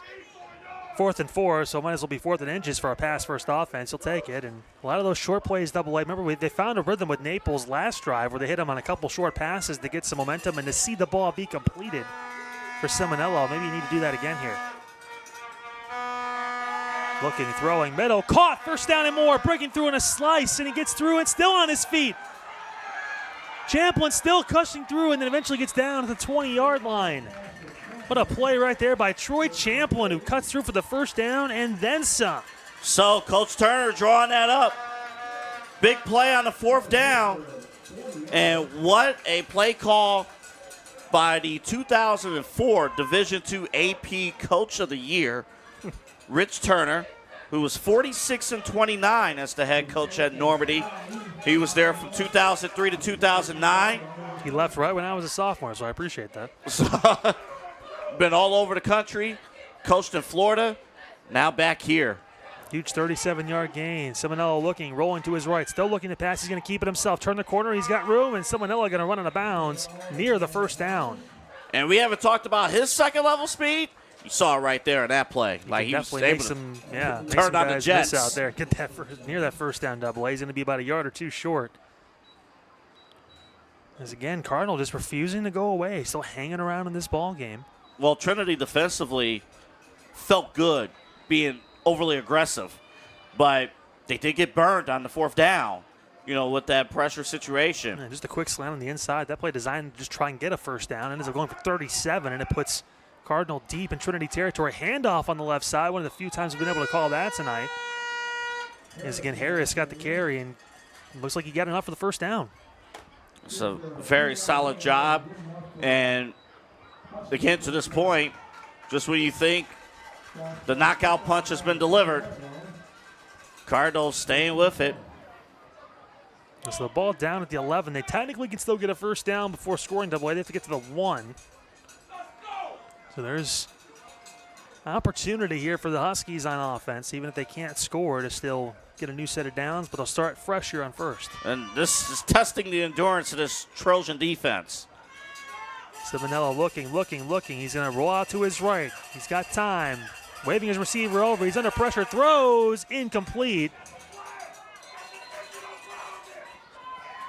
4th and 4, so it might as well be 4th and inches for a pass-first offense. He'll take it. And a lot of those short plays, Double A. Remember, they found a rhythm with Naples last drive where they hit him on a couple short passes to get some momentum and to see the ball be completed for Simonello. Maybe you need to do that again here. Looking, throwing, middle, caught, 1st down and more, breaking through in a slice, and he gets through and still on his feet. Champlin still cushing through and then eventually gets down to the 20-yard line. What a play right there by Troy Champlin, who cuts through for the 1st down and then some. So Coach Turner drawing that up. Big play on the 4th down. And what a play call by the 2004 Division II AP Coach of the Year, Rich Turner. who was 46-29 as the head coach at Normandy. He was there from 2003 to 2009. He left right when I was a sophomore, so I appreciate that. So, been all over the country, coached in Florida, now back here. Huge 37-yard gain. Simonello looking, rolling to his right, still looking to pass. He's going to keep it himself. Turn the corner, he's got room, and Simonello going to run out of bounds near the first down. And we haven't talked about his second-level speed. You saw it right there in that play. Like he was able to turn on the Jets out there. Get that near that first down double A. He's going to be about a yard or two short. As again, Cardinal just refusing to go away, still hanging around in this ball game. Well, Trinity defensively felt good being overly aggressive, but they did get burned on the fourth down, with that pressure situation. Yeah, just a quick slant on the inside. That play designed to just try and get a first down. Ends up going for 37, and it puts Cardinal deep in Trinity territory. Handoff on the left side. One of the few times we've been able to call that tonight. As again, Harris got the carry, and looks like he got enough for the first down. It's a very solid job. And again, to this point, just when you think the knockout punch has been delivered, Cardinals staying with it. So the ball down at the 11. They technically can still get a first down before scoring double A. They have to get to the 1. So there's opportunity here for the Huskies on offense, even if they can't score, to still get a new set of downs, but they'll start fresh here on first. And this is testing the endurance of this Trojan defense. Simonello looking. He's going to roll out to his right. He's got time. Waving his receiver over. He's under pressure. Throws. Incomplete.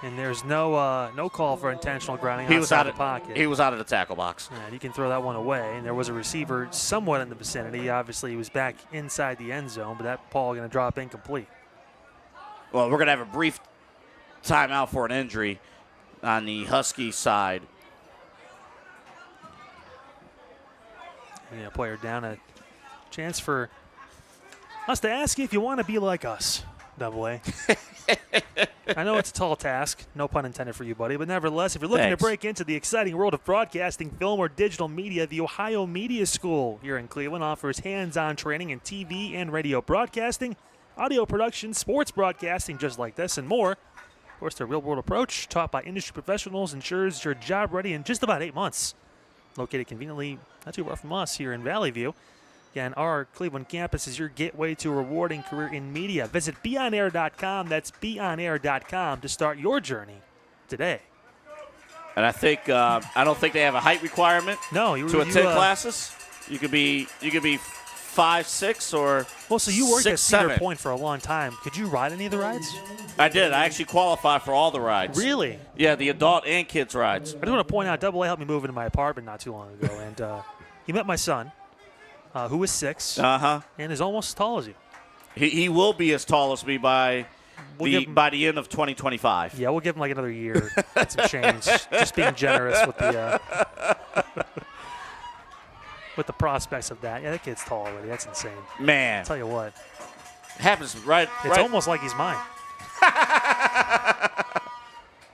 And there's no call for intentional grounding outside the pocket. He was out of the tackle box. And you can throw that one away. And there was a receiver somewhat in the vicinity. Obviously, he was back inside the end zone, but that ball going to drop incomplete. Well, we're going to have a brief timeout for an injury on the Husky side. Yeah, player down. A chance for us to ask you if you want to be like us, Double A. I know it's a tall task, no pun intended for you, buddy, but nevertheless, if you're looking to break into the exciting world of broadcasting, film, or digital media, the Ohio Media School here in Cleveland offers hands-on training in TV and radio broadcasting, audio production, sports broadcasting just like this, and more. Of course, their real-world approach, taught by industry professionals, ensures you're job-ready in just about 8 months. Located conveniently not too far from us here in Valley View. Again, our Cleveland campus is your gateway to a rewarding career in media. Visit beonair.com. That's beonair.com to start your journey today. And I think I don't think they have a height requirement. No, to attend classes. You could be 5'6" or well. So you worked 6'7". at Cedar Point for a long time. Could you ride any of the rides? I did. I actually qualified for all the rides. Really? Yeah, the adult and kids rides. I just want to point out, Double A helped me move into my apartment not too long ago, and he met my son. Who is 6 and is almost as tall as you. He will be as tall as me by the end of 2025. Yeah, we'll give him like another year and some change. Just being generous with the with the prospects of that. Yeah, that kid's tall already. That's insane. Man. I'll tell you what. Happens right. It's almost like he's mine.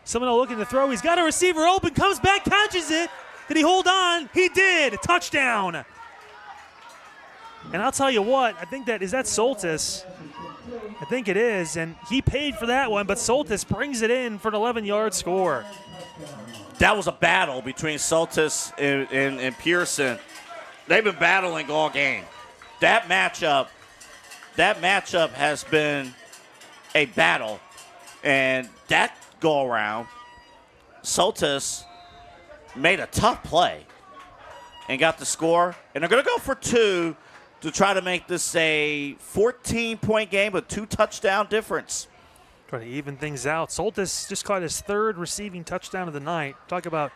Someone looking to throw. He's got a receiver open. Comes back, catches it. Did he hold on? He did. A touchdown. And I'll tell you what, I think is that Soltis? I think it is, and he paid for that one, but Soltis brings it in for an 11-yard score. That was a battle between Soltis and Pearson. They've been battling all game. That matchup has been a battle, and that go-around, Soltis made a tough play and got the score, and they're going to go for 2 to try to make this a 14-point game with 2 touchdown difference. Trying to even things out. Soltis just caught his 3rd receiving touchdown of the night. Talk about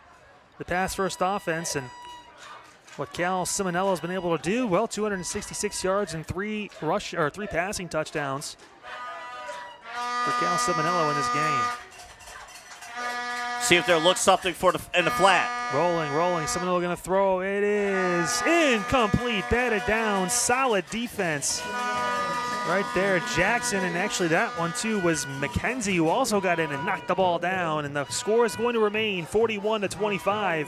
the pass-first offense and what Cal Simonello's been able to do. Well, 266 yards and 3 passing touchdowns for Cal Simonello in this game. See if there looks something in the flat. Rolling. Simonello going to throw. It is incomplete. Batted down. Solid defense right there. Jackson, and actually that one too was McKenzie, who also got in and knocked the ball down. And the score is going to remain 41-25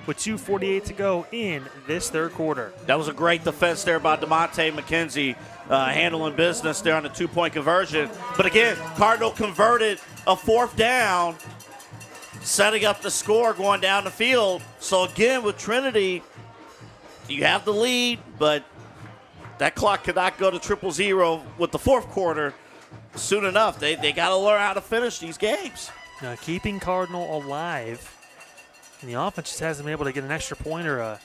with 2:48 to go in this third quarter. That was a great defense there by DeMonte McKenzie, handling business there on the two-point conversion. But again, Cardinal converted a fourth down, setting up the score going down the field. So again, with Trinity, you have the lead, but that clock could not go to 0-0 with the fourth quarter soon enough. They got to learn how to finish these games. Now, keeping Cardinal alive, and the offense just hasn't been able to get an extra point or a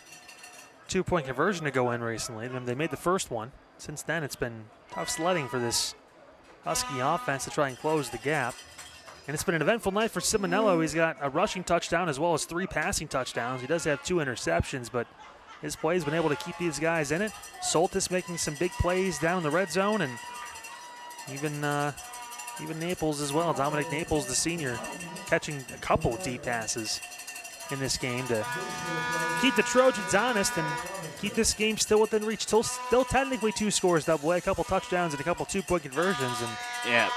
two-point conversion to go in recently. They made the first one. Since then, it's been tough sledding for this Husky offense to try and close the gap. And it's been an eventful night for Simonello. He's got a rushing touchdown as well as 3 passing touchdowns. He does have 2 interceptions, but his play has been able to keep these guys in it. Soltis making some big plays down in the red zone, and even Naples as well. Dominic Naples, the senior, catching a couple of deep passes in this game to keep the Trojans honest and keep this game still within reach. Still technically 2 scores, Double-A, a couple touchdowns and a couple 2-point conversions. And yeah,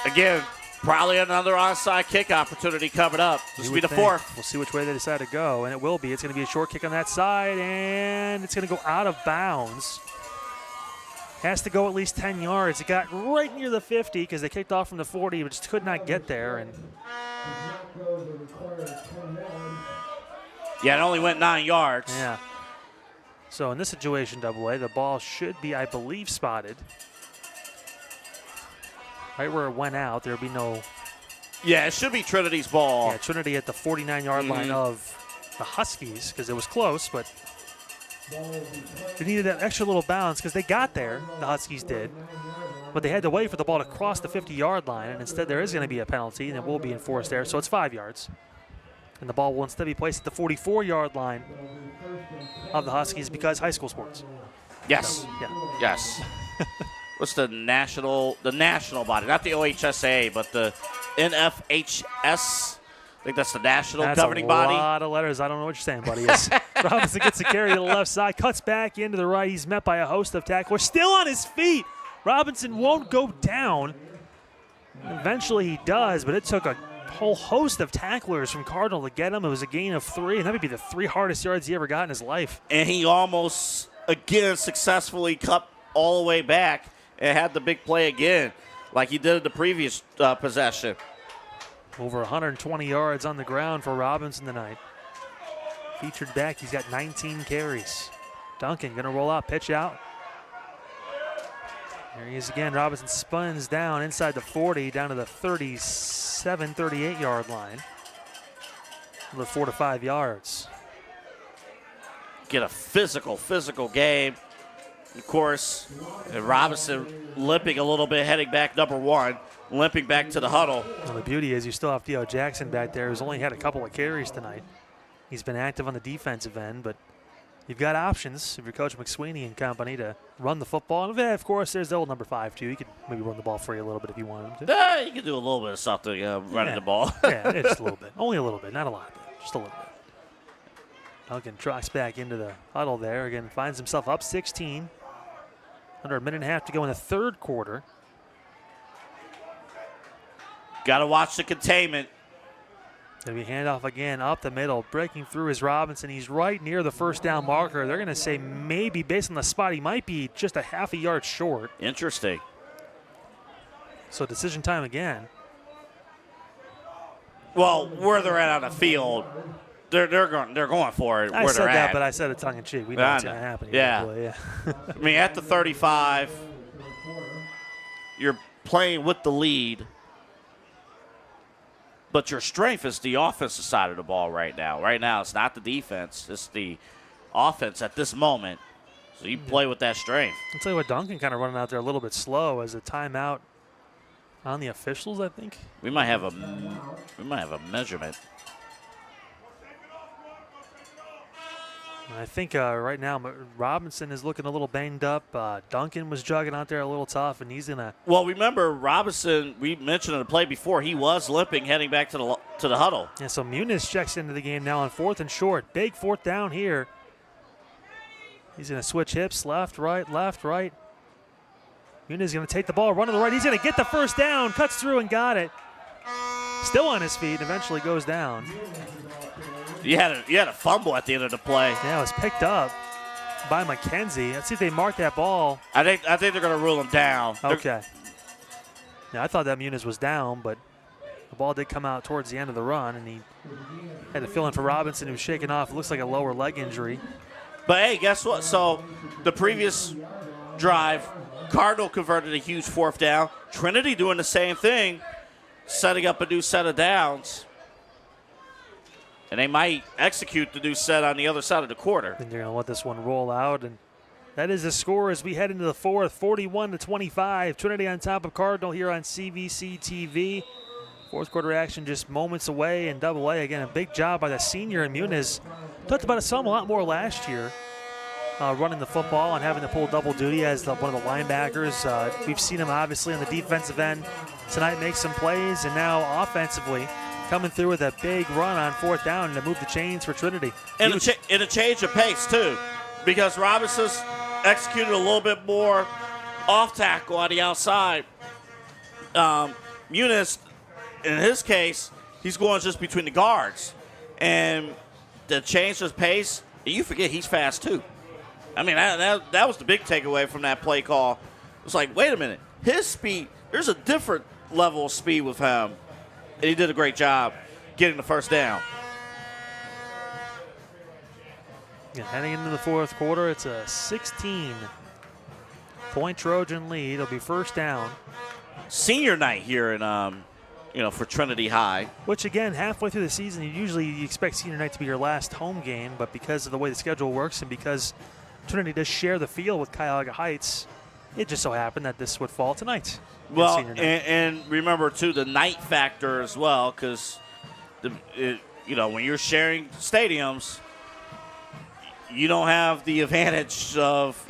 again, probably another onside kick opportunity coming up. This will be the fourth. We'll see which way they decide to go, and it will be. It's going to be a short kick on that side, and it's going to go out of bounds. Has to go at least 10 yards. It got right near the 50 because they kicked off from the 40, but just could not get there. And yeah, it only went 9 yards. yeah. So in this situation, Double-A, the ball should be, I believe, spotted. Right where it went out, there'll be no. Yeah, it should be Trinity's ball. Yeah, Trinity at the 49-yard line of the Huskies because it was close, but they needed that extra little bounce because they got there, the Huskies did, but they had to wait for the ball to cross the 50-yard line, and instead there is going to be a penalty, and it will be enforced there, so it's 5 yards. And the ball will instead be placed at the 44-yard line of the Huskies because high school sports. Yes. So, yeah. Yes. What's the national body? Not the OHSA, but the NFHS. I think that's the national governing body. That's a lot of letters. I don't know what you're saying, buddy. Yes. Robinson gets a carry to the left side, cuts back into the right. He's met by a host of tacklers. Still on his feet. Robinson won't go down. Eventually he does, but it took a whole host of tacklers from Cardinal to get him. It was a gain of 3, and that would be the 3 hardest yards he ever got in his life. And he almost, again, successfully cut all the way back and had the big play again, like he did in the previous possession. Over 120 yards on the ground for Robinson tonight. Featured back, he's got 19 carries. Duncan going to roll out, pitch out. There he is again. Robinson spins down inside the 40, down to the 37, 38-yard line. Another 4 to 5 yards. Get a physical game. Of course, Robinson limping a little bit, heading back number 1, limping back to the huddle. Well, the beauty is you still have Theo Jackson back there, who's only had a couple of carries tonight. He's been active on the defensive end, but you've got options if you're Coach McSweeney and company to run the football. And of course, there's the old number 5 too. He could maybe run the ball for you a little bit if you want him to. You can do a little bit of something running the ball. Yeah, just a little bit. Only a little bit, not a lot, but just a little bit. Duncan trots back into the huddle there. Again, finds himself up 16. Under a minute and a half to go in the third quarter. Got to watch the containment. Going to be handoff again up the middle. Breaking through is Robinson. He's right near the first down marker. They're going to say maybe based on the spot he might be just a half a yard short. Interesting. So decision time again. Well, where they're at on the field, they're going for it. I where said they're that, at. but I said it tongue in cheek. We know what's going to happen. Yeah. I mean, at the 35, you're playing with the lead, but your strength is the offensive side of the ball right now. Right now, it's not the defense; it's the offense at this moment. So you play with that strength. I'll tell you what, Duncan kind of running out there a little bit slow as a timeout on the officials. I think we might have a measurement. I think right now Robinson is looking a little banged up. Duncan was jogging out there a little tough, and he's gonna. Well, remember Robinson. We mentioned in the play before he was limping, heading back to the huddle. Yeah. So Muniz checks into the game now on 4th and short. Big 4th down here. He's gonna switch hips, left, right. Muniz gonna take the ball, run to the right. He's gonna get the first down, cuts through and got it. Still on his feet, and eventually goes down. You had a fumble at the end of the play. Yeah, it was picked up by McKenzie. Let's see if they mark that ball. I think they're going to rule him down. Okay. Yeah, I thought that Muniz was down, but the ball did come out towards the end of the run, and he had to fill in for Robinson, who was shaking off. It looks like a lower leg injury. But, hey, guess what? So the previous drive, Cardinal converted a huge 4th down. Trinity doing the same thing, setting up a new set of downs. And they might execute the new set on the other side of the quarter. And they're going to let this one roll out. And that is the score as we head into the 4th, 41-25. Trinity on top of Cardinal here on CVC TV. 4th quarter action just moments away in Double-A. Again, a big job by the senior in Muniz. Talked about it a lot more last year, running the football and having to pull double duty as one of the linebackers. We've seen him obviously on the defensive end tonight make some plays, and now offensively coming through with a big run on 4th down to move the chains for Trinity. And a change of pace, too, because Robinson's executed a little bit more off tackle on the outside. Muniz, in his case, he's going just between the guards. And the change of pace, you forget he's fast, too. I mean, that was the big takeaway from that play call. It was like, wait a minute, his speed, there's a different level of speed with him. And he did a great job getting the 1st down. Yeah, heading into the 4th quarter, it's a 16-point Trojan lead. It'll be 1st down. Senior night here in, for Trinity High. Which, again, halfway through the season, you expect senior night to be your last home game, but because of the way the schedule works and because Trinity does share the field with Cuyahoga Heights, it just so happened that this would fall tonight. Well, and remember, too, the night factor as well, because, when you're sharing stadiums, you don't have the advantage of,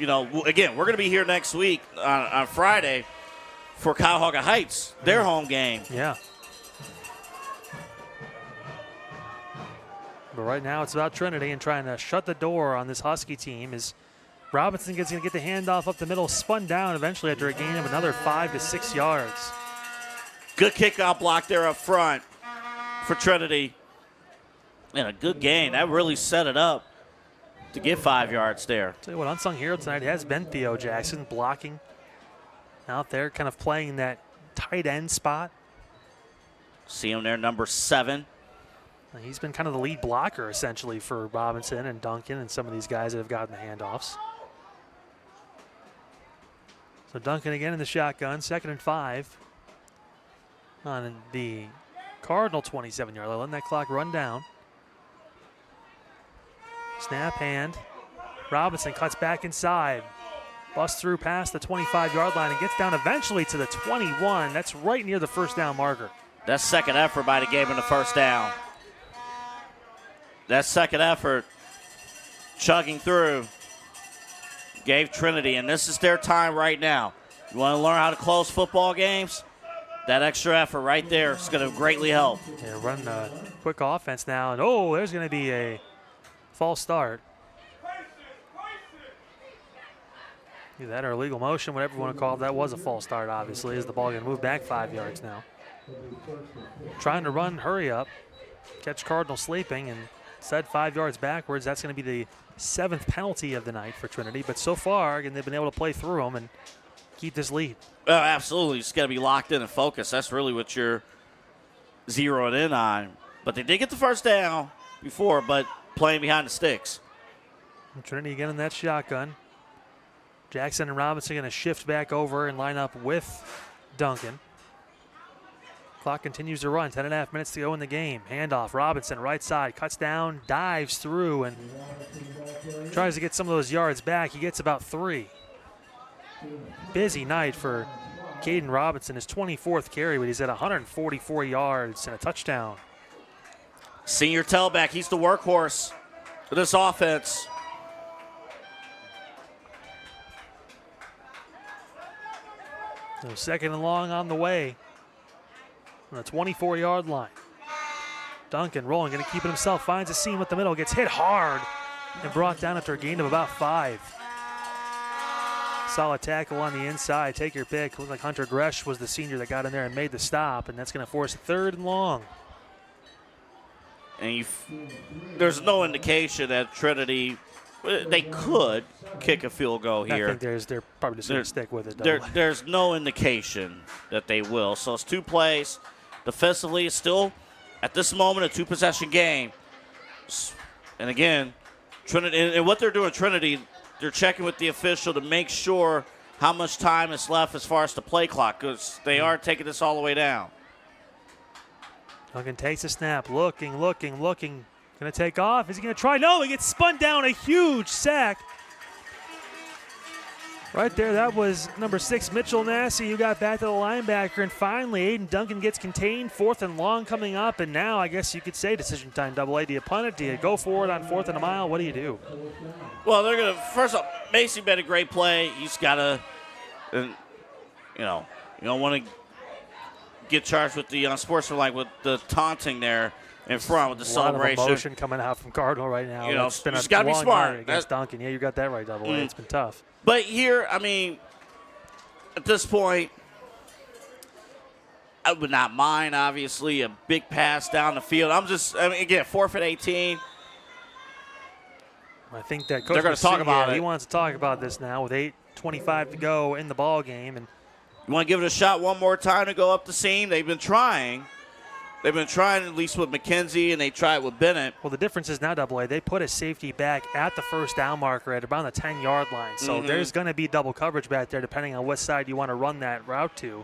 again, we're going to be here next week on Friday for Cuyahoga Heights, their home game. Yeah. But right now it's about Trinity and trying to shut the door on this Husky team as Robinson is going to get the handoff up the middle, spun down eventually after a gain of another 5 to 6 yards. Good kickoff block there up front for Trinity. And a good gain. That really set it up to get 5 yards there. Tell you what, unsung hero tonight has been Theo Jackson, blocking out there, kind of playing that tight end spot. See him there, number 7. He's been kind of the lead blocker, essentially, for Robinson and Duncan and some of these guys that have gotten the handoffs. So Duncan again in the shotgun, 2nd and 5 on the Cardinal 27-yard line. Letting that clock run down. Snap hand. Robinson cuts back inside. Busts through past the 25-yard line and gets down eventually to the 21. That's right near the 1st down marker. That's second effort by the game in the 1st down. That second effort, chugging through, gave Trinity, and this is their time right now. You want to learn how to close football games? That extra effort right there is going to greatly help. Yeah, run a quick offense now, and there's going to be a false start. Either that or illegal motion, whatever you want to call it. That was a false start, obviously, as the ball going to move back 5 yards now. Trying to run, hurry up, catch Cardinal sleeping, and instead 5 yards backwards. That's going to be the 7th penalty of the night for Trinity. But so far, again, they've been able to play through them and keep this lead. Oh, absolutely. It's got to be locked in and focused. That's really what you're zeroing in on. But they did get the 1st down before, but playing behind the sticks. And Trinity again in that shotgun. Jackson and Robinson going to shift back over and line up with Duncan. Clock continues to run. 10.5 minutes to go in the game. Handoff. Robinson, right side, cuts down, dives through, and tries to get some of those yards back. He gets about 3. Busy night for Caden Robinson. His 24th carry, but he's at 144 yards and a touchdown. Senior tailback. He's the workhorse of this offense. So 2nd and long on the way. On the 24-yard line. Duncan rolling, going to keep it himself. Finds a seam with the middle. Gets hit hard and brought down after a gain of about 5. Solid tackle on the inside. Take your pick. Looks like Hunter Gresh was the senior that got in there and made the stop, and that's going to force a 3rd and long. and there's no indication that Trinity, they could kick a field goal here. I think they're probably just going to stick with it. There's no indication that they will. So it's 2 plays. Defensively, it's still, at this moment, a 2-possession game. And again, Trinity, and what they're doing, Trinity, they're checking with the official to make sure how much time is left as far as the play clock, because they are taking this all the way down. Duncan takes a snap, looking. Going to take off. Is he going to try? No, he gets spun down. A huge sack. Right there, that was number 6, Mitchell Nassy, who got back to the linebacker. And finally, Aiden Duncan gets contained. 4th and long coming up. And now I guess you could say decision time, AA. Do you punt it? Do you go for it on 4th and a mile? What do you do? Well, they're going to, first off, Macy made a great play. He's got to, you don't want to get charged with the unsportsmanlike, with the taunting there in front with the celebration. A lot of emotion coming out from Cardinal right now. It's been a long be smart against Duncan. Yeah, you got that right, AA. It's been tough. But here, I mean, at this point, I would not mind, obviously, a big pass down the field. Again, 4th and 18. I think that coach they're going to talk about it. He wants to talk about this now with 8:25 to go in the ball game. And you want to give it a shot one more time to go up the seam? They've been trying. They've been trying at least with McKenzie, and they tried with Bennett. Well, the difference is now, AA, they put a safety back at the first down marker at around the 10-yard line. So there's going to be double coverage back there depending on what side you want to run that route to.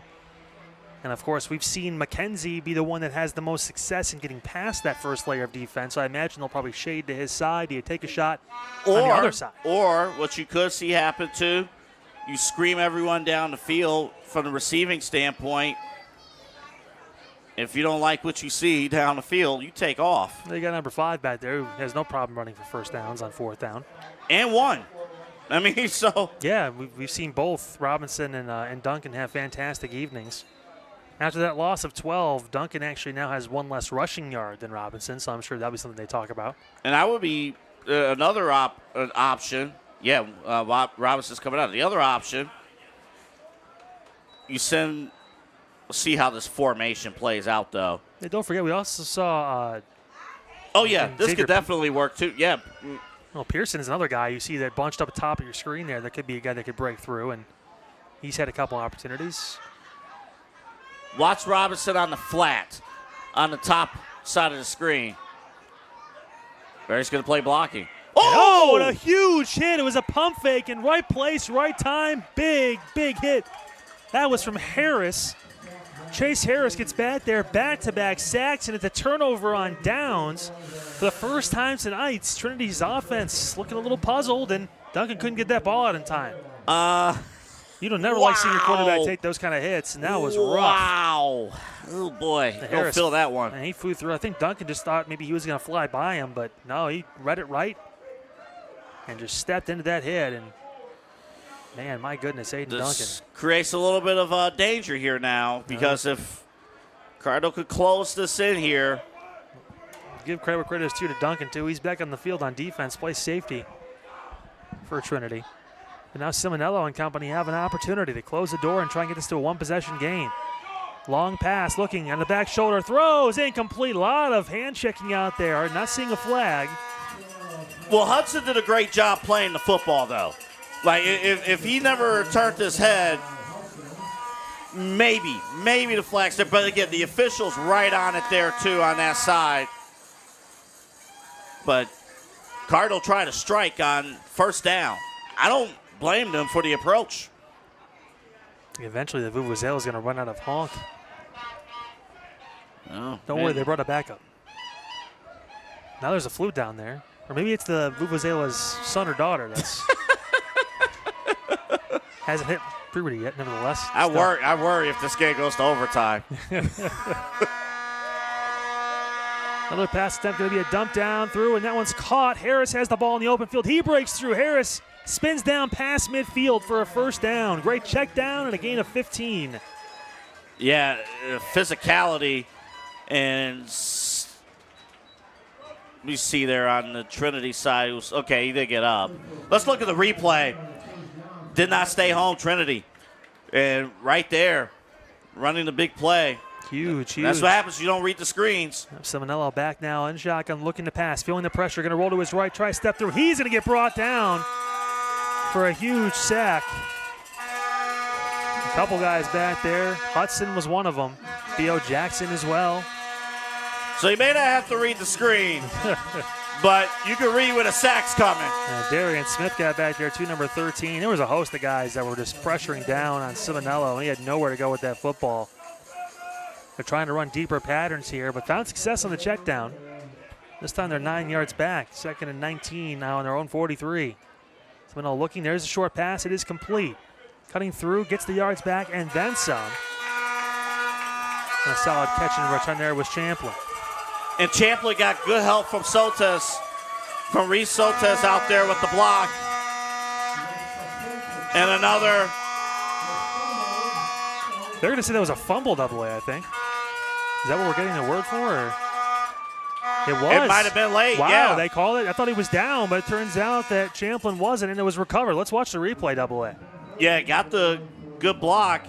And, of course, we've seen McKenzie be the one that has the most success in getting past that first layer of defense. So I imagine they'll probably shade to his side. Do you take a shot on the other side? Or what you could see happen, too, you scream everyone down the field from the receiving standpoint. If you don't like what you see down the field, you take off. They got number 5 back there who has no problem running for first downs on 4th down. And 1. I mean, so. Yeah, we've seen both Robinson and Duncan have fantastic evenings. After that loss of 12, Duncan actually now has 1 less rushing yard than Robinson, so I'm sure that'll be something they talk about. And that would be another option. Yeah, Robinson's coming out. The other option, you send. We'll see how this formation plays out, though. Hey, don't forget, we also saw. This could definitely work, too. Yeah. Well, Pearson is another guy you see that bunched up at the top of your screen there. That could be a guy that could break through, and he's had a couple opportunities. Watch Robinson on the flat, on the top side of the screen. Barry's going to play blocking. Oh, what a huge hit. It was a pump fake in right place, right time. Big hit. That was from Harris. Chase Harris gets back there, back-to-back sacks, and it's a turnover on downs. For the first time tonight, Trinity's offense looking a little puzzled, and Duncan couldn't get that ball out in time. You don't never like seeing your quarterback take those kind of hits, and that was rough. Wow. Oh, boy. Don't feel that one. And he flew through. I think Duncan just thought maybe he was going to fly by him, but no, he read it right and just stepped into that hit. And, man, my goodness, Aiden Duncan. This creates a little bit of danger here now because if Cardinal could close this in here. Give credit where credit is due to Duncan, too. He's back on the field on defense, plays safety for Trinity. But now Simonello and company have an opportunity to close the door and try and get this to a one-possession game. Long pass, looking on the back shoulder, throws, incomplete. A lot of hand-checking out there, not seeing a flag. Well, Hudson did a great job playing the football, though. Like, if he never turned his head, maybe the flag's there. But, again, the official's right on it there, too, on that side. But Cardinal trying to strike on first down. I don't blame them for the approach. Eventually, the Vuvuzela is going to run out of honk. Oh, don't worry, they brought a backup. Now there's a flute down there. Or maybe it's the Vuvuzela's son or daughter that's hasn't hit puberty yet, nevertheless. I worry if this game goes to overtime. Another pass attempt going to be a dump down through, and that one's caught. Harris has the ball in the open field. He breaks through. Harris spins down past midfield for a first down. Great check down and a gain of 15. Yeah, physicality, and we see there on the Trinity side. Okay, he did get up. Let's look at the replay. Did not stay home, Trinity. And right there, running the big play. Huge. That's what happens. You don't read the screens. Simonello back now in shotgun, looking to pass, feeling the pressure, going to roll to his right, try step through. He's going to get brought down for a huge sack. A couple guys back there. Hudson was one of them. Theo Jackson as well. So you may not have to read the screen, but you can read when a sack's coming. Darian Smith got back there too, number 13. There was a host of guys that were just pressuring down on Simonello, and he had nowhere to go with that football. They're trying to run deeper patterns here, but found success on the check down. This time they're 9 yards back. 2nd and 19 now on their own 43. Simonello looking. There's a short pass. It is complete. Cutting through, gets the yards back, and then some. And a solid catch and return there was Champlin. And Champlin got good help from Soltis, from Reese Soltis out there with the block. And another. They're going to say that was a fumble double A, I think. Is that what we're getting the word for? Or? It was. It might have been late, wow, yeah. They called it. I thought he was down, but it turns out that Champlin wasn't, and it was recovered. Let's watch the replay double A. Yeah, got the good block.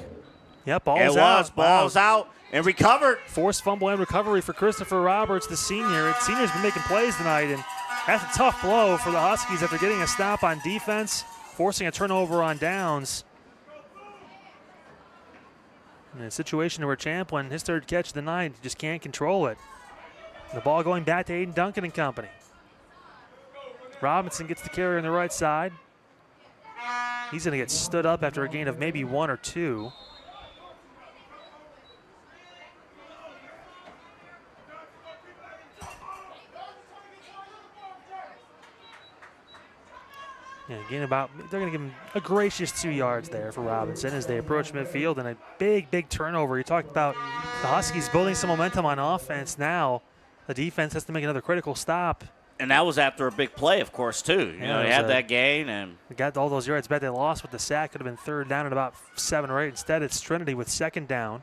Yep, ball's out. Ball's out and recovered. Forced fumble and recovery for Christopher Roberts, the senior. The senior's been making plays tonight, and that's a tough blow for the Huskies after getting a stop on defense, forcing a turnover on downs. In a situation where Champlin, his third catch of the night, just can't control it. The ball going back to Aiden Duncan and company. Robinson gets the carry on the right side. He's going to get stood up after a gain of maybe 1 or 2. Yeah, again, they're going to give him a gracious 2 yards there for Robinson as they approach midfield, and a big turnover. You talked about the Huskies building some momentum on offense. Now the defense has to make another critical stop. And that was after a big play, of course, too. You know, they had that gain. And they got all those yards back. They lost with the sack. Could have been 3rd down at about 7 or 8. Instead, it's Trinity with 2nd down.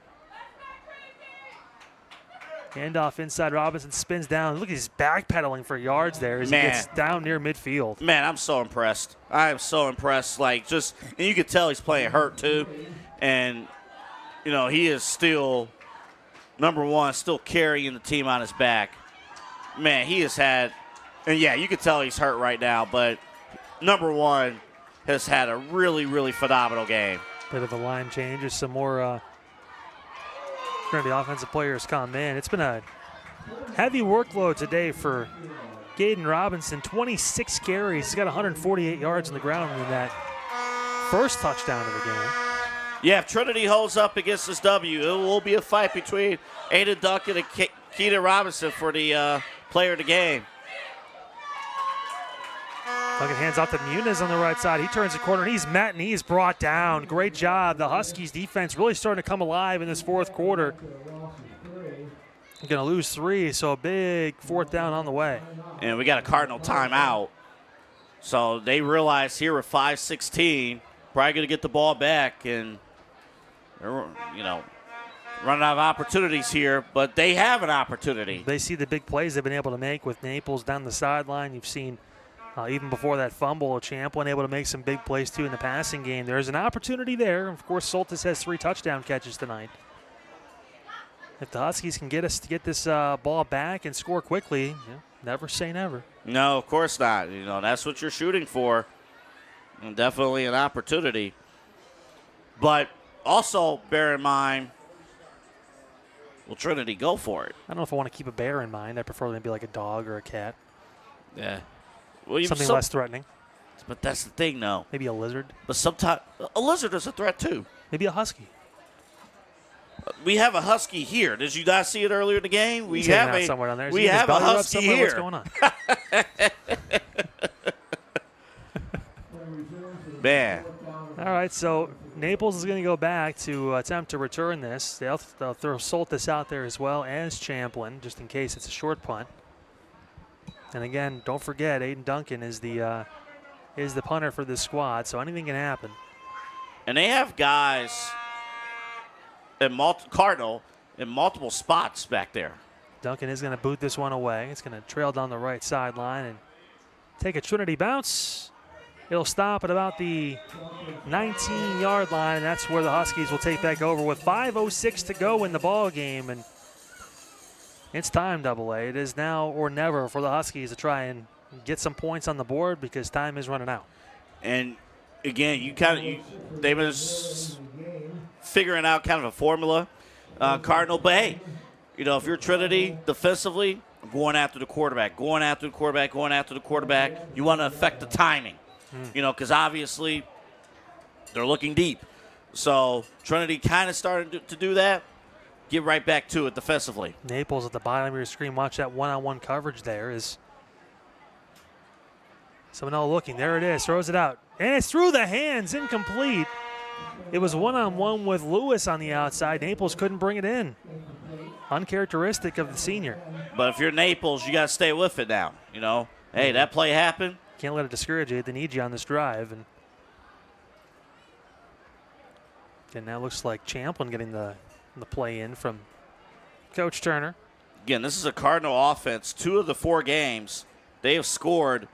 Handoff inside. Robinson spins down. Look, he's backpedaling for yards there as he gets down near midfield. Man, I'm so impressed. I am so impressed. And you can tell he's playing hurt too. And, you know, he is still, number one, still carrying the team on his back. Man, he has had, and yeah, you can tell he's hurt right now, but number one has had a really phenomenal game. Bit of a line change. There's some more Trinity offensive players come in. It's been a heavy workload today for Gaden Robinson. 26 carries. He's got 148 yards on the ground in that first touchdown of the game. Yeah, if Trinity holds up against this W, it will be a fight between Aiden Duncan and Keaton Robinson for the player of the game. Duncan hands off to Muniz on the right side. He turns the corner, and he's met, and he's brought down. Great job. The Huskies defense really starting to come alive in this 4th quarter. Going to lose 3, so a big 4th down on the way. And we got a Cardinal timeout. So they realize here with 5:16, probably going to get the ball back, and they're, you know, running out of opportunities here, but they have an opportunity. They see the big plays they've been able to make with Naples down the sideline. You've seen even before that fumble, Champlin able to make some big plays too in the passing game. There's an opportunity there. Of course, Soltis has 3 touchdown catches tonight. If the Huskies can get this ball back and score quickly, never say never. No, of course not. You know, that's what you're shooting for. And definitely an opportunity. But also bear in mind, will Trinity go for it? I don't know if I want to keep a bear in mind. I prefer maybe like a dog or a cat. Yeah. Well, something less threatening. But that's the thing, though. Maybe a lizard. But sometimes a lizard is a threat, too. Maybe a husky. We have a husky here. Did you not see it earlier in the game? We have a somewhere down there. We have a husky here. What's going on? Man. All right, so Naples is going to go back to attempt to return this. They'll throw Soltis out there as well as Champlin, just in case it's a short punt. And again, don't forget, Aiden Duncan is the punter for this squad, so anything can happen. And they have guys in Cardinal in multiple spots back there. Duncan is going to boot this one away. It's going to trail down the right sideline and take a Trinity bounce. It'll stop at about the 19-yard line, and that's where the Huskies will take back over with 5:06 to go in the ball game. And it's time, Double-A. It is now or never for the Huskies to try and get some points on the board because time is running out. And again, they've been figuring out kind of a formula. Cardinal Bay, if you're Trinity defensively, going after the quarterback, you want to affect the timing, because obviously they're looking deep. So Trinity kind of started to do that. Get right back to it defensively. Naples at the bottom of your screen. Watch that one-on-one coverage there. Is Seminole looking. There it is. Throws it out. And it's through the hands. Incomplete. It was one-on-one with Lewis on the outside. Naples couldn't bring it in. Uncharacteristic of the senior. But if you're Naples, you got to stay with it now. Hey, that play happened. Can't let it discourage you. They need you on this drive. And now looks like Champlin getting the play in from Coach Turner. Again, this is a Cardinal offense. 2 of the 4 games, they have scored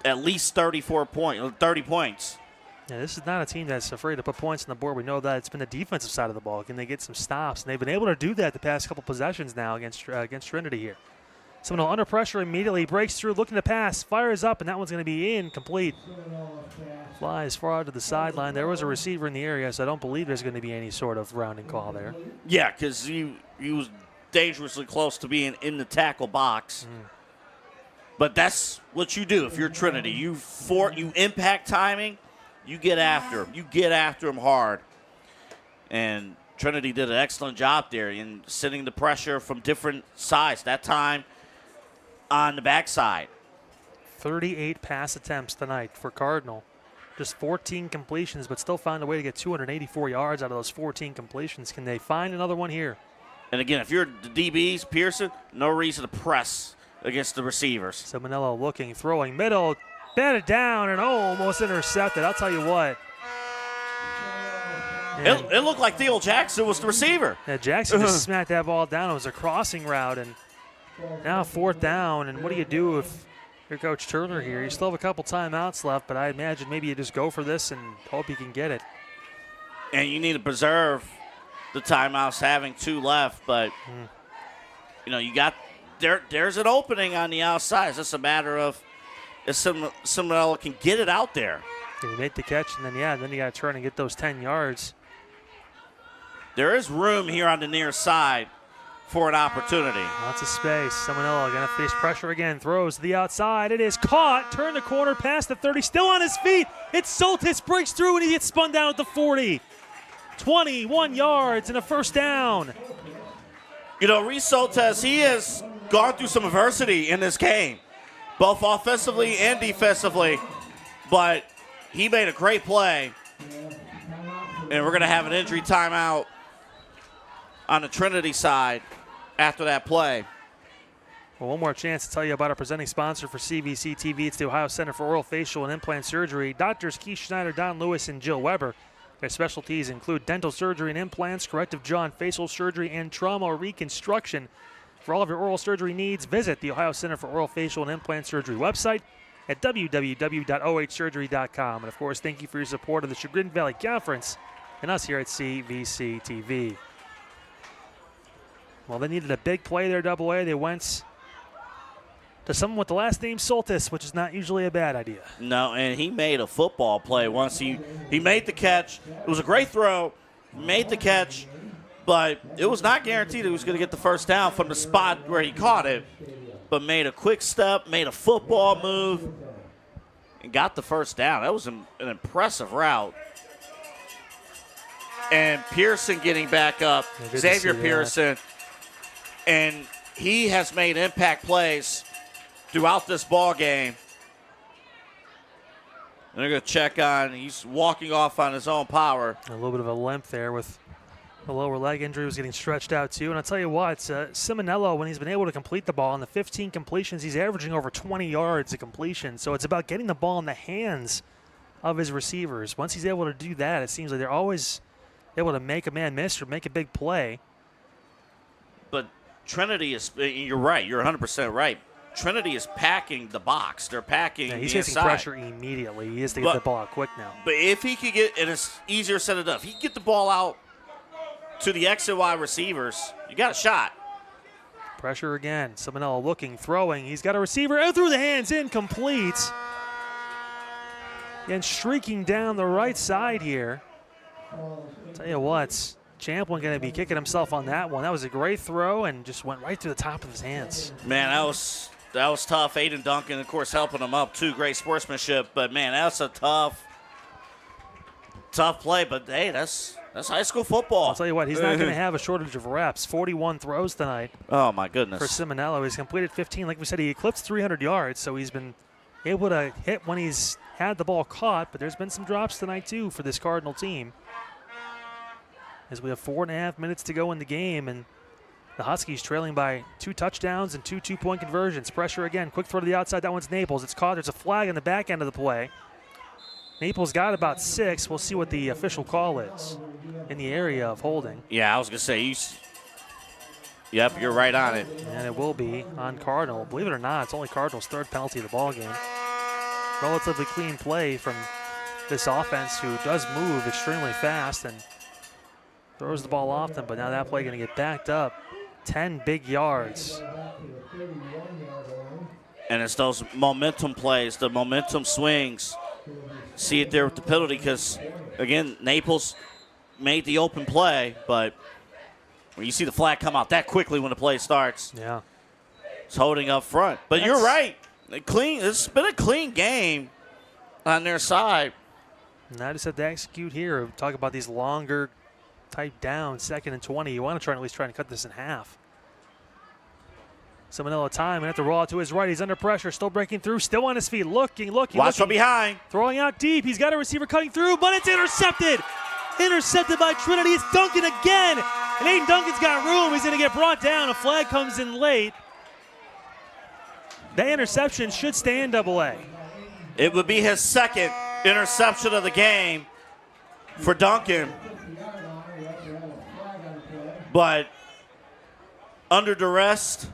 at least 30 points. Yeah, this is not a team that's afraid to put points on the board. We know that it's been the defensive side of the ball. Can they get some stops? And they've been able to do that the past couple possessions now against Trinity here. Seminole under pressure immediately, breaks through, looking to pass, fires up, and that one's going to be incomplete. Flies far out to the sideline. There was a receiver in the area, so I don't believe there's going to be any sort of rounding call there. Yeah, because he was dangerously close to being in the tackle box. But that's what you do if you're Trinity. You impact timing, you get after him. You get after him hard. And Trinity did an excellent job there in sending the pressure from different sides. That time on the backside. 38 pass attempts tonight for Cardinal. Just 14 completions, but still found a way to get 284 yards out of those 14 completions. Can they find another one here? And again, if you're the DBs, Pearson, no reason to press against the receivers. So Manello looking, throwing middle, batted down, and almost intercepted. I'll tell you what. It looked like Theo Jackson was the receiver. Yeah, Jackson just smacked that ball down. It was a crossing route, and now 4th down. And what do you do if you're Coach Turner here? You still have a couple timeouts left, but I imagine maybe you just go for this and hope you can get it. And you need to preserve the timeouts, having 2 left. But, you got there's an opening on the outside. It's just a matter of if someone can get it out there. And you make the catch, and then you got to turn and get those 10 yards. There is room here on the near side for an opportunity. Lots of space. Seminole going to face pressure again. Throws to the outside. It is caught. Turn the corner past the 30. Still on his feet. It's Soltis. Breaks through, and he gets spun down at the 40. 21 yards and a 1st down. Reese Soltis, he has gone through some adversity in this game, both offensively and defensively. But he made a great play. And we're going to have an injury timeout on the Trinity side after that play. Well, one more chance to tell you about our presenting sponsor for CVC TV. It's the Ohio Center for Oral, Facial, and Implant Surgery. Doctors Keith Schneider, Don Lewis, and Jill Weber. Their specialties include dental surgery and implants, corrective jaw and facial surgery, and trauma reconstruction. For all of your oral surgery needs, visit the Ohio Center for Oral, Facial, and Implant Surgery website at www.ohsurgery.com. And, of course, thank you for your support of the Chagrin Valley Conference and us here at CVC TV. Well, they needed a big play there, Double-A. They went to someone with the last name Soltis, which is not usually a bad idea. No, and he made a football play once. He made the catch. It was a great throw. Made the catch, but it was not guaranteed he was going to get the 1st down from the spot where he caught it, but made a quick step, made a football move, and got the 1st down. That was an impressive route. And Pearson getting back up, Xavier Pearson, and he has made impact plays throughout this ball game. And they're going to check on, he's walking off on his own power. A little bit of a limp there with the lower leg injury, was getting stretched out too. And I'll tell you what, Simonello, when he's been able to complete the ball on the 15 completions, he's averaging over 20 yards a completion. So it's about getting the ball in the hands of his receivers. Once he's able to do that, it seems like they're always able to make a man miss or make a big play. But Trinity is, you're right, you're 100% right. Trinity is packing the box. They're packing Yeah, he's the facing inside. pressure immediately. He has to get the ball out quick now. But if he could get, and it's easier said than done, if he could get the ball out to the X and Y receivers, you got a shot. Pressure again. Simonello looking, throwing. He's got a receiver out through the hands, incomplete. And streaking down the right side here. Tell you what, Champlin going to be kicking himself on that one. That was a great throw and just went right through the top of his hands. Man, that was tough. Aiden Duncan, of course, helping him up too. Great sportsmanship, but man, that's a tough play. But hey, that's high school football. I'll tell you what, he's not going to have a shortage of reps. 41 throws tonight. Oh my goodness. For Simonello, he's completed 15. Like we said, he eclipsed 300 yards, so he's been able to hit when he's had the ball caught. But there's been some drops tonight too for this Cardinal team. As we have 4.5 minutes to go in the game, and the Huskies trailing by 2 touchdowns and 2 two-point conversions. Pressure again. Quick throw to the outside. That one's Naples. It's caught. There's a flag on the back end of the play. Naples got about 6. We'll see what the official call is in the area of holding. Yeah, I was going to say, yep, you're right on it. And it will be on Cardinal. Believe it or not, it's only Cardinal's 3rd penalty of the ball game. Relatively clean play from this offense, who does move extremely fast and throws the ball often, but now that play going to get backed up. 10 big yards. And it's those momentum plays, the momentum swings. See it there with the penalty because, again, Naples made the open play, but when you see the flag come out that quickly when the play starts, yeah, it's holding up front. But you're right. It's been a clean game on their side. And I just have to execute here. Talk about these longer type down, 2nd and 20. You want to at least try and cut this in half. Simonello time and have to roll out to his right. He's under pressure, still breaking through, still on his feet, looking. Watch from behind. Throwing out deep. He's got a receiver cutting through, but it's intercepted. Intercepted by Trinity. It's Duncan again. And Aiden Duncan's got room. He's going to get brought down. A flag comes in late. That interception should stay in AA. It would be his 2nd interception of the game for Duncan. But under duress,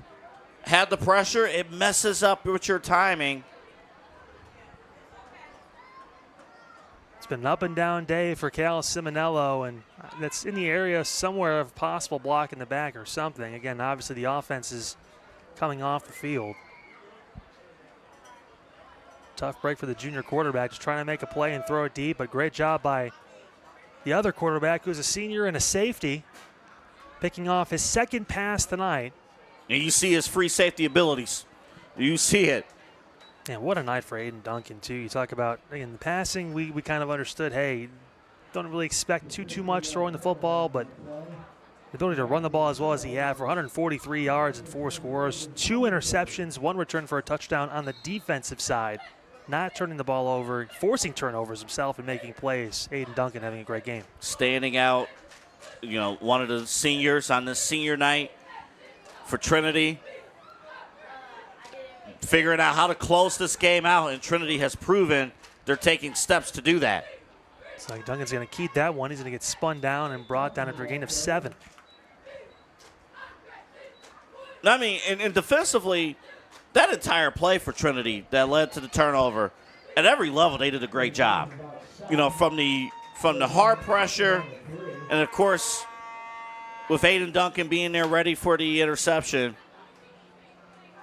had the pressure, it messes up with your timing. It's been an up and down day for Cal Simonello, and that's in the area somewhere of possible block in the back or something. Again, obviously the offense is coming off the field. Tough break for the junior quarterback, just trying to make a play and throw it deep, but great job by the other quarterback, who's a senior and a safety, picking off his 2nd pass tonight. And you see his free safety abilities. You see it. And what a night for Aiden Duncan, too. You talk about, in the passing, we kind of understood, hey, don't really expect too much throwing the football, but the ability to run the ball as well as he had for 143 yards and 4 scores, 2 interceptions, 1 return for a touchdown on the defensive side. Not turning the ball over, forcing turnovers himself and making plays. Aiden Duncan having a great game. Standing out, one of the seniors on this senior night for Trinity. Figuring out how to close this game out, and Trinity has proven they're taking steps to do that. So Duncan's going to keep that one. He's going to get spun down and brought down after a gain of 7. I mean, and defensively, that entire play for Trinity that led to the turnover, at every level they did a great job. From the hard pressure, and of course, with Aiden Duncan being there ready for the interception.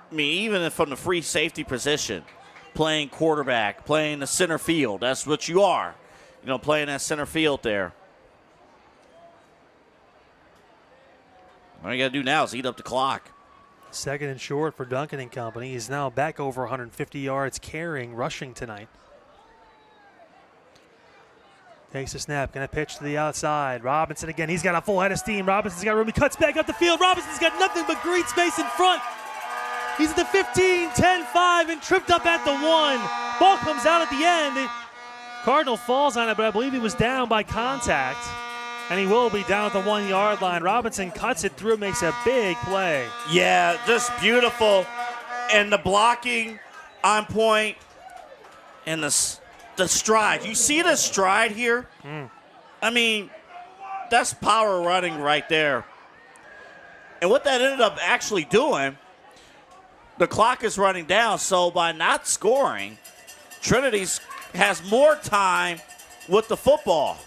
I mean, even from the free safety position, playing quarterback, playing the center field, that's what you are. Playing that center field there. All you got to do now is eat up the clock. 2nd and short for Duncan and company. He's now back over 150 yards carrying, rushing tonight. Takes a snap, going to pitch to the outside. Robinson again, he's got a full head of steam. Robinson's got room, he cuts back up the field. Robinson's got nothing but green space in front. He's at the 15, 10-5, and tripped up at the 1. Ball comes out at the end. The Cardinal falls on it, but I believe he was down by contact. And he will be down at the 1-yard line. Robinson cuts it through, makes a big play. Yeah, just beautiful. And the blocking on point. And the stride. You see the stride here? I mean, that's power running right there. And what that ended up actually doing, the clock is running down, so by not scoring, Trinity's has more time with the football.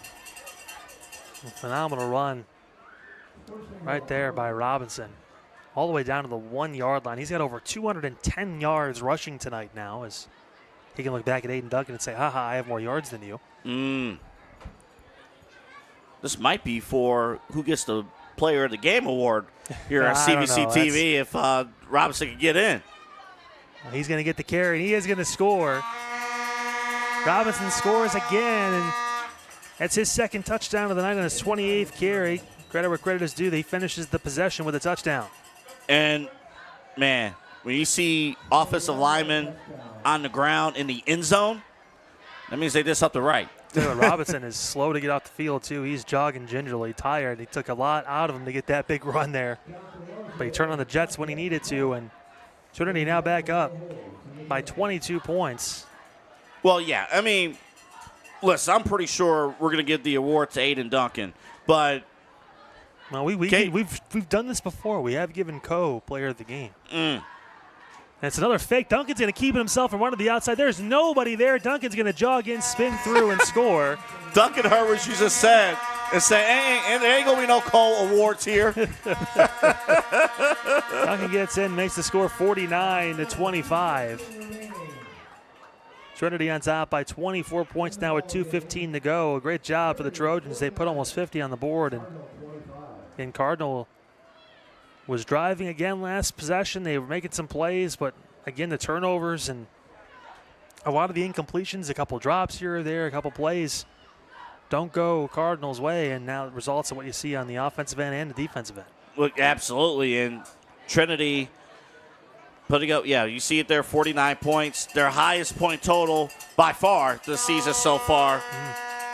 Phenomenal run right there by Robinson. All the way down to the 1 yard line. He's got over 210 yards rushing tonight now, as he can look back at Aiden Duncan and say, haha, I have more yards than you. This might be for who gets the Player of the Game award here at CVC TV if Robinson can get in. He's going to get the carry, and he is going to score. Robinson scores again, and that's his second touchdown of the night on his 28th carry. Credit where credit is due. He finishes the possession with a touchdown. And, man, when you see offensive linemen on the ground in the end zone, that means they did something right. Robinson is slow to get off the field, too. He's jogging gingerly, tired. He took a lot out of him to get that big run there. But he turned on the Jets when he needed to, and Trinity now back up by 22 points. Well, yeah, I mean, listen, I'm pretty sure we're going to give the award to Aiden Duncan, but well, we've done this before. We have given Player of the Game. And it's another fake. Duncan's going to keep it himself and run to the outside. There's nobody there. Duncan's going to jog in, spin through, and score. Duncan heard what you just said and say, there ain't going to be no Cole awards here. Duncan gets in, makes the score 49-25. Trinity on top by 24 points now with 2:15 to go. A great job for the Trojans. They put almost 50 on the board. And Cardinal was driving again last possession. They were making some plays, but again, the turnovers and a lot of the incompletions, a couple drops here or there, a couple plays don't go Cardinals' way, and now it results in what you see on the offensive end and the defensive end. Look, absolutely, and Trinity putting up, you see it there, 49 points, their highest point total by far this season so far.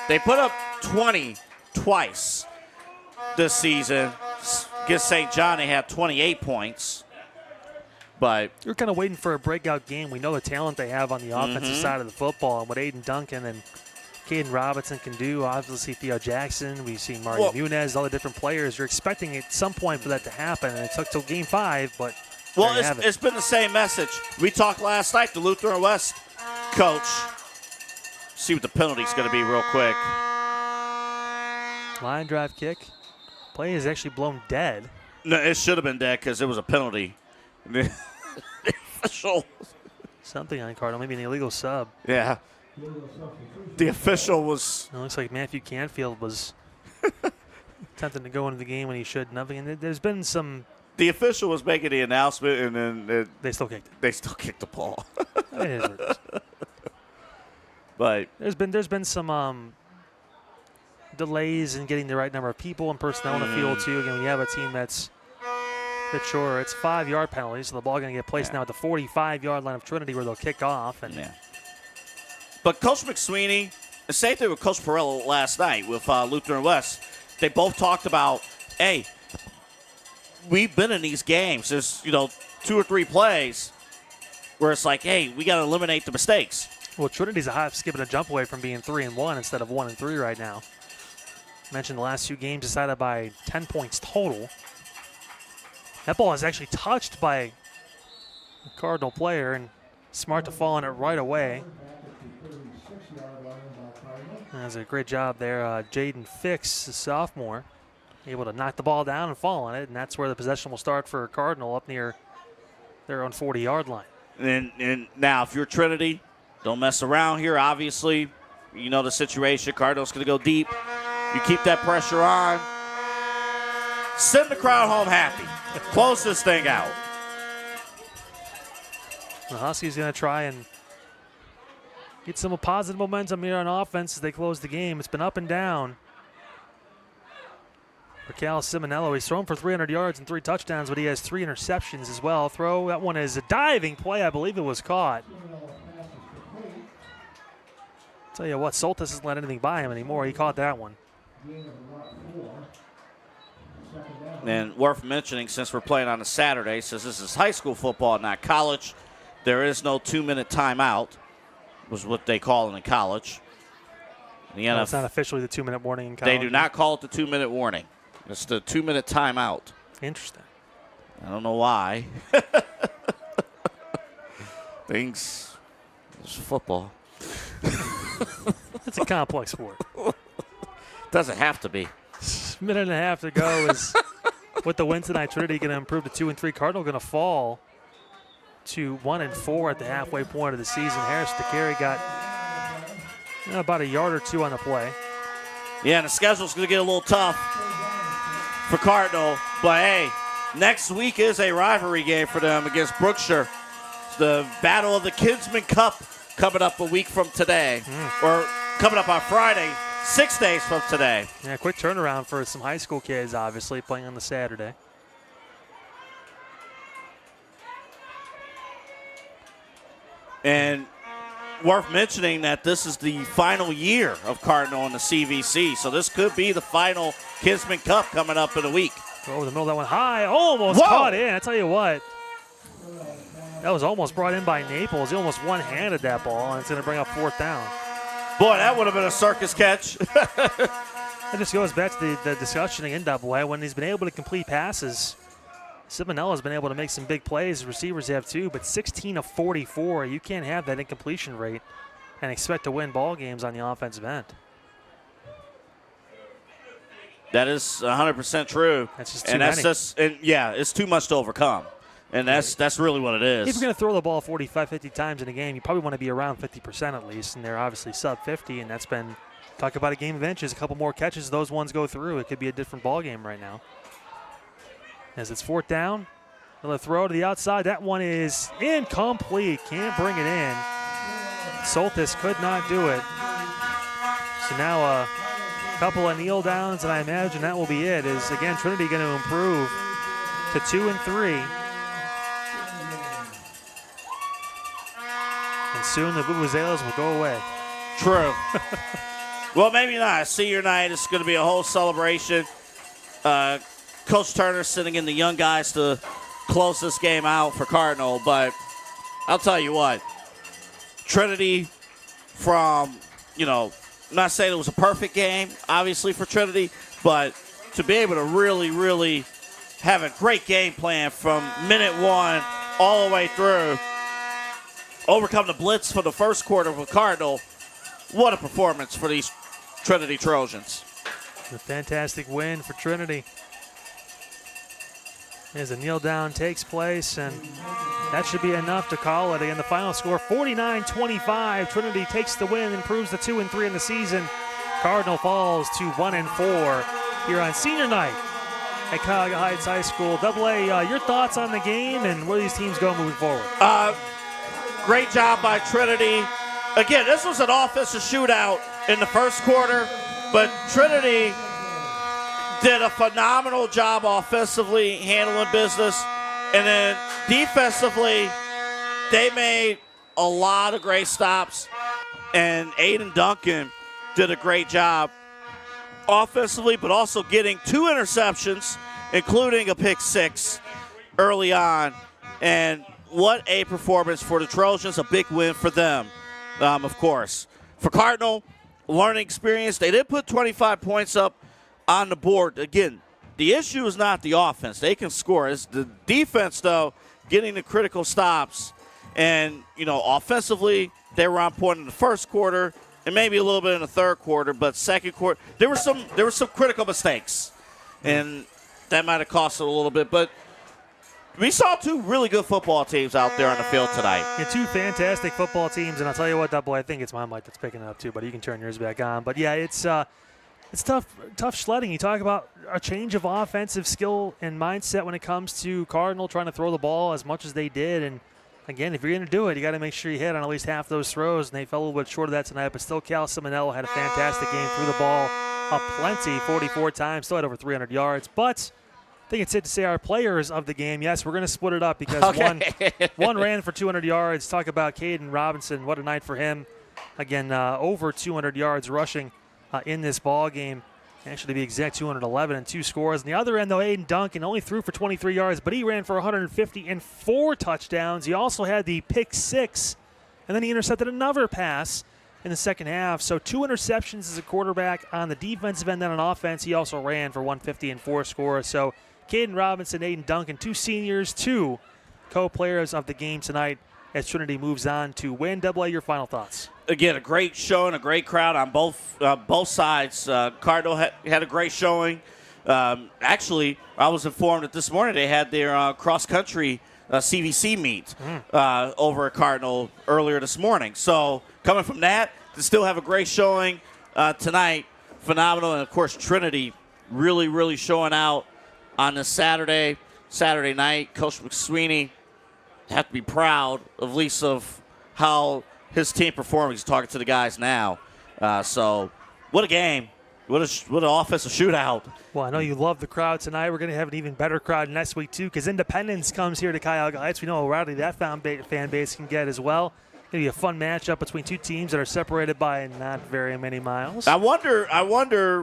They put up 20 twice this season. Against St. John, they had 28 points. But you're kind of waiting for a breakout game. We know the talent they have on the offensive side of the football, and what Aiden Duncan and Caden Robinson can do. Obviously, Theo Jackson. We've seen Mario Munez, all the different players. You're expecting at some point for that to happen, and it took till Game 5, but it's been the same message. We talked last night, the Lutheran West coach. See what the penalty's going to be real quick. Line drive kick. Play is actually blown dead. No, it should have been dead because it was a penalty. The official. Something on Cardinal, maybe an illegal sub. Yeah. The official was. It looks like Matthew Canfield was attempting to go into the game when he shouldn't have. And there's been some. The official was making the announcement, and then they still kicked it. They still kicked the ball. It is what it is. But there's been some delays in getting the right number of people and personnel on the field too. Again, when you have a team that's sure it's 5-yard penalty, so the ball going to get placed now at the 45-yard line of Trinity where they'll kick off. And But Coach McSweeney, the same thing with Coach Perella last night with Lutheran West. They both talked about, hey, we've been in these games. There's 2 or 3 plays where it's like, hey, we got to eliminate the mistakes. Well, Trinity's a hop, skip, and a jump away from being 3-1 instead of 1-3 right now. I mentioned the last 2 games decided by 10 points total. That ball is actually touched by a Cardinal player, and smart to fall on it right away. That's a great job there. Jaden Fix, the sophomore, able to knock the ball down and fall on it, and that's where the possession will start for Cardinal up near their own 40-yard line. And now, if you're Trinity, don't mess around here. Obviously, you know the situation. Cardinal's going to go deep. You keep that pressure on. Send the crowd home happy. Close this thing out. The Huskies going to try and get some positive momentum here on offense as they close the game. It's been up and down. For Cal Simonello, he's thrown for 300 yards and 3 touchdowns, but he has 3 interceptions as well. That one is a diving play. I believe it was caught. Tell you what, Soltis hasn't let anything by him anymore. He caught that one. And worth mentioning, since we're playing on a Saturday, since this is high school football, not college, there is no 2-minute timeout, was what they call it in college. No, it's not officially the 2-minute warning in college. They do not call it the 2-minute warning. It's the 2-minute timeout. Interesting. I don't know why. It's football. It's a complex sport. Doesn't have to be. Minute and a half to go is with the win tonight. Trinity going to improve to 2-3. Cardinal going to fall to 1-4 at the halfway point of the season. Harris DeCarry got about a yard or two on the play. Yeah, and the schedule's going to get a little tough for Cardinal. But, hey, next week is a rivalry game for them against Brookshire. It's the Battle of the Kinsman Cup coming up a week from today. Or coming up on Friday, 6 days from today. Yeah, quick turnaround for some high school kids, obviously, playing on the Saturday. And worth mentioning that this is the final year of Cardinal in the CVC, so this could be the final Kinsman Cup coming up in a week. Over the middle of that one high, almost caught in. I tell you what, that was almost brought in by Naples. He almost one-handed that ball, and it's going to bring up 4th down. Boy, that would have been a circus catch. That just goes back to the discussion in AA. When he's been able to complete passes, Simonella's been able to make some big plays. Receivers have too, but 16 of 44. You can't have that incompletion rate and expect to win ball games on the offensive end. That is 100% true. That's just too many. It's too much to overcome. And that's really what it is. If you're going to throw the ball 45, 50 times in a game, you probably want to be around 50% at least, and they're obviously sub 50, and that's been, talk about a game of inches, a couple more catches, those ones go through. It could be a different ball game right now. As it's 4th down, another throw to the outside. That one is incomplete. Can't bring it in. Soltis could not do it. So now a couple of kneel downs, and I imagine that will be it. Is again Trinity going to improve to 2-3. And soon the vuvuzelas will go away. True. Well, maybe not. Senior night is going to be a whole celebration. Coach Turner sending in the young guys to close this game out for Cardinal. But I'll tell you what, Trinity I'm not saying it was a perfect game, obviously, for Trinity, but to be able to really, really have a great game plan from minute one all the way through, overcome the blitz for the first quarter with Cardinal, what a performance for these Trinity Trojans. A fantastic win for Trinity. As a kneel down takes place, and that should be enough to call it. Again, the final score, 49-25. Trinity takes the win, improves to 2-3 in the season. Cardinal falls to 1-4 here on senior night at Cuyahoga Heights High School. AA, your thoughts on the game and where these teams go moving forward? Great job by Trinity. Again, this was an offensive shootout in the first quarter, but Trinity did a phenomenal job offensively handling business. And then defensively, they made a lot of great stops. And Aiden Duncan did a great job offensively, but also getting 2 interceptions, including a pick 6 early on. And what a performance for the Trojans, a big win for them, of course. For Cardinal, learning experience, they did put 25 points up on the board. Again, the issue is not the offense. They can score. It's the defense, though, getting the critical stops. And, offensively, they were on point in the first quarter and maybe a little bit in the third quarter, but second quarter, there were some critical mistakes. And that might have cost it a little bit. But we saw 2 really good football teams out there on the field tonight. Yeah, 2 fantastic football teams, and I'll tell you what, I think it's my mic that's picking it up too, but you can turn yours back on. But yeah, it's tough sledding. You talk about a change of offensive skill and mindset when it comes to Cardinal trying to throw the ball as much as they did. And again, if you're going to do it, you got to make sure you hit on at least half those throws, and they fell a little bit short of that tonight. But still, Cal Simonello had a fantastic game, threw the ball plenty, 44 times, still had over 300 yards. But I think it's safe to say our players of the game, yes, we're going to split it up because one ran for 200 yards. Talk about Caden Robinson. What a night for him. Again, over 200 yards rushing in this ball game. Actually, to be exact, 211 and 2 scores. On the other end, though, Aiden Duncan only threw for 23 yards, but he ran for 150 and 4 touchdowns. He also had the pick 6, and then he intercepted another pass in the second half. So 2 interceptions as a quarterback on the defensive end. Then on offense, he also ran for 150 and 4 scores. So Caden Robinson, Aiden Duncan, 2 seniors, 2 co-players of the game tonight as Trinity moves on to win. Double A, your final thoughts? Again, a great showing, a great crowd on both sides. Cardinal had a great showing. Actually, I was informed that this morning they had their cross-country CVC meet over at Cardinal earlier this morning. So coming from that, to still have a great showing tonight, phenomenal. And, of course, Trinity really, really showing out on this Saturday night. Coach McSweeney have to be proud, at least, of how his team performed. He's talking to the guys now. So what a game. What an offensive shootout. Well, I know you love the crowd tonight. We're going to have an even better crowd next week, too, because Independence comes here to Cuyahoga Heights. We know how rowdy that fan base can get as well. Going to be a fun matchup between two teams that are separated by not very many miles. I wonder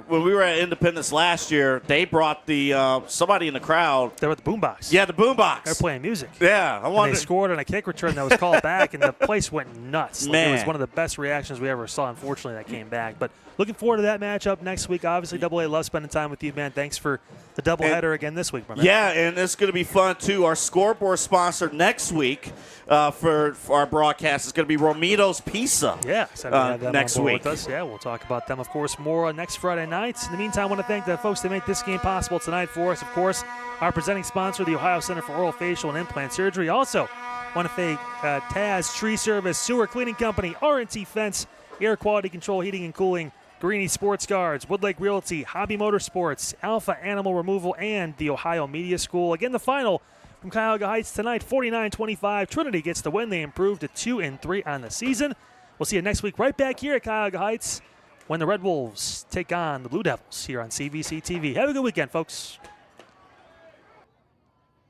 when we were at Independence last year, they brought the somebody in the crowd. They were at the boombox. Yeah, the boombox. They were playing music. Yeah, I wonder. And they scored on a kick return that was called back, and the place went nuts. Man. It was one of the best reactions we ever saw. Unfortunately, that came back. But looking forward to that matchup next week. Obviously, Double A loves spending time with you, man. Thanks for the doubleheader again this week, my man. Yeah, and it's going to be fun, too. Our scoreboard sponsor next week for our broadcast is going to be Romito's Pizza. Yeah, excited to have them next on board week. with us. Yeah, we'll talk about them, of course, more next Friday night. In the meantime, I want to thank the folks that make this game possible tonight for us. Of course, our presenting sponsor, the Ohio Center for Oral, Facial, and Implant Surgery. Also, want to thank Taz Tree Service, Sewer Cleaning Company, R&T Fence, Air Quality Control, Heating and Cooling, Greeny Sports Guards, Woodlake Realty, Hobby Motorsports, Alpha Animal Removal, and the Ohio Media School. Again, the final from Cuyahoga Heights tonight, 49-25. Trinity gets the win. They improve to 2-3 on the season. We'll see you next week right back here at Cuyahoga Heights when the Red Wolves take on the Blue Devils here on CVC TV. Have a good weekend, folks.